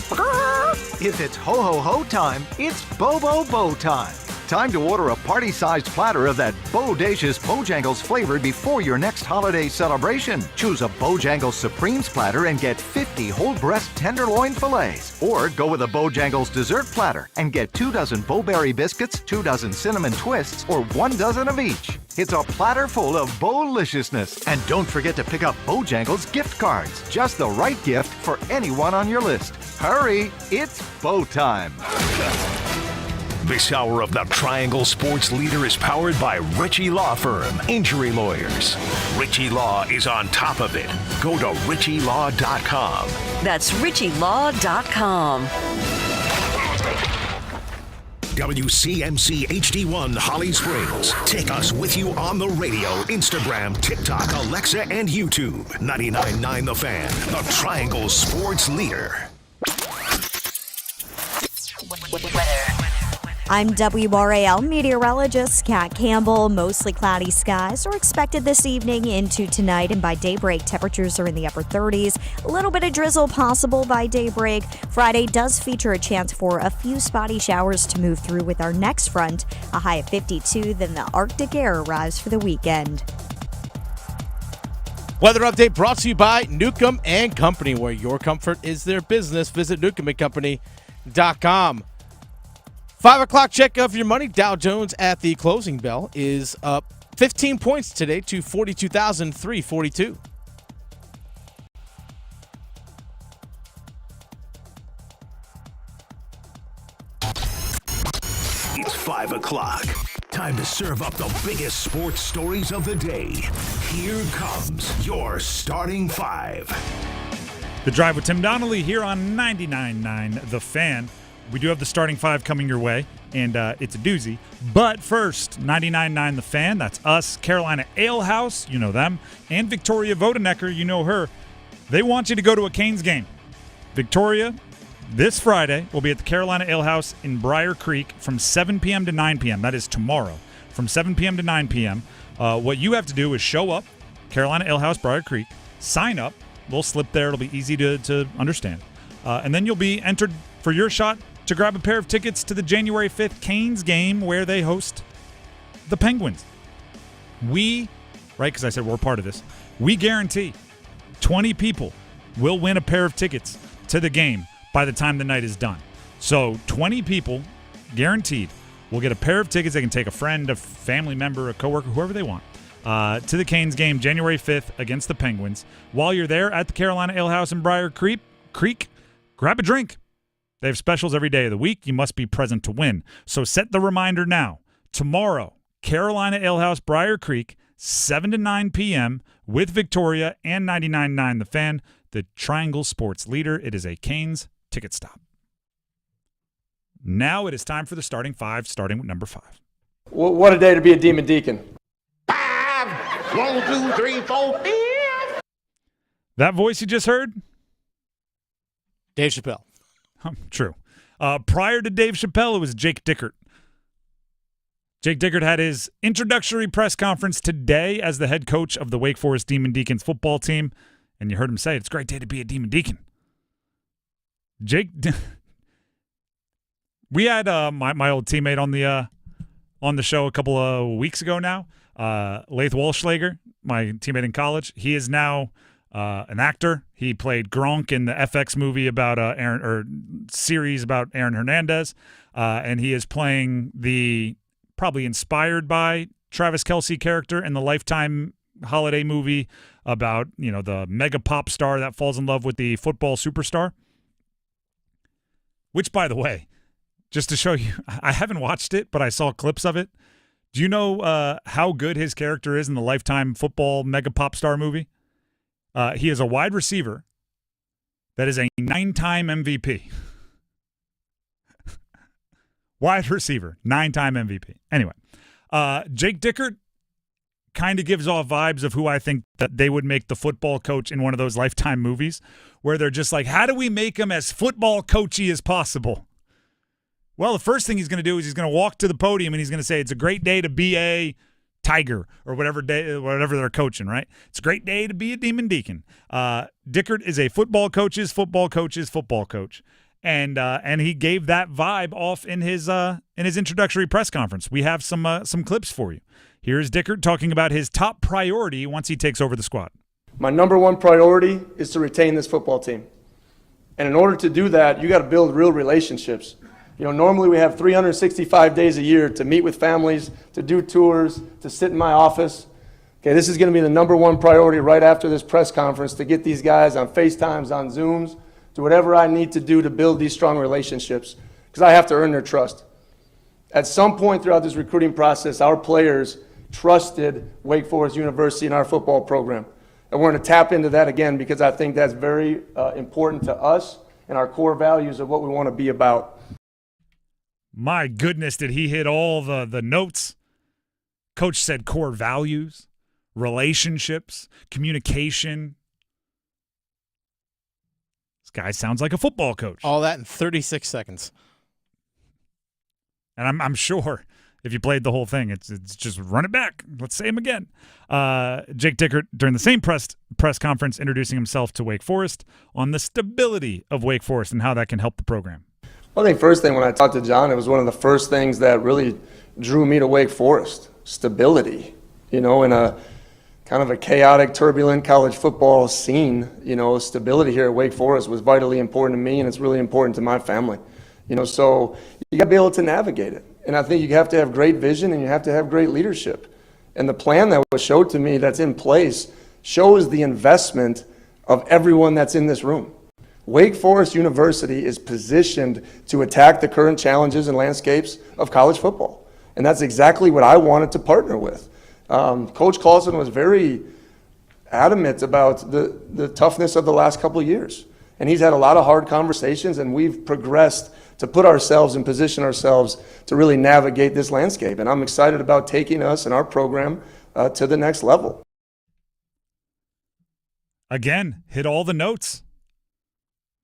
If it's ho-ho-ho time, it's Bo-Bo-Bo time. Time to order a party-sized platter of that bodacious Bojangles flavor before your next holiday celebration. Choose a Bojangles Supremes platter and get 50 whole breast tenderloin fillets. Or go with a Bojangles dessert platter and get 2 dozen Bo-Berry biscuits, 2 dozen cinnamon twists, or 1 dozen of each. It's a platter full of Bo-liciousness. And don't forget to pick up Bojangles gift cards. Just the right gift for anyone on your list. Hurry, it's Bo time. This hour of the Triangle Sports Leader is powered by Ritchie Law Firm, injury lawyers. Ritchie Law is on top of it. Go to ritchielaw.com. That's ritchielaw.com. WCMC HD1 Holly Springs. Take us with you on the radio, Instagram, TikTok, Alexa, and YouTube. 99.9 The Fan, the Triangle Sports Leader. I'm WRAL meteorologist Kat Campbell. Mostly cloudy skies are expected this evening into tonight, and by daybreak, temperatures are in the upper 30s. A little bit of drizzle possible by daybreak. Friday does feature a chance for a few spotty showers to move through with our next front, a high of 52. Then the Arctic air arrives for the weekend. Weather update brought to you by Newcomb & Company, where your comfort is their business. Visit newcombandcompany.com. 5 o'clock check of your money. Dow Jones at the closing bell is up 15 points today to 42,342. It's 5 o'clock. Time to serve up the biggest sports stories of the day. Here comes your starting five. The Drive with Tim Donnelly here on 99.9 The Fan. We do have the starting five coming your way, and it's a doozy. But first, 99.9 The Fan, that's us, Carolina Ale House, you know them, and Victoria Vodenecker, you know her. They want you to go to a Canes game. Victoria, this Friday, will be at the Carolina Ale House in Briar Creek from 7 p.m. to 9 p.m. That is tomorrow, from 7 p.m. to 9 p.m. What you have to do is show up, Carolina Ale House, Briar Creek, sign up, little slip there, it'll be easy to understand. And then you'll be entered for your shot to grab a pair of tickets to the January 5th Canes game where they host the Penguins. Right, because I said we're part of this, we guarantee 20 people will win a pair of tickets to the game by the time the night is done. So 20 people, guaranteed, will get a pair of tickets. They can take a friend, a family member, a coworker, whoever they want, to the Canes game January 5th against the Penguins. While you're there at the Carolina Ale House in Briar Creek, grab a drink. They have specials every day of the week. You must be present to win. So set the reminder now. Tomorrow, Carolina Ale House, Briar Creek, 7 to 9 p.m. with Victoria and 99.9 The Fan, the Triangle Sports Leader. It is a Canes ticket stop. Now it is time for the starting five, starting with number 5. What a day to be a Demon Deacon. 1, 2, 3, 4, 5. That voice you just heard? Dave Chappelle. True. Prior to Dave Chappelle, it was Jake Dickert. Jake Dickert had his introductory press conference today as the head coach of the Wake Forest Demon Deacons football team, and you heard him say, it's a great day to be a Demon Deacon. We had my old teammate on the show a couple of weeks ago now, Laith Walschlager, my teammate in college. He is now an actor. He played Gronk in the FX movie about series about Aaron Hernandez, and he is playing the probably inspired by Travis Kelce character in the Lifetime holiday movie about the mega pop star that falls in love with the football superstar. Which, by the way, just to show you, I haven't watched it, but I saw clips of it. Do you know how good his character is in the Lifetime football mega pop star movie? He is a wide receiver that is a 9-time MVP. Wide receiver, 9-time MVP. Anyway, Jake Dickert kind of gives off vibes of who I think that they would make the football coach in one of those Lifetime movies where they're just like, how do we make him as football coachy as possible? Well, the first thing he's going to do is he's going to walk to the podium and he's going to say, it's a great day to be a Tiger or whatever they're coaching, right? It's a great day to be a Demon Deacon. Dickert is a football coach's football coach. And he gave that vibe off in his introductory press conference. We have some clips for you. Here's Dickert talking about his top priority once he takes over the squad. My number one priority is to retain this football team. And in order to do that, you got to build real relationships. Normally we have 365 days a year to meet with families, to do tours, to sit in my office. Okay, this is going to be the number one priority right after this press conference, to get these guys on FaceTimes, on Zooms, do whatever I need to do to build these strong relationships, because I have to earn their trust. At some point throughout this recruiting process, our players trusted Wake Forest University and our football program. And we're going to tap into that again, because I think that's very important to us and our core values of what we want to be about. My goodness, did he hit all the notes? Coach said core values, relationships, communication. This guy sounds like a football coach. All that in 36 seconds. And I'm sure if you played the whole thing, it's just run it back. Let's say him again. Jake Dickert, during the same press conference, introducing himself to Wake Forest on the stability of Wake Forest and how that can help the program. Well, I think first thing when I talked to John, it was one of the first things that really drew me to Wake Forest. Stability, in a kind of a chaotic, turbulent college football scene. Stability here at Wake Forest was vitally important to me, and it's really important to my family. So you got to be able to navigate it. And I think you have to have great vision and you have to have great leadership. And the plan that was showed to me that's in place shows the investment of everyone that's in this room. Wake Forest University is positioned to attack the current challenges and landscapes of college football. And that's exactly what I wanted to partner with. Coach Clausen was very adamant about the toughness of the last couple of years. And he's had a lot of hard conversations, and we've progressed to put ourselves and position ourselves to really navigate this landscape. And I'm excited about taking us and our program to the next level. Again, hit all the notes.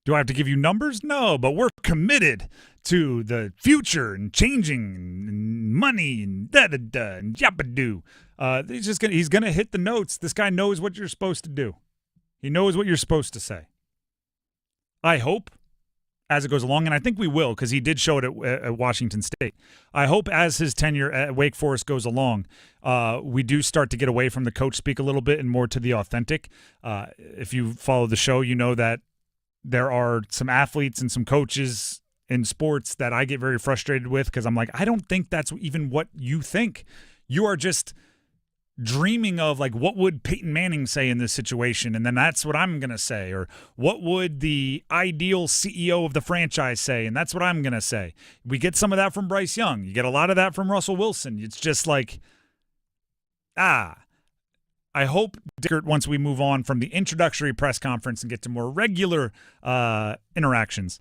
Do I have to give you numbers? No, but we're committed to the future and changing and money and da-da-da and yabba-doo. He's gonna hit the notes. This guy knows what you're supposed to do. He knows what you're supposed to say. I hope as it goes along, and I think we will, because he did show it at Washington State. I hope as his tenure at Wake Forest goes along, we do start to get away from the coach speak a little bit and more to the authentic. If you follow the show, you know that there are some athletes and some coaches in sports that I get very frustrated with, because I'm like, I don't think that's even what you think. You are just dreaming of, like, what would Peyton Manning say in this situation, and then that's what I'm going to say, or what would the ideal CEO of the franchise say, and that's what I'm going to say. We get some of that from Bryce Young. You get a lot of that from Russell Wilson. It's just like, I hope Dickert, once we move on from the introductory press conference and get to more regular interactions,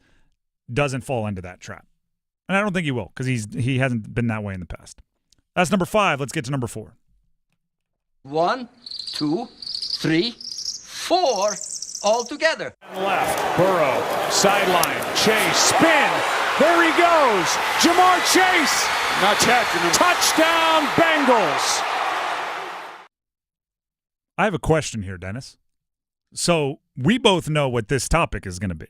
doesn't fall into that trap. And I don't think he will because he hasn't been that way in the past. That's number 5. Let's get to number 4. 1, 2, 3, 4, all together. Left, Burrow, sideline, Chase, spin. There he goes. Jamar Chase. Not catching him. Touchdown, Bengals. I have a question here, Dennis. So we both know what this topic is going to be.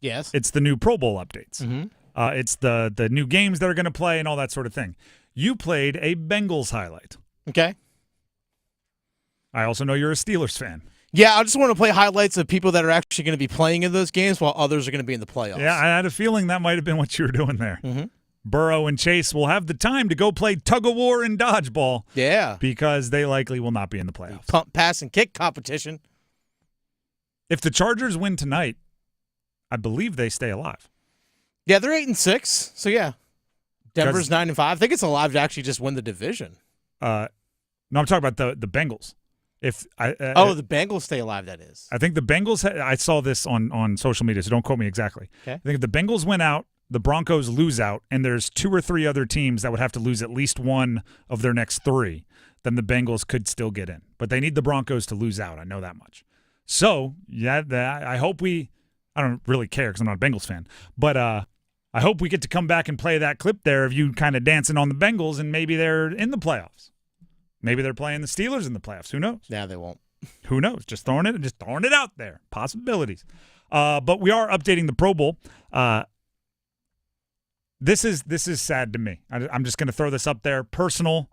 Yes. It's the new Pro Bowl updates. Mm-hmm. It's the new games that are going to play and all that sort of thing. You played a Bengals highlight. Okay. I also know you're a Steelers fan. Yeah, I just want to play highlights of people that are actually going to be playing in those games while others are going to be in the playoffs. Yeah, I had a feeling that might have been what you were doing there. Mm-hmm. Burrow and Chase will have the time to go play tug-of-war and dodgeball. Yeah. Because they likely will not be in the playoffs. Pump, pass, and kick competition. If the Chargers win tonight, I believe they stay alive. Yeah, they're 8-6. So yeah, Denver's 9-5. I think it's alive to actually just win the division. No, I'm talking about the Bengals. If the Bengals stay alive, that is. I think the Bengals. I saw this on social media, so don't quote me exactly. Okay. I think if the Bengals win out, the Broncos lose out, and there's 2 or 3 other teams that would have to lose at least one of their next 3, then the Bengals could still get in. But they need the Broncos to lose out. I know that much. So yeah, I hope we. I don't really care because I'm not a Bengals fan, but I hope we get to come back and play that clip there of you kind of dancing on the Bengals, and maybe they're in the playoffs. Maybe they're playing the Steelers in the playoffs. Who knows? Yeah, they won't. Who knows? Just throwing it out there. Possibilities. But we are updating the Pro Bowl. This is sad to me. I'm just going to throw this up there. Personal.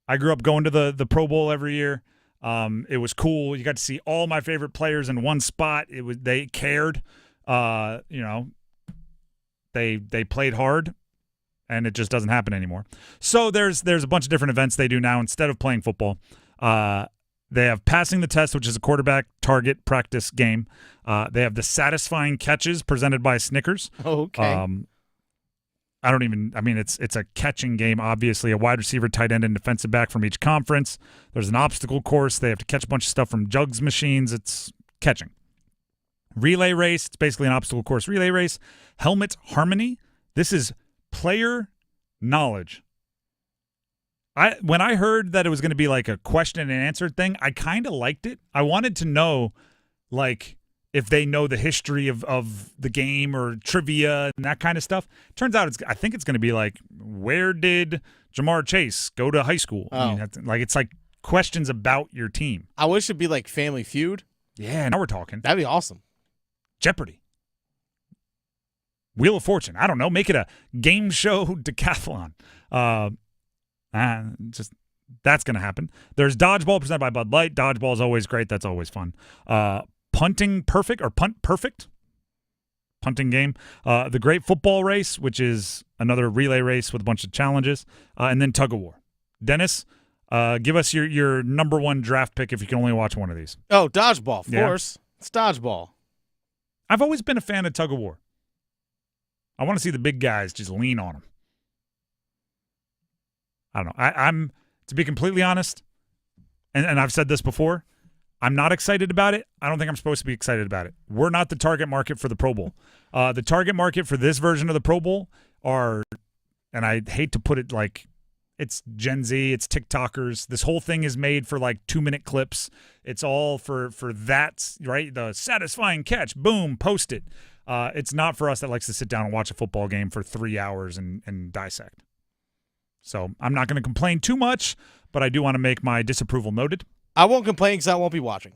I grew up going to the Pro Bowl every year. It was cool. You got to see all my favorite players in one spot. They cared. They played hard. And it just doesn't happen anymore. So there's a bunch of different events they do now instead of playing football. They have passing the test, which is a quarterback target practice game. They have the satisfying catches presented by Snickers. Okay. It's a catching game, obviously. A wide receiver, tight end, and defensive back from each conference. There's an obstacle course. They have to catch a bunch of stuff from jugs machines. It's catching. Relay race. It's basically an obstacle course relay race. Helmet harmony. This is player knowledge. When I heard that it was going to be like a question and answer thing, I kind of liked it. I wanted to know, like, if they know the history of the game or trivia and that kind of stuff. Turns out I think it's going to be like, where did Jamar Chase go to high school? Oh. It's like questions about your team. I wish it'd be like Family Feud. Yeah, now we're talking. That'd be awesome. Jeopardy. Wheel of Fortune. I don't know. Make it a game show decathlon. That's going to happen. There's dodgeball presented by Bud Light. Dodgeball is always great. That's always fun. Punting perfect or punt perfect. Punting game. The Great Football Race, which is another relay race with a bunch of challenges. And then tug of war. Dennis, give us your number 1 draft pick if you can only watch one of these. Oh, dodgeball. Of course. It's dodgeball. I've always been a fan of tug of war. I want to see the big guys just lean on them. I don't know. I'm to be completely honest, and I've said this before, I'm not excited about it. I don't think I'm supposed to be excited about it. We're not the target market for the Pro Bowl. The target market for this version of the Pro Bowl are, and I hate to put it like, it's Gen Z, it's TikTokers. This whole thing is made for like 2-minute clips. It's all for that, right? The satisfying catch, boom, post it. It's not for us that likes to sit down and watch a football game for 3 hours and dissect. So I'm not going to complain too much, but I do want to make my disapproval noted. I won't complain because I won't be watching.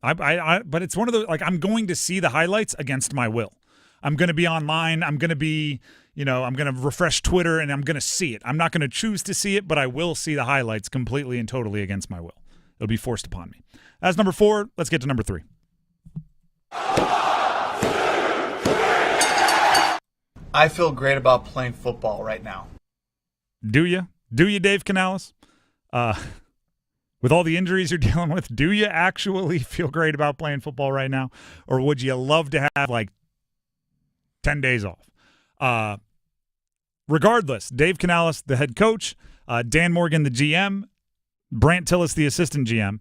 But it's one of those, like, I'm going to see the highlights against my will. I'm going to be online. I'm going to be, I'm going to refresh Twitter and I'm going to see it. I'm not going to choose to see it, but I will see the highlights completely and totally against my will. It'll be forced upon me. That's number 4. Let's get to number 3. I feel great about playing football right now. Do you? Do you, Dave Canales? With all the injuries you're dealing with, do you actually feel great about playing football right now? Or would you love to have like 10 days off? Regardless, Dave Canales, the head coach, Dan Morgan, the GM, Brant Tillis, the assistant GM,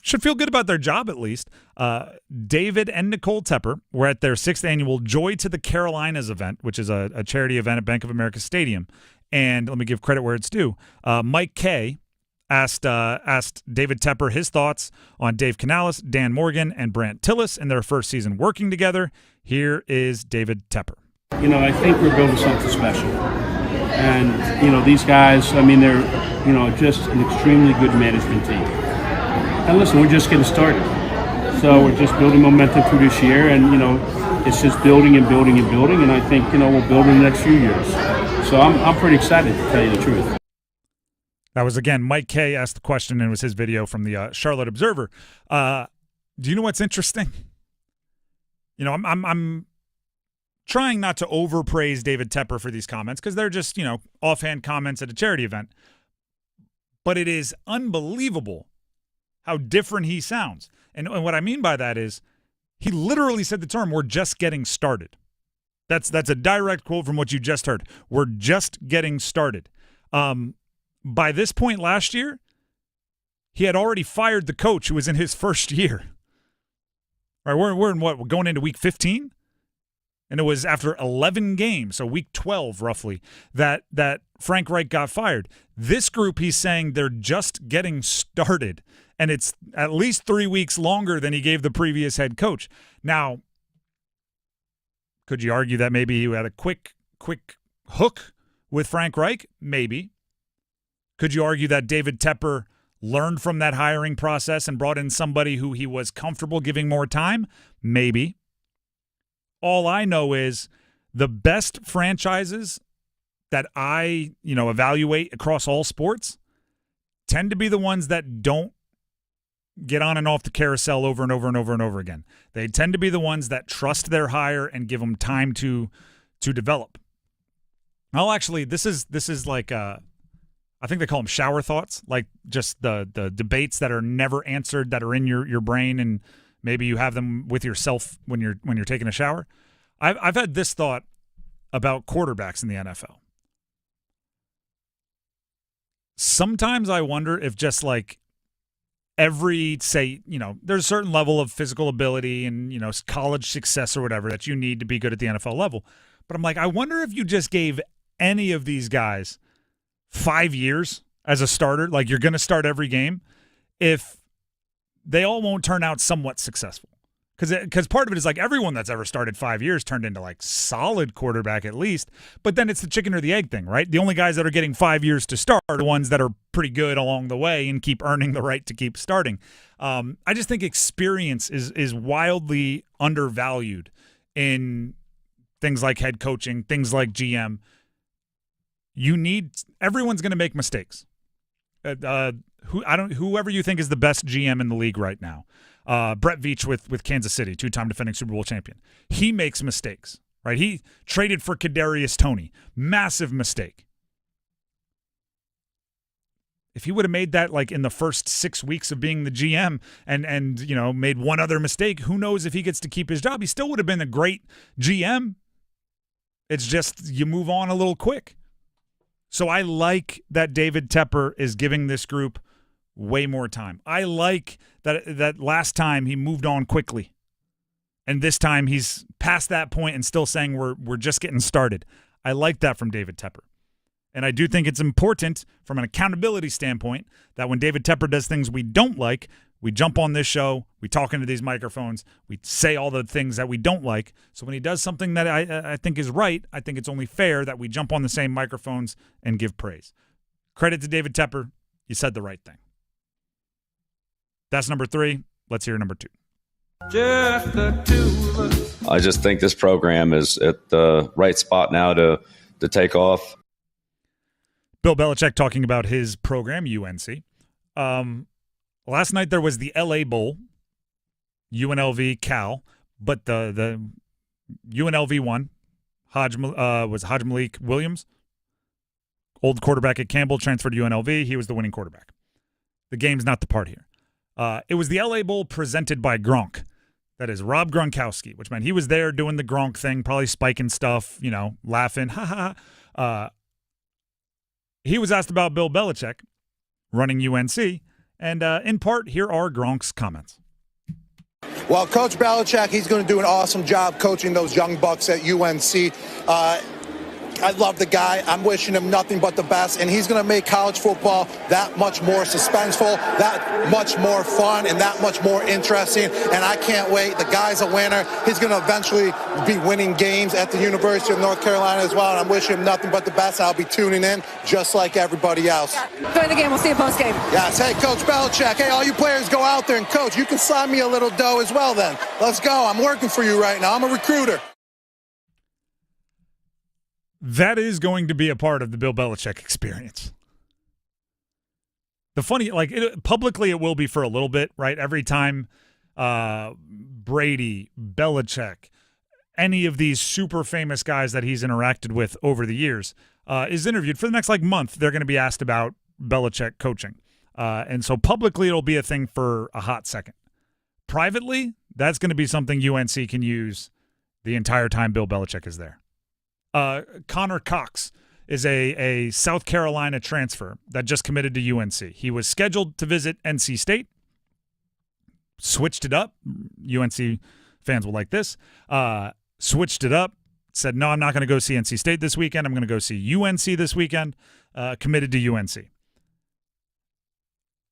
should feel good about their job at least. David and Nicole Tepper were at their 6th annual Joy to the Carolinas event, which is a charity event at Bank of America Stadium. And let me give credit where it's due. Mike Kay asked David Tepper his thoughts on Dave Canales, Dan Morgan, and Brant Tillis in their first season working together. Here is David Tepper. I think we're building something special. And, these guys, they're, just an extremely good management team. And listen, we're just getting started. So we're just building momentum through this year, and, it's just building and building and building, and I think, we'll build in the next few years. So I'm pretty excited, to tell you the truth. That was, again, Mike Kay asked the question, and it was his video from the Charlotte Observer. Do you know what's interesting? I'm trying not to overpraise David Tepper for these comments because they're just, offhand comments at a charity event. But it is unbelievable how different he sounds. And what I mean by that is he literally said the term, "We're just getting started." That's a direct quote from what you just heard. We're just getting started. By this point last year, he had already fired the coach who was in his first year. Right, we're in what? We're going into week 15? And it was after 11 games, so week 12 roughly, that Frank Reich got fired. This group, he's saying they're just getting started, and it's at least 3 weeks longer than he gave the previous head coach. Now, could you argue that maybe he had a quick hook with Frank Reich? Maybe. Could you argue that David Tepper learned from that hiring process and brought in somebody who he was comfortable giving more time? Maybe. All I know is the best franchises that I, evaluate across all sports tend to be the ones that don't get on and off the carousel over and over and over and over again. They tend to be the ones that trust their hire and give them time to develop. Well, actually, this is like I think they call them shower thoughts, like just the debates that are never answered that are in your brain, and maybe you have them with yourself when you're taking a shower. I've had this thought about quarterbacks in the NFL. Sometimes I wonder if just like there's a certain level of physical ability and, college success or whatever that you need to be good at the NFL level. But I'm like, I wonder if you just gave any of these guys 5 years as a starter, like you're going to start every game, if they all won't turn out somewhat successful. Because part of it is like everyone that's ever started 5 years turned into like solid quarterback at least. But then it's the chicken or the egg thing, right? The only guys that are getting 5 years to start are the ones that are pretty good along the way and keep earning the right to keep starting. I just think experience is wildly undervalued in things like head coaching, things like GM. Everyone's going to make mistakes. Whoever you think is the best GM in the league right now. Brett Veach with Kansas City, 2-time defending Super Bowl champion. He makes mistakes, right? He traded for Kadarius Toney. Massive mistake. If he would have made that like in the first 6 weeks of being the GM and made one other mistake, who knows if he gets to keep his job? He still would have been a great GM. It's just you move on a little quick. So I like that David Tepper is giving this group way more time. I like that last time he moved on quickly. And this time he's past that point and still saying we're just getting started. I like that from David Tepper. And I do think it's important from an accountability standpoint that when David Tepper does things we don't like, we jump on this show, we talk into these microphones, we say all the things that we don't like. So when he does something that I think is right, I think it's only fair that we jump on the same microphones and give praise. Credit to David Tepper. You said the right thing. That's number 3. Let's hear number 2. Just the two of us. I just think this program is at the right spot now to take off. Bill Belichick talking about his program, UNC. Last night there was the LA Bowl, UNLV, Cal, but the UNLV won. Was Hajj Malik Williams, old quarterback at Campbell, transferred to UNLV. He was the winning quarterback. The game's not the part here. It was the LA Bowl presented by Gronk. That is Rob Gronkowski, which meant he was there doing the Gronk thing, probably spiking stuff, laughing. Ha ha. He was asked about Bill Belichick running UNC, And in part, here are Gronk's comments. Well, Coach Belichick, he's going to do an awesome job coaching those young bucks at UNC. I love the guy. I'm wishing him nothing but the best, and he's going to make college football that much more suspenseful, that much more fun, and that much more interesting, and I can't wait. The guy's a winner. He's going to eventually be winning games at the University of North Carolina as well, and I'm wishing him nothing but the best. I'll be tuning in just like everybody else. During the game, we'll see you post-game. Yes. Hey, Coach Belichick, hey, all you players go out there and coach. You can sign me a little dough as well then. Let's go. I'm working for you right now. I'm a recruiter. That is going to be a part of the Bill Belichick experience. The funny, publicly it will be for a little bit, right? Every time Brady, Belichick, any of these super famous guys that he's interacted with over the years is interviewed for the next month, they're going to be asked about Belichick coaching. And so publicly it'll be a thing for a hot second. Privately, that's going to be something UNC can use the entire time Bill Belichick is there. Connor Cox is a South Carolina transfer that just committed to UNC. He was scheduled to visit NC State, switched it up. UNC fans will like this. Switched it up, said, no, I'm not going to go see NC State this weekend. I'm going to go see UNC this weekend, committed to UNC.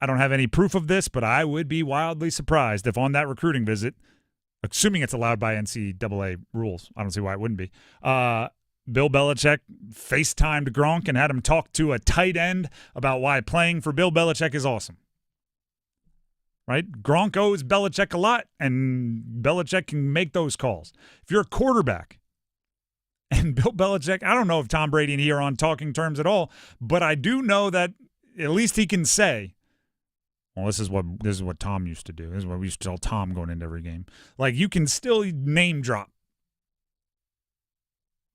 I don't have any proof of this, but I would be wildly surprised if on that recruiting visit, assuming it's allowed by NCAA rules, I don't see why it wouldn't be, Bill Belichick FaceTimed Gronk and had him talk to a tight end about why playing for Bill Belichick is awesome. Right? Gronk owes Belichick a lot, and Belichick can make those calls. If you're a quarterback, and Bill Belichick, I don't know if Tom Brady and he are on talking terms at all, but I do know that at least he can say, well, this is what Tom used to do. This is what we used to tell Tom going into every game. You can still name drop.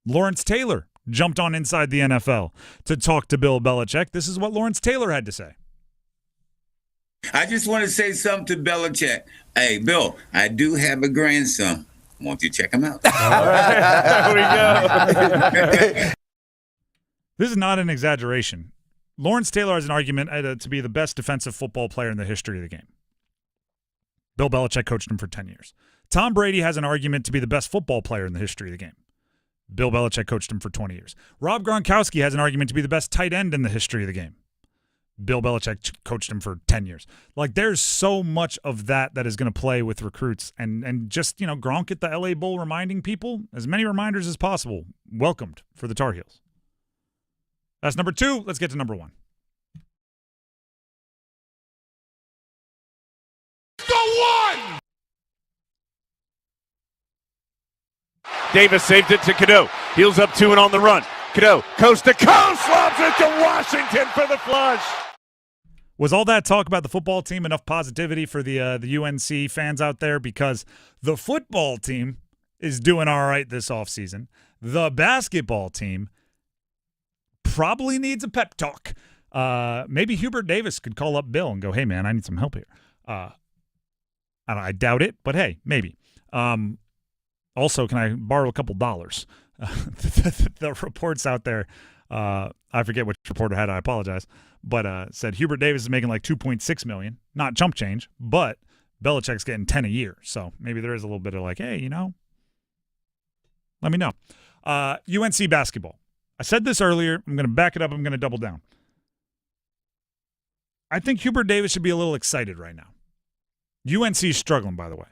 Lawrence Taylor jumped on Inside the NFL to talk to Bill Belichick. This is what Lawrence Taylor had to say. I just want to say something to Belichick. Hey, Bill, I do have a grandson. Won't you check him out? All right, there we go. This is not an exaggeration. Lawrence Taylor has an argument to be the best defensive football player in the history of the game. Bill Belichick coached him for 10 years. Tom Brady has an argument to be the best football player in the history of the game. Bill Belichick coached him for 20 years. Rob Gronkowski has an argument to be the best tight end in the history of the game. Bill Belichick coached him for 10 years. There's so much of that is going to play with recruits. And just, Gronk at the LA Bowl reminding people, as many reminders as possible, welcomed for the Tar Heels. That's number 2. Let's get to number 1. Davis saved it to Cadeau. Heels up 2 and on the run. Cadeau, coast to coast, lobs it to Washington for the flush. Was all that talk about the football team enough positivity for the UNC fans out there? Because the football team is doing all right this offseason. The basketball team probably needs a pep talk. Maybe Hubert Davis could call up Bill and go, hey, man, I need some help here. I doubt it, but hey, maybe. Also, can I borrow a couple dollars? The reports out there, I forget which reporter had it, I apologize, but said Hubert Davis is making $2.6 million, not chump change, but Belichick's getting 10 a year. So maybe there is a little bit of hey, let me know. UNC basketball. I said this earlier. I'm going to back it up. I'm going to double down. I think Hubert Davis should be a little excited right now. UNC is struggling, by the way.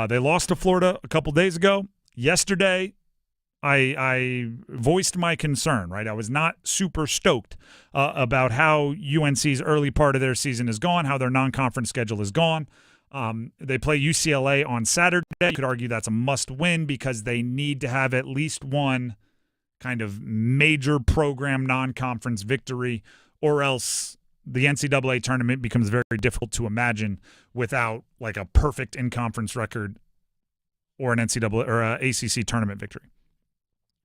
They lost to Florida a couple days ago. Yesterday, I voiced my concern, right? I was not super stoked about how UNC's early part of their season is gone, how their non-conference schedule is gone. They play UCLA on Saturday. You could argue that's a must-win because they need to have at least one kind of major program non-conference victory, or else the NCAA tournament becomes very difficult to imagine without a perfect in-conference record or an NCAA or a ACC tournament victory.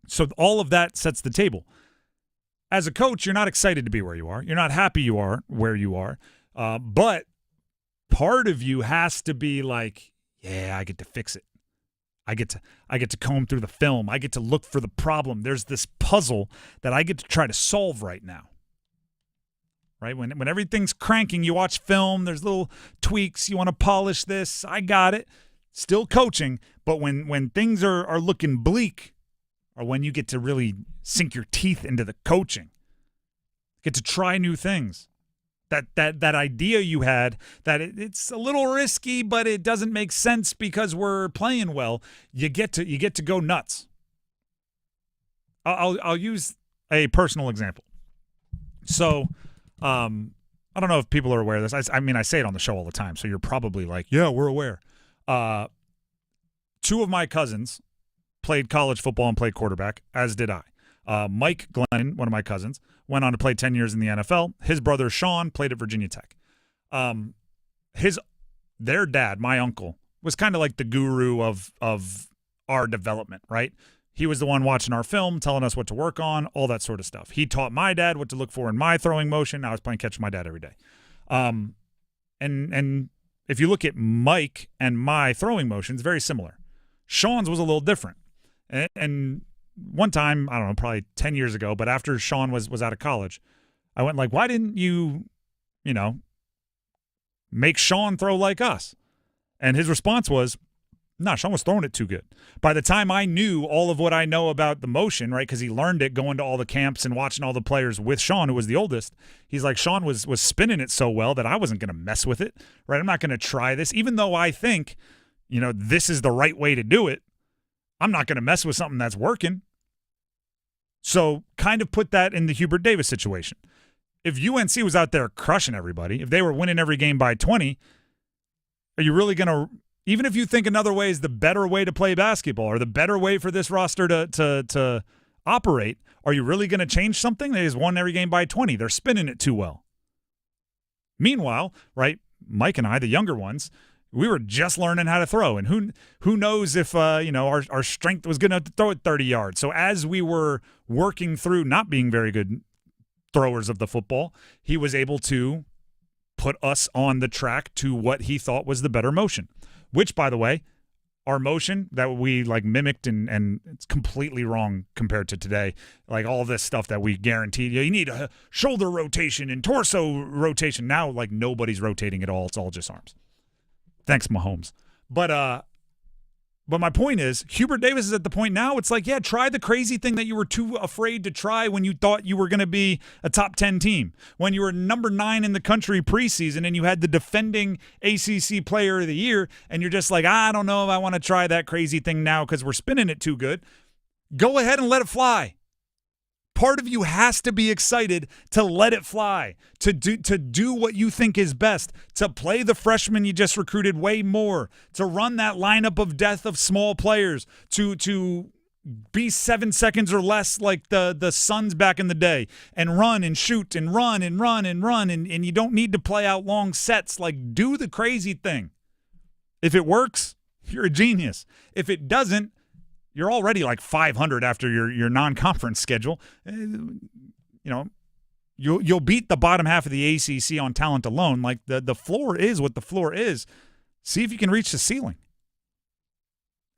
So all of that sets the table. As a coach, you're not excited to be where you are. You're not happy you are where you are. But part of you has to be yeah, I get to fix it. I get to comb through the film. I get to look for the problem. There's this puzzle that I get to try to solve right now. right? When everything's cranking, you watch film, there's little tweaks, you want to polish this, I got it. Still coaching, but when things are looking bleak, or when you get to really sink your teeth into the coaching, get to try new things. That idea you had that it's a little risky, but it doesn't make sense because we're playing well. You get to go nuts. I'll use a personal example. So, I don't know if people are aware of this. I mean, I say it on the show all the time, so you're probably like, yeah, we're aware. Two of my cousins played college football and played quarterback, as did I. Mike Glennon, one of my cousins, went on to play 10 years in the NFL. His brother Sean played at Virginia Tech. Their dad, my uncle, was kind of like the guru of our development, right? He was the one watching our film, telling us what to work on, all that sort of stuff. He taught my dad what to look for in my throwing motion. I was playing catch with my dad every day. And if you look at Mike and my throwing motions, very similar. Sean's was a little different. And one time, I don't know, probably 10 years ago, but after Sean was out of college, I went like, why didn't you make Sean throw like us? And his response was, no, Sean was throwing it too good. By the time I knew all of what I know about the motion, right, because he learned it going to all the camps and watching all the players with Sean, who was the oldest, he's like, Sean was spinning it so well that I wasn't going to mess with it, right? I'm not going to try this. Even though I think, this is the right way to do it, I'm not going to mess with something that's working. So kind of put that in the Hubert Davis situation. If UNC was out there crushing everybody, if they were winning every game by 20, are you really going to – even if you think another way is the better way to play basketball or the better way for this roster to operate, are you really going to change something? They just won every game by 20. They're spinning it too well. Meanwhile, right, Mike and I, the younger ones, we were just learning how to throw. And who knows if our strength was going to throw it 30 yards. So as we were working through not being very good throwers of the football, he was able to put us on the track to what he thought was the better motion. Which, by the way, our motion that we mimicked and it's completely wrong compared to today. Like all this stuff that we guaranteed. You need a shoulder rotation and torso rotation. Now, nobody's rotating at all. It's all just arms. Thanks, Mahomes. But my point is, Hubert Davis is at the point now. It's like, yeah, try the crazy thing that you were too afraid to try when you thought you were going to be a top 10 team. When you were number 9 in the country preseason and you had the defending ACC player of the year and you're just like, I don't know if I want to try that crazy thing now because we're spinning it too good. Go ahead and let it fly. Part of you has to be excited to let it fly, to do what you think is best, to play the freshman you just recruited way more, to run that lineup of death of small players, to be 7 seconds or less like the Suns back in the day, and run and shoot and run and run and run, and you don't need to play out long sets. Do the crazy thing. If it works, you're a genius. If it doesn't, you're already 500 after your non-conference schedule. You'll beat the bottom half of the ACC on talent alone. The floor is what the floor is. See if you can reach the ceiling.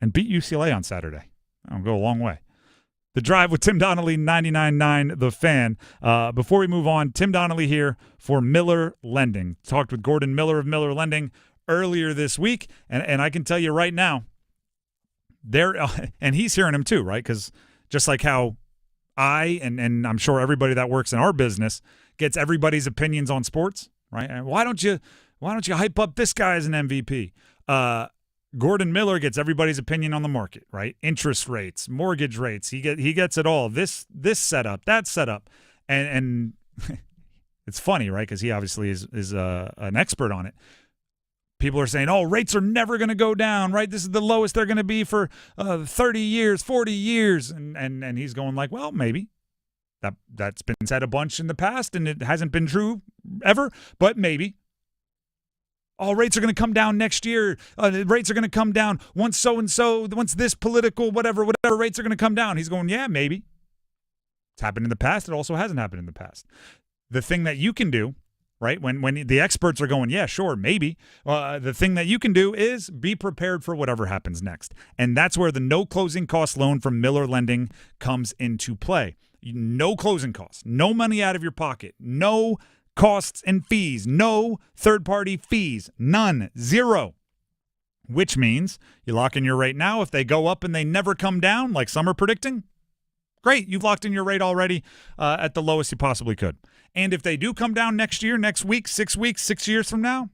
And beat UCLA on Saturday. That'll go a long way. The Drive with Tim Donnelly, 99.9 The Fan. Before we move on, Tim Donnelly here for Miller Lending. Talked with Gordon Miller of Miller Lending earlier this week, and I can tell you right now, and he's hearing him too, right? Because just like how I and I'm sure everybody that works in our business gets everybody's opinions on sports, right? And why don't you hype up this guy as an MVP? Gordon Miller gets everybody's opinion on the market, right? Interest rates, mortgage rates. He gets it all. This setup, that setup, and it's funny, right? Because he obviously is an expert on it. People are saying, oh, rates are never going to go down, right? This is the lowest they're going to be for 30 years, 40 years. And he's going well, maybe. That's been said a bunch in the past, and it hasn't been true ever, but maybe. Oh, rates are going to come down next year. Rates are going to come down once so-and-so, once this political, whatever, rates are going to come down. He's going, yeah, maybe. It's happened in the past. It also hasn't happened in the past. The thing that you can do, right? When the experts are going, yeah, sure, maybe. The thing that you can do is be prepared for whatever happens next. And that's where the no closing cost loan from Miller Lending comes into play. No closing costs, no money out of your pocket, no costs and fees. No third-party fees. None. Zero. Which means you lock in your rate now. If they go up and they never come down, like some are predicting, great. You've locked in your rate already at the lowest you possibly could. And if they do come down next year, next week, 6 weeks, 6 years from now,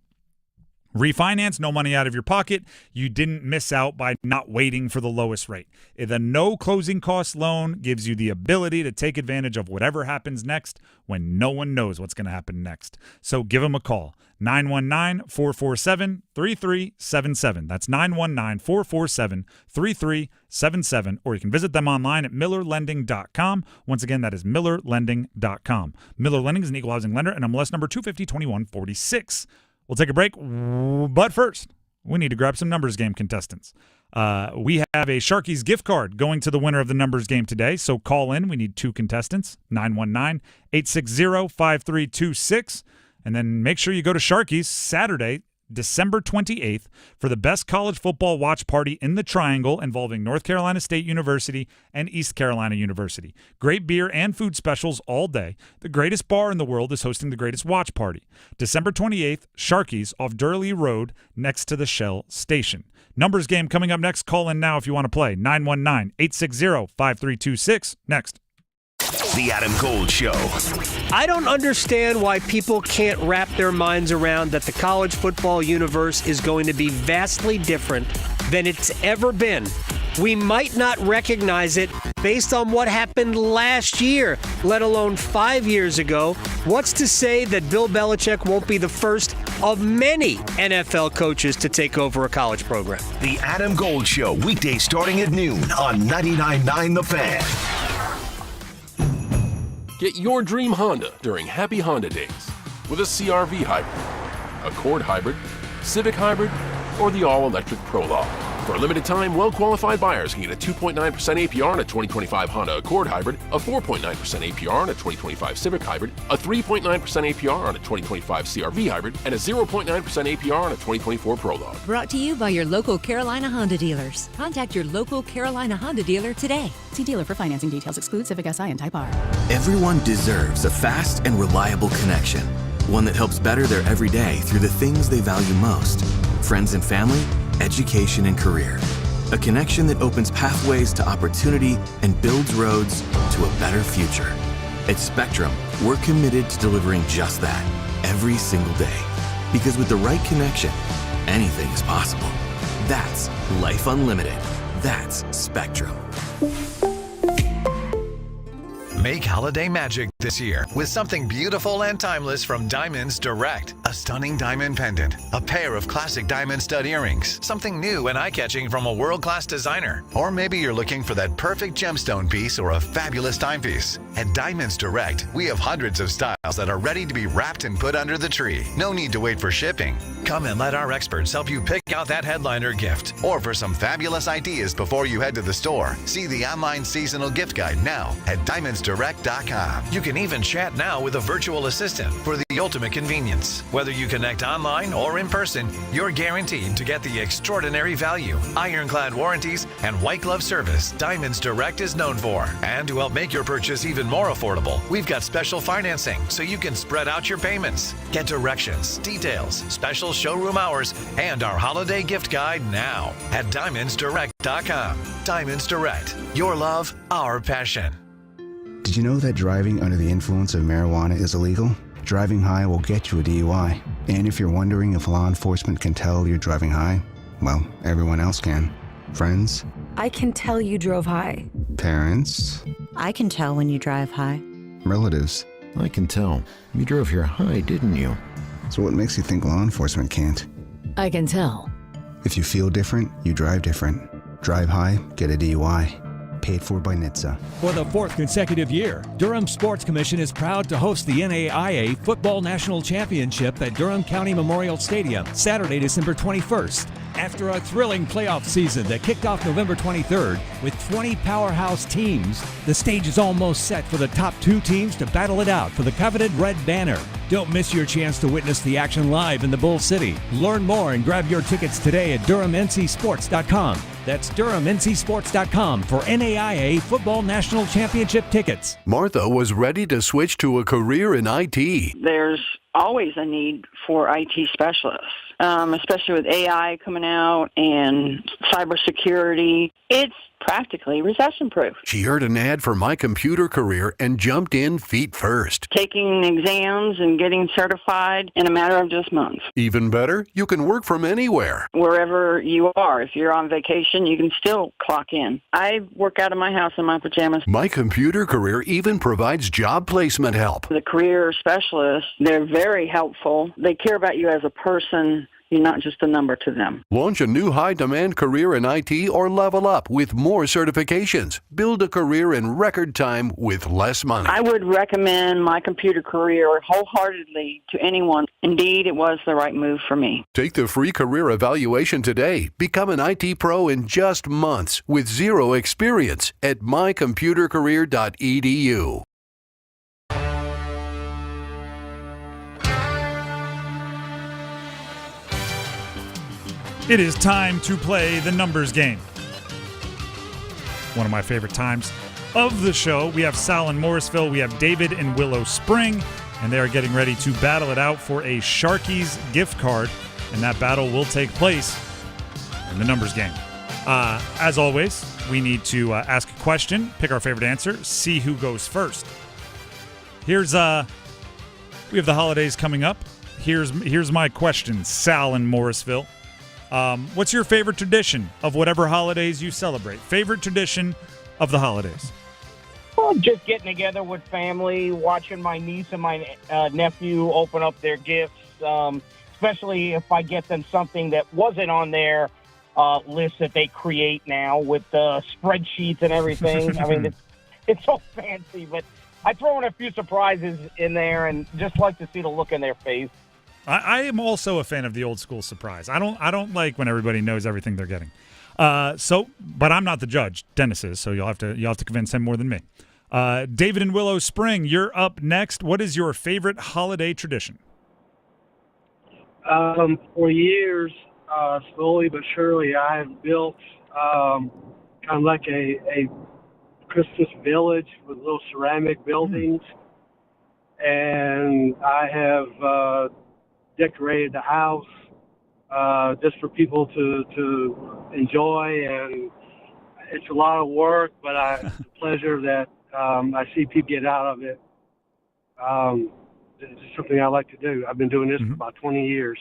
refinance, no money out of your pocket. You didn't miss out by not waiting for the lowest rate. The no closing cost loan gives you the ability to take advantage of whatever happens next when no one knows what's going to happen next. So give them a call. 919-447-3377. That's 919-447-3377. Or you can visit them online at millerlending.com. Once again, that is millerlending.com. Miller Lending is an equal housing lender and MLS number 250-2146. We'll take a break, but first, we need to grab some numbers game contestants. We have a Sharky's gift card going to the winner of the numbers game today, so call in. We need 2 contestants, 919-860-5326, and then make sure you go to Sharky's Saturday, December 28th, for the best college football watch party in the Triangle involving North Carolina State University and East Carolina University. Great beer and food specials all day. The greatest bar in the world is hosting the greatest watch party. December 28th, Sharky's off Durley Road next to the Shell Station. Numbers game coming up next. Call in now if you want to play. 919-860-5326. Next. The Adam Gold Show. I don't understand why people can't wrap their minds around that the college football universe is going to be vastly different than it's ever been. We might not recognize it based on what happened last year, let alone 5 years ago. What's to say that Bill Belichick won't be the first of many NFL coaches to take over a college program? The Adam Gold Show, weekdays starting at noon on 99.9 The Fan. Get your dream Honda during Happy Honda Days with a CR-V hybrid, Accord hybrid, Civic hybrid, or the all-electric Prologue. For a limited time, well-qualified buyers can get a 2.9% APR on a 2025 Honda Accord hybrid, a 4.9% APR on a 2025 Civic hybrid, a 3.9% APR on a 2025 CR-V hybrid, and a 0.9% APR on a 2024 Prologue. Brought to you by your local Carolina Honda dealers. Contact your local Carolina Honda dealer today. See dealer for financing details. Exclude Civic Si and Type R. Everyone deserves a fast and reliable connection. One that helps better their everyday through the things they value most. Friends and family, education and career. A connection that opens pathways to opportunity and builds roads to a better future. At Spectrum, we're committed to delivering just that every single day. Because with the right connection, anything is possible. That's Life Unlimited. That's Spectrum. Make holiday magic this year with something beautiful and timeless from Diamonds Direct. A stunning diamond pendant, a pair of classic diamond stud earrings, something new and eye-catching from a world-class designer. Or maybe you're looking for that perfect gemstone piece or a fabulous timepiece. At Diamonds Direct, we have hundreds of styles that are ready to be wrapped and put under the tree. No need to wait for shipping. Come and let our experts help you pick out that headliner gift. Or for some fabulous ideas before you head to the store, see the online seasonal gift guide now at DiamondsDirect.com. You can even chat now with a virtual assistant for the ultimate convenience. Whether you connect online or in person, you're guaranteed to get the extraordinary value, ironclad warranties, and white glove service Diamonds Direct is known for. And to help make your purchase even more affordable, we've got special financing so you can spread out your payments. Get directions, details, special showroom hours, and our holiday gift guide now at DiamondsDirect.com. Diamonds Direct. Your love, our passion. Did you know that driving under the influence of marijuana is illegal? Driving high will get you a DUI. And if you're wondering if law enforcement can tell you're driving high, well, everyone else can. Friends? I can tell you drove high. Parents? I can tell when you drive high. Relatives? I can tell. You drove here high, didn't you? So what makes you think law enforcement can't? I can tell. If you feel different, you drive different. Drive high, get a DUI. Paid for by NHTSA. For the 4th consecutive year, Durham Sports Commission is proud to host the NAIA Football National Championship at Durham County Memorial Stadium, Saturday, December 21st. After a thrilling playoff season that kicked off November 23rd with 20 powerhouse teams, the stage is almost set for the top 2 teams to battle it out for the coveted Red Banner. Don't miss your chance to witness the action live in the Bull City. Learn more and grab your tickets today at DurhamNCSports.com. That's DurhamNCSports.com for NAIA Football National Championship tickets. Martha was ready to switch to a career in IT. There's always a need for IT specialists, especially with AI coming out and cybersecurity. It's practically recession-proof. She heard an ad for My Computer Career and jumped in feet first. Taking exams and getting certified in a matter of just months. Even better, you can work from anywhere. Wherever you are. If you're on vacation, you can still clock in. I work out of my house in my pajamas. My Computer Career even provides job placement help. The career specialists, they're very helpful. They care about you as a person. You're not just a number to them. Launch a new high-demand career in IT or level up with more certifications. Build a career in record time with less money. I would recommend My Computer Career wholeheartedly to anyone. Indeed, it was the right move for me. Take the free career evaluation today. Become an IT pro in just months with zero experience at mycomputercareer.edu. It is time to play the numbers game. One of my favorite times of the show. We have Sal in Morrisville. We have David in Willow Spring. And they are getting ready to battle it out for a Sharky's gift card. And that battle will take place in the numbers game. As always, we need to ask a question, pick our favorite answer, see who goes first. We have the holidays coming up. Here's my question, Sal in Morrisville. What's your favorite tradition of whatever holidays you celebrate? Favorite tradition of the holidays? Well, just getting together with family, watching my niece and my nephew open up their gifts, especially if I get them something that wasn't on their list that they create now with spreadsheets and everything. I mean, it's so fancy, but I throw in a few surprises in there and just like to see the look in their face. I am also a fan of the old school surprise. I don't like when everybody knows everything they're getting. But I'm not the judge. Dennis is, so you'll have to convince him more than me. David in Willow Spring, you're up next. What is your favorite holiday tradition? For years, slowly but surely, I have built kind of like a Christmas village with little ceramic buildings, and I have decorated the house just for people to enjoy, and it's a lot of work, but it's a pleasure that I see people get out of it. It's something I like to do. I've been doing this for about 20 years.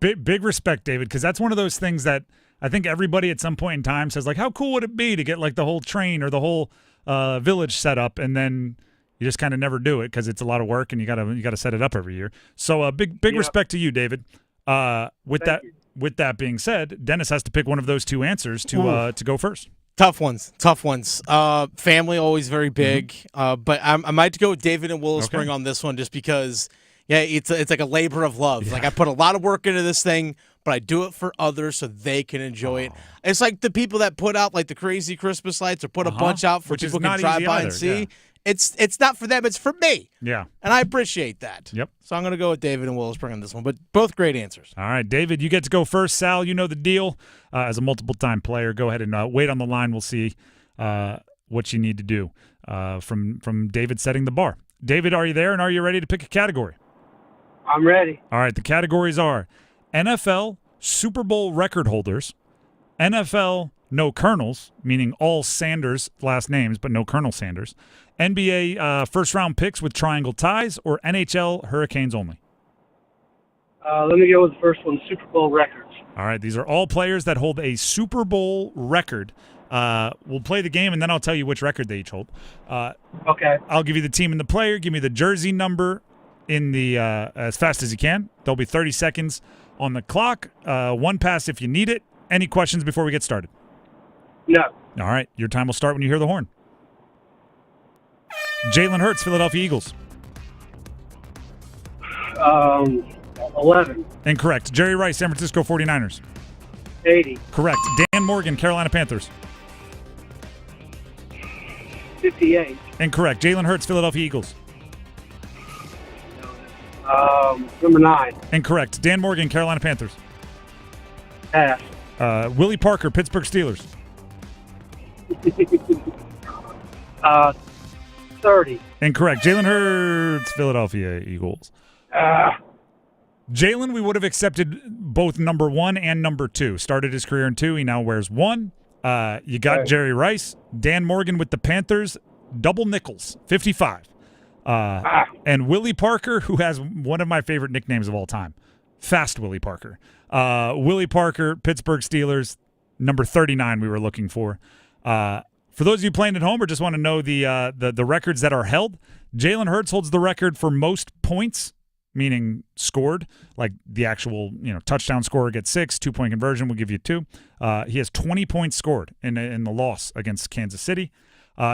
Big respect, David, because that's one of those things that I think everybody at some point in time says, like, how cool would it be to get like the whole train or the whole village set up, and then you just kind of never do it because it's a lot of work and you gotta set it up every year. So big respect to you, David. With that being said, Dennis has to pick one of those two answers to go first. Tough ones. Family always very big, but I might go with David and Willow Spring on this one just because, it's like a labor of love. Yeah. Like I put a lot of work into this thing, but I do it for others so they can enjoy it. It's like the people that put out like the crazy Christmas lights or put a bunch out for people can drive by and see. Yeah. It's not for them, it's for me. Yeah. And I appreciate that. Yep. So I'm going to go with David and Willow Spring on this one, but both great answers. All right, David, you get to go first. Sal, you know the deal. As a multiple-time player, go ahead and wait on the line. We'll see what you need to do from David setting the bar. David, are you there, and are you ready to pick a category? I'm ready. All right, the categories are NFL Super Bowl record holders, NFL no Colonels, meaning all Sanders last names, but no Colonel Sanders, NBA first-round picks with triangle ties, or NHL Hurricanes only? Let me go with the first one, Super Bowl records. All right, these are all players that hold a Super Bowl record. We'll play the game, and then I'll tell you which record they each hold. Okay. I'll give you the team and the player. Give me the jersey number in the as fast as you can. There'll be 30 seconds on the clock. One pass if you need it. Any questions before we get started? No. All right, your time will start when you hear the horn. Jalen Hurts, Philadelphia Eagles. 11. Incorrect. Jerry Rice, San Francisco 49ers. 80. Correct. Dan Morgan, Carolina Panthers. 58. Incorrect. Jalen Hurts, Philadelphia Eagles. Number 9. Incorrect. Dan Morgan, Carolina Panthers. Pass. Willie Parker, Pittsburgh Steelers. 30. Incorrect. Jalen Hurts, Philadelphia Eagles. Jalen, we would have accepted both number 1 and number 2. Started his career in 2. He now wears 1. You got Jerry Rice. Dan Morgan with the Panthers. Double nickels, 55. And Willie Parker, who has one of my favorite nicknames of all time. Fast Willie Parker. Willie Parker, Pittsburgh Steelers, number 39 we were looking for. For those of you playing at home or just want to know the records that are held, Jalen Hurts holds the record for most points, meaning scored, like the actual touchdown scorer gets 6, 2-point conversion will give you 2. He has 20 points scored in the loss against Kansas City.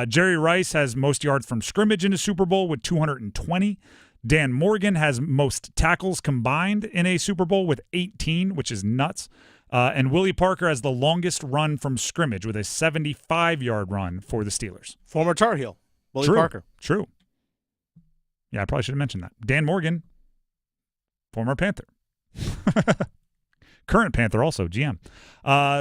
Jerry Rice has most yards from scrimmage in a Super Bowl with 220. Dan Morgan has most tackles combined in a Super Bowl with 18, which is nuts. And Willie Parker has the longest run from scrimmage with a 75-yard run for the Steelers. Former Tar Heel, Willie Parker. True. Yeah, I probably should have mentioned that. Dan Morgan, former Panther. Current Panther also, GM.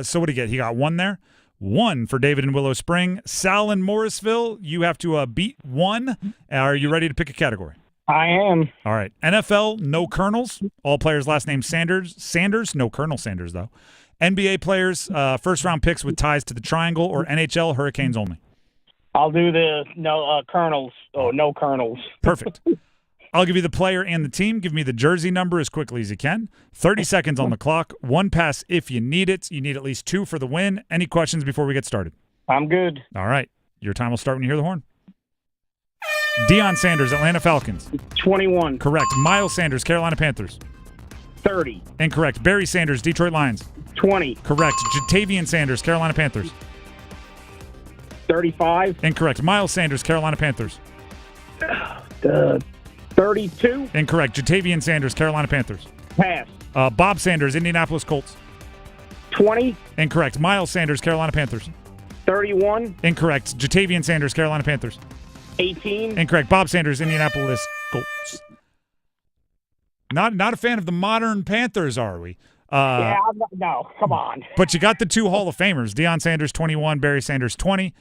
So what did he get? He got 1 there. 1 for David in Willow Spring. Sal in Morrisville, you have to beat 1. Are you ready to pick a category? I am. All right. NFL, no Colonels. All players' last name Sanders. No Colonel Sanders, though. NBA players, first-round picks with ties to the Triangle, or NHL, Hurricanes only. I'll do the Colonels. Oh, no Colonels. Perfect. I'll give you the player and the team. Give me the jersey number as quickly as you can. 30 seconds on the clock. 1 pass if you need it. You need at least 2 for the win. Any questions before we get started? I'm good. All right. Your time will start when you hear the horn. Deion Sanders, Atlanta Falcons. 21. Correct. Miles Sanders, Carolina Panthers. 30. Incorrect. Barry Sanders, Detroit Lions. 20. Correct. Jatavian Sanders, Carolina Panthers. 35. Incorrect. Miles Sanders, Carolina Panthers. 32. Incorrect. Jatavian Sanders, Carolina Panthers. Pass. Bob Sanders, Indianapolis Colts. 20. Incorrect. Miles Sanders, Carolina Panthers. 31. Incorrect. Jatavian Sanders, Carolina Panthers. 18. Incorrect. Bob Sanders, Indianapolis Colts. Not a fan of the modern Panthers, are we? No, come on. But you got the 2 Hall of Famers. Deion Sanders, 21. Barry Sanders, 20.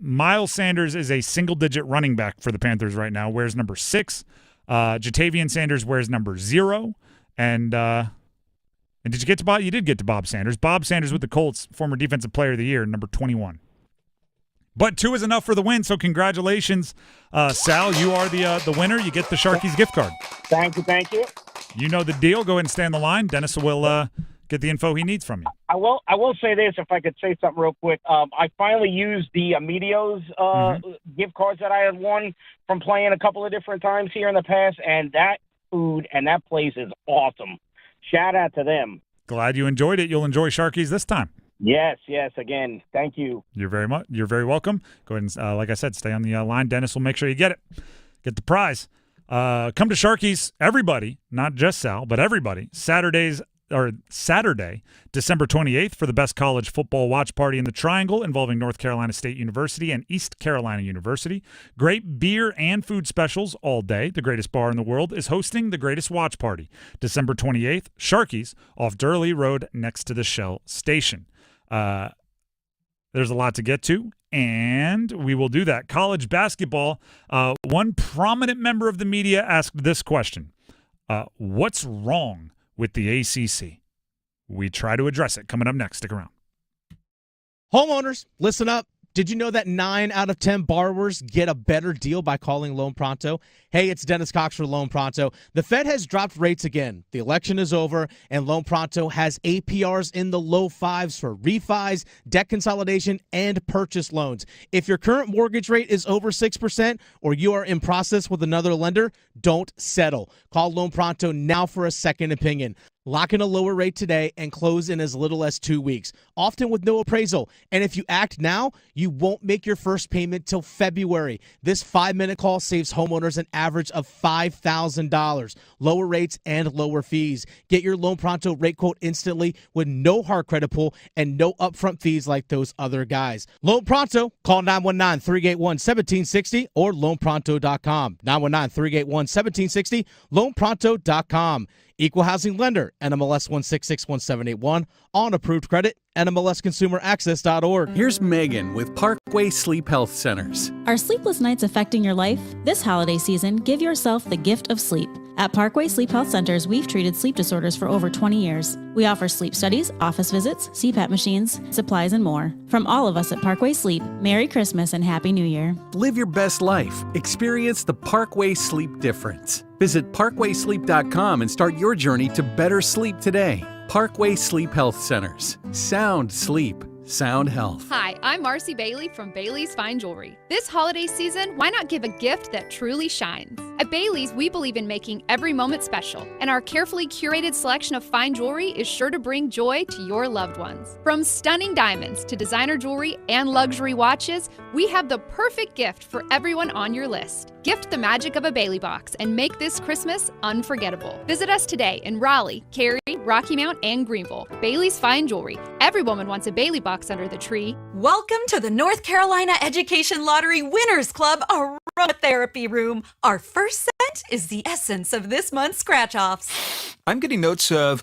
Miles Sanders is a single-digit running back for the Panthers right now. Wears number 6. Jatavian Sanders wears number 0. And did you get to Bob? You did get to Bob Sanders. Bob Sanders with the Colts, former Defensive Player of the Year, number 21. But 2 is enough for the win, so congratulations, Sal. You are the winner. You get the Sharkies gift card. Thank you. You know the deal. Go ahead and stay on the line. Dennis will get the info he needs from you. I will say this, if I could say something real quick. I finally used the Meteos gift cards that I had won from playing a couple of different times here in the past, and that food and that place is awesome. Shout out to them. Glad you enjoyed it. You'll enjoy Sharkies this time. Yes. Again, thank you. You're very welcome. Go ahead and, like I said, stay on the line. Dennis will make sure you get it. Get the prize. Come to Sharkies, everybody, not just Sal, but everybody. Saturday, December 28th, for the best college football watch party in the Triangle, involving North Carolina State University and East Carolina University. Great beer and food specials all day. The greatest bar in the world is hosting the greatest watch party. December 28th, Sharkies, off Durley Road next to the Shell Station. There's a lot to get to, and we will do that. College basketball, one prominent member of the media asked this question. What's wrong with the ACC? We try to address it. Coming up next. Stick around. Homeowners, listen up. Did you know that 9 out of 10 borrowers get a better deal by calling Loan Pronto? Hey, it's Dennis Cox for Loan Pronto. The Fed has dropped rates again. The election is over, and Loan Pronto has APRs in the low 5s for refis, debt consolidation, and purchase loans. If your current mortgage rate is over 6% or you are in process with another lender, don't settle. Call Loan Pronto now for a second opinion. Lock in a lower rate today and close in as little as 2 weeks, often with no appraisal. And if you act now, you won't make your first payment till February. This 5-minute call saves homeowners an average of $5,000. Lower rates and lower fees. Get your Loan Pronto rate quote instantly with no hard credit pull and no upfront fees like those other guys. Loan Pronto, call 919-381-1760 or loanpronto.com. 919-381-1760, loanpronto.com. Equal housing lender, NMLS 1661781, on approved credit, NMLSconsumeraccess.org. Here's Megan with Parkway Sleep Health Centers. Are sleepless nights affecting your life? This holiday season, give yourself the gift of sleep. At Parkway Sleep Health Centers, we've treated sleep disorders for over 20 years. We offer sleep studies, office visits, CPAP machines, supplies, and more. From all of us at Parkway Sleep, Merry Christmas and Happy New Year. Live your best life. Experience the Parkway Sleep difference. Visit parkwaysleep.com and start your journey to better sleep today. Parkway Sleep Health Centers. Sound sleep. Sound health. Hi, I'm Marcy Bailey from Bailey's Fine Jewelry. This holiday season, why not give a gift that truly shines? At Bailey's, we believe in making every moment special, and our carefully curated selection of fine jewelry is sure to bring joy to your loved ones. From stunning diamonds to designer jewelry and luxury watches, we have the perfect gift for everyone on your list. Gift the magic of a Bailey box and make this Christmas unforgettable. Visit us today in Raleigh, Cary, Rocky Mount, and Greenville. Bailey's Fine Jewelry. Every woman wants a Bailey box under the tree. Welcome to the North Carolina Education Lottery Winners Club Aromatherapy Room. Our first scent is the essence of this month's scratch-offs. I'm getting notes of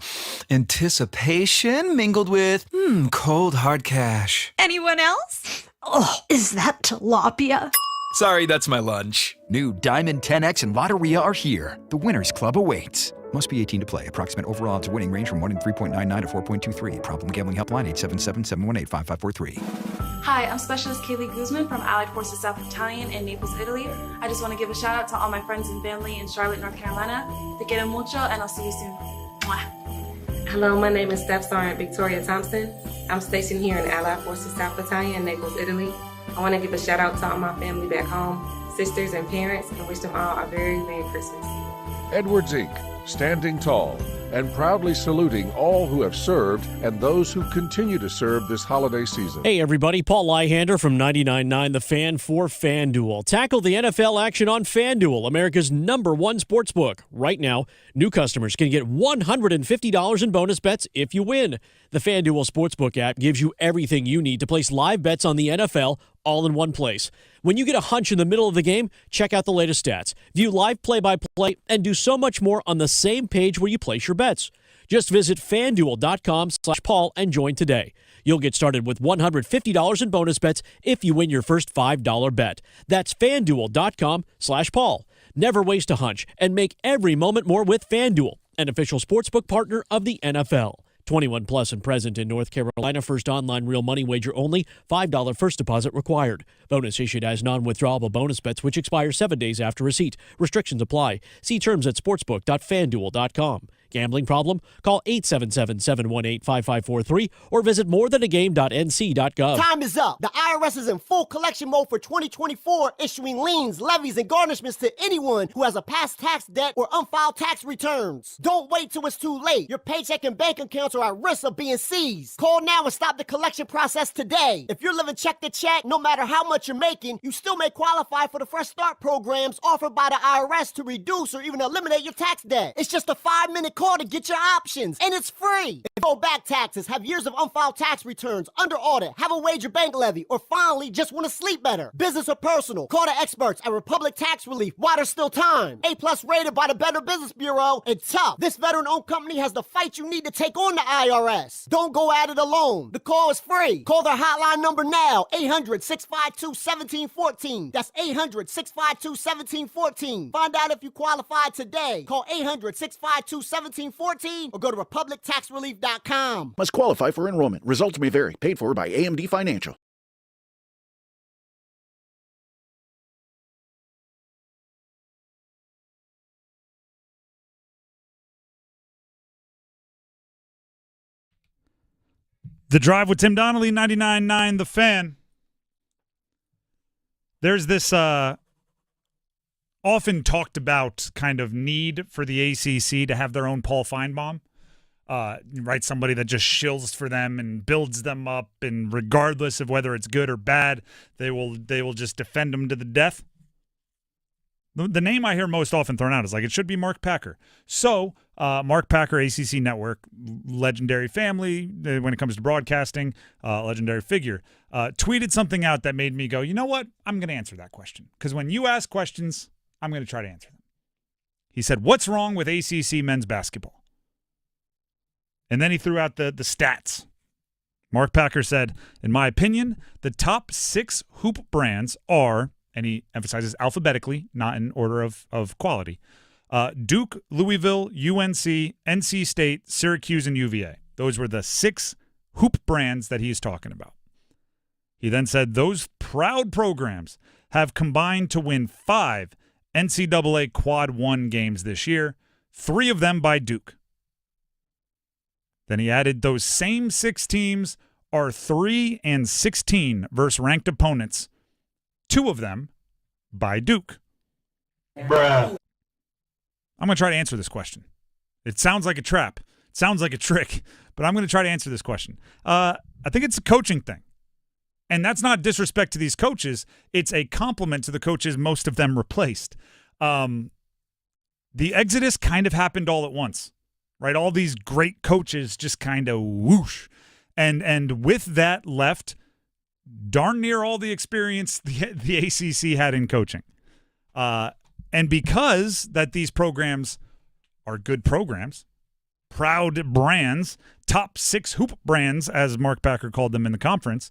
anticipation mingled with cold hard cash. Anyone else? Oh, is that tilapia? Sorry, that's my lunch. New Diamond 10X and Lotteria are here. The Winners Club awaits. Must be 18 to play. Approximate overall odds of winning range from 1 in 3.99 to 4.23. Problem gambling helpline 877-718-5543. Hi, I'm Specialist Kaylee Guzman from Allied Forces South Battalion in Naples, Italy. I just want to give a shout out to all my friends and family in Charlotte, North Carolina. Te quiero mucho, and I'll see you soon. Mwah. Hello, my name is Staff Sergeant Victoria Thompson. I'm stationed here in Allied Forces South Battalion, Naples, Italy. I want to give a shout out to all my family back home, sisters and parents, and wish them all a very Merry Christmas. Edwards Inc., standing tall and proudly saluting all who have served and those who continue to serve this holiday season. Hey everybody, Paul Leihander from 99.9 The Fan for FanDuel. Tackle the NFL action on FanDuel, America's #1 sportsbook. Right now, new customers can get $150 in bonus bets if you win. The FanDuel Sportsbook app gives you everything you need to place live bets on the NFL all in one place. When you get a hunch in the middle of the game, check out the latest stats, view live play-by-play, and do so much more on the same page where you place your bets. Just visit FanDuel.com/Paul and join today. You'll get started with $150 in bonus bets if you win your first $5 bet. That's FanDuel.com/Paul. Never waste a hunch and make every moment more with FanDuel, an official sportsbook partner of the NFL. 21 plus and present in North Carolina. First online real money wager only. $5 first deposit required. Bonus issued as non-withdrawable bonus bets which expire 7 days after receipt. Restrictions apply. See terms at sportsbook.fanduel.com. Gambling problem? Call 877-718-5543 or visit morethanagame.nc.gov. Time is up. The IRS is in full collection mode for 2024, issuing liens, levies, and garnishments to anyone who has a past tax debt or unfiled tax returns. Don't wait till it's too late. Your paycheck and bank accounts are at risk of being seized. Call now and stop the collection process today. If you're living check to check, no matter how much you're making, you still may qualify for the Fresh Start programs offered by the IRS to reduce or even eliminate your tax debt. It's just a 5-minute call to get your options, and it's free. If you owe back taxes, have years of unfiled tax returns, under audit, have a wage or bank levy, or finally just want to sleep better, business or personal, call the experts at Republic Tax Relief while there's still time. A+ rated by the Better Business Bureau, and tough. This veteran-owned company has the fight you need to take on the IRS. Don't go at it alone. The call is free. Call their hotline number now, 800-652-1714. That's 800-652-1714. Find out if you qualify today. Call 800-652-1714 or go to republictaxrelief.com. Must qualify for enrollment. Results may vary. Paid for by AMD Financial. The Drive with Tim Donnelly, 99.9 The Fan. There's this often talked about kind of need for the ACC to have their own Paul Feinbaum. right? Somebody that just shills for them and builds them up, and regardless of whether it's good or bad, they will just defend them to the death. The name I hear most often thrown out is like, it should be Mark Packer. So Mark Packer, ACC Network, legendary family when it comes to broadcasting, legendary figure, tweeted something out that made me go, you know what? I'm going to answer that question. Because when you ask questions, I'm going to try to answer them. He said, what's wrong with ACC men's basketball? And then he threw out the stats. Mark Packer said, in my opinion, the top 6 hoop brands are, and he emphasizes alphabetically, not in order of quality, Duke, Louisville, UNC, NC State, Syracuse, and UVA. Those were the 6 hoop brands that he's talking about. He then said those proud programs have combined to win 5 NCAA Quad 1 games this year, 3 of them by Duke. Then he added those same 6 teams are 3-16 versus ranked opponents, 2 of them by Duke. Bruh. I'm going to try to answer this question. It sounds like a trap. It sounds like a trick, but I'm going to try to answer this question. I think it's a coaching thing. And that's not disrespect to these coaches. It's a compliment to the coaches, most of them replaced. The exodus kind of happened all at once, right? All these great coaches just kind of whoosh. And with that left darn near all the experience the ACC had in coaching. And because that these programs are good programs, proud brands, top 6 hoop brands, as Mark Packer called them in the conference,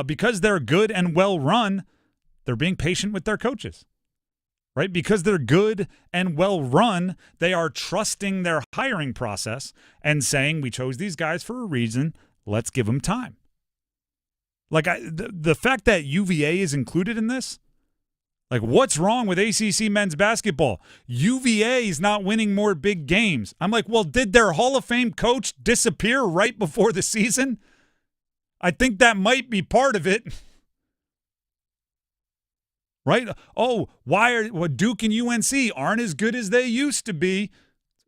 because they're good and well run, they're being patient with their coaches, right? Because they're good and well run, they are trusting their hiring process and saying, we chose these guys for a reason, let's give them time. Like the fact that UVA is included in this, like what's wrong with ACC men's basketball? UVA is not winning more big games. I'm like, well, did their Hall of Fame coach disappear right before the season? I think that might be part of it. Right? Oh, why are Duke and UNC aren't as good as they used to be?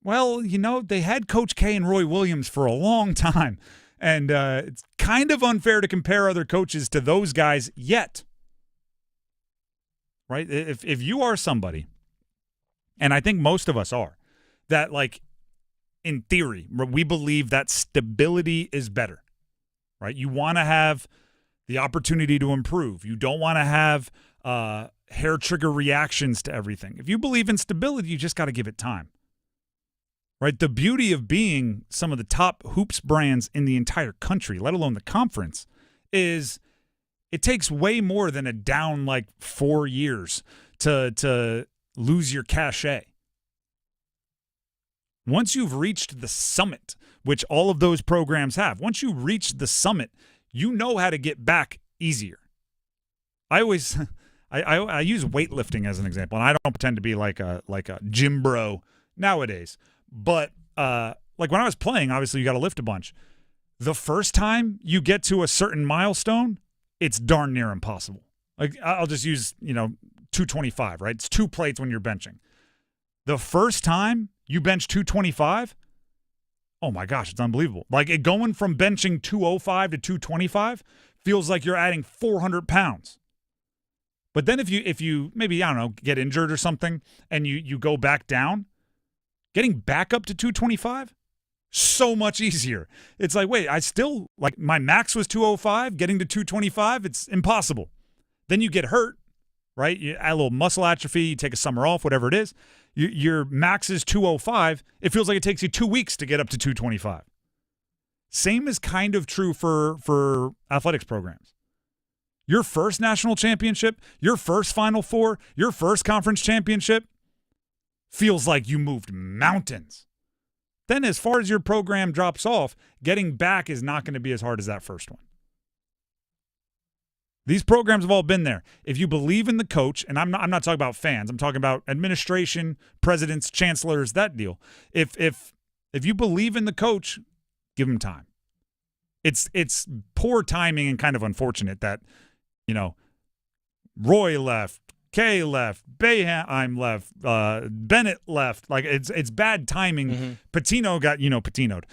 Well, you know, they had Coach K and Roy Williams for a long time. And it's kind of unfair to compare other coaches to those guys yet. Right? If you are somebody, and I think most of us are, that like in theory, we believe that stability is better. Right? You want to have the opportunity to improve. You don't want to have hair trigger reactions to everything. If you believe in stability, you just got to give it time. Right? The beauty of being some of the top hoops brands in the entire country, let alone the conference, is it takes way more than a down like 4 years to lose your cachet. Once you've reached the summit, which all of those programs have, once you reach the summit, you know how to get back easier. I always I use weightlifting as an example, and I don't pretend to be like a gym bro nowadays. But like when I was playing, obviously you got to lift a bunch. The first time you get to a certain milestone, it's darn near impossible. Like I'll just use, 225, right? It's 2 plates when you're benching. The first time you bench 225, oh my gosh, it's unbelievable. Like going from benching 205 to 225 feels like you're adding 400 pounds. But then if you maybe, I don't know, get injured or something and you go back down, getting back up to 225, so much easier. It's like, wait, I still, like my max was 205, getting to 225, it's impossible. Then you get hurt, right? You add a little muscle atrophy, you take a summer off, whatever it is. Your max is 205. It feels like it takes you 2 weeks to get up to 225. Same is kind of true for athletics programs. Your first national championship, your first Final Four, your first conference championship feels like you moved mountains. Then as far as your program drops off, getting back is not going to be as hard as that first one. These programs have all been there. If you believe in the coach, and I'm not talking about fans, I'm talking about administration, presidents, chancellors, that deal. If you believe in the coach, give him time. It's poor timing and kind of unfortunate that, Roy left, Kay left. Boeheim left. Bennett left. Like it's bad timing. Mm-hmm. Patino got patinoed.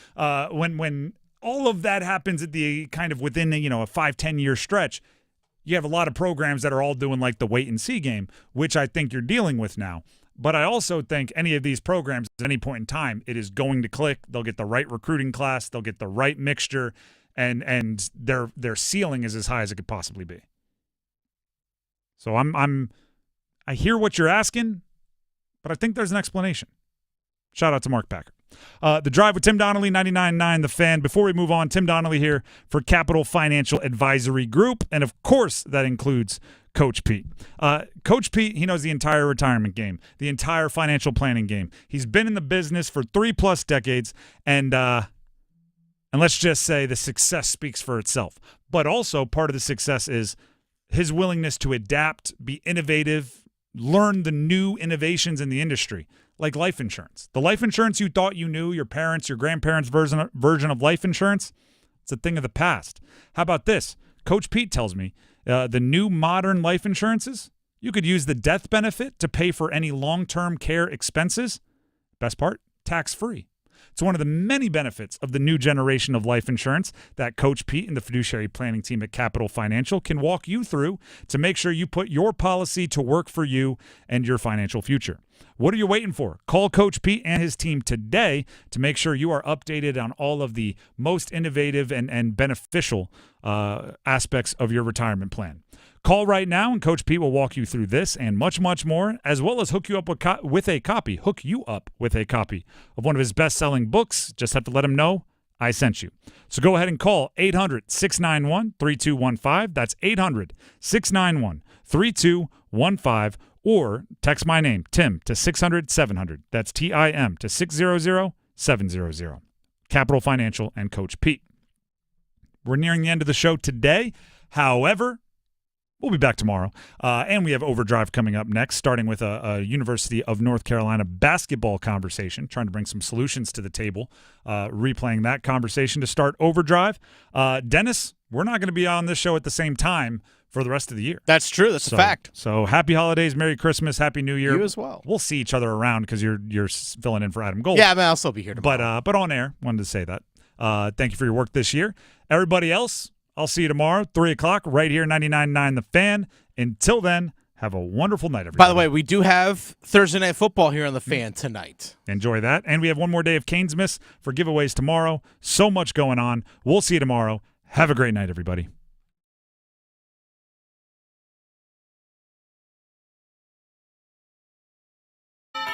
When all of that happens at the kind of within a 5-10 year stretch, you have a lot of programs that are all doing like the wait and see game, which I think you're dealing with now. But I also think any of these programs at any point in time, it is going to click. They'll get the right recruiting class. They'll get the right mixture, and their ceiling is as high as it could possibly be. So I hear what you're asking, but I think there's an explanation. Shout out to Mark Packer. The Drive with Tim Donnelly, 99.9 The Fan. Before we move on, Tim Donnelly here for Capital Financial Advisory Group, and of course that includes Coach Pete. Coach Pete, he knows the entire retirement game, the entire financial planning game. He's been in the business for 3+ decades, and let's just say the success speaks for itself. But also part of the success is his willingness to adapt, be innovative, learn the new innovations in the industry, like life insurance. The life insurance you thought you knew, your parents, your grandparents' version of life insurance, it's a thing of the past. How about this? Coach Pete tells me the new modern life insurances, you could use the death benefit to pay for any long-term care expenses. Best part, tax-free. It's one of the many benefits of the new generation of life insurance that Coach Pete and the fiduciary planning team at Capital Financial can walk you through to make sure you put your policy to work for you and your financial future. What are you waiting for? Call Coach Pete and his team today to make sure you are updated on all of the most innovative and beneficial aspects of your retirement plan. Call right now, and Coach Pete will walk you through this and much, much more, as well as hook you up with a copy of one of his best-selling books. Just have to let him know I sent you. So go ahead and call 800-691-3215. That's 800-691-3215, or text my name, Tim, to 600-700. That's TIM to 600-700. Capital Financial and Coach Pete. We're nearing the end of the show today. However, we'll be back tomorrow, and we have Overdrive coming up next, starting with a University of North Carolina basketball conversation, trying to bring some solutions to the table, replaying that conversation to start Overdrive. Dennis, we're not going to be on this show at the same time for the rest of the year. That's true. That's a fact. So happy holidays, Merry Christmas, Happy New Year. You as well. We'll see each other around because you're filling in for Adam Gold. Yeah, I mean, I'll still be here tomorrow. But on air, wanted to say that. Thank you for your work this year. Everybody else, I'll see you tomorrow, 3 o'clock, right here, 99.9 The Fan. Until then, have a wonderful night, everybody. By the way, we do have Thursday Night Football here on The Fan tonight. Enjoy that. And we have one more day of Canes Miss for giveaways tomorrow. So much going on. We'll see you tomorrow. Have a great night, everybody.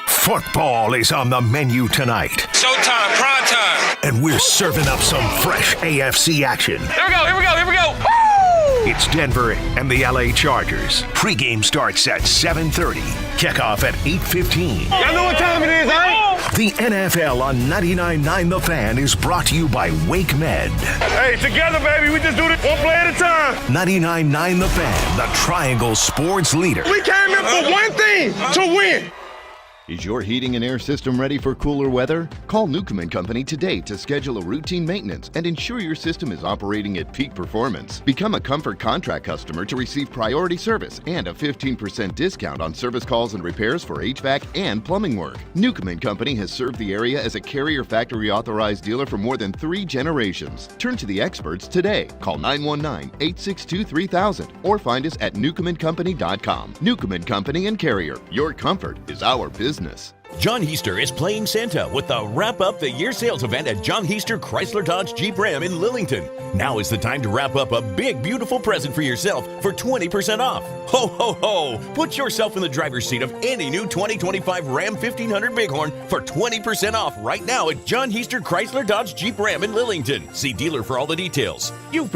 Football is on the menu tonight. Showtime, prime time. And we're serving up some fresh AFC action. Here we go. Woo! It's Denver and the LA Chargers. Pre-game starts at 7:30. Kickoff at 8:15. Y'all know what time it is, huh? The NFL on 99.9 The Fan is brought to you by Wake Med. Hey, together, baby. We just do this one play at a time. 99.9 The Fan, the Triangle Sports leader. We came here for one thing, to win. Is your heating and air system ready for cooler weather? Call Newcomb & Company today to schedule a routine maintenance and ensure your system is operating at peak performance. Become a Comfort Contract customer to receive priority service and a 15% discount on service calls and repairs for HVAC and plumbing work. Newcomb & Company has served the area as a Carrier Factory authorized dealer for more than 3 generations. Turn to the experts today. Call 919-862-3000 or find us at newcombandcompany.com. Newcomb & Company and Carrier. Your comfort is our business. John Heister is playing Santa with the Wrap Up the Year sales event at John Heister Chrysler Dodge Jeep Ram in Lillington. Now is the time to wrap up a big, beautiful present for yourself for 20% off. Ho, ho, ho! Put yourself in the driver's seat of any new 2025 Ram 1500 Bighorn for 20% off right now at John Heister Chrysler Dodge Jeep Ram in Lillington. See dealer for all the details. You've been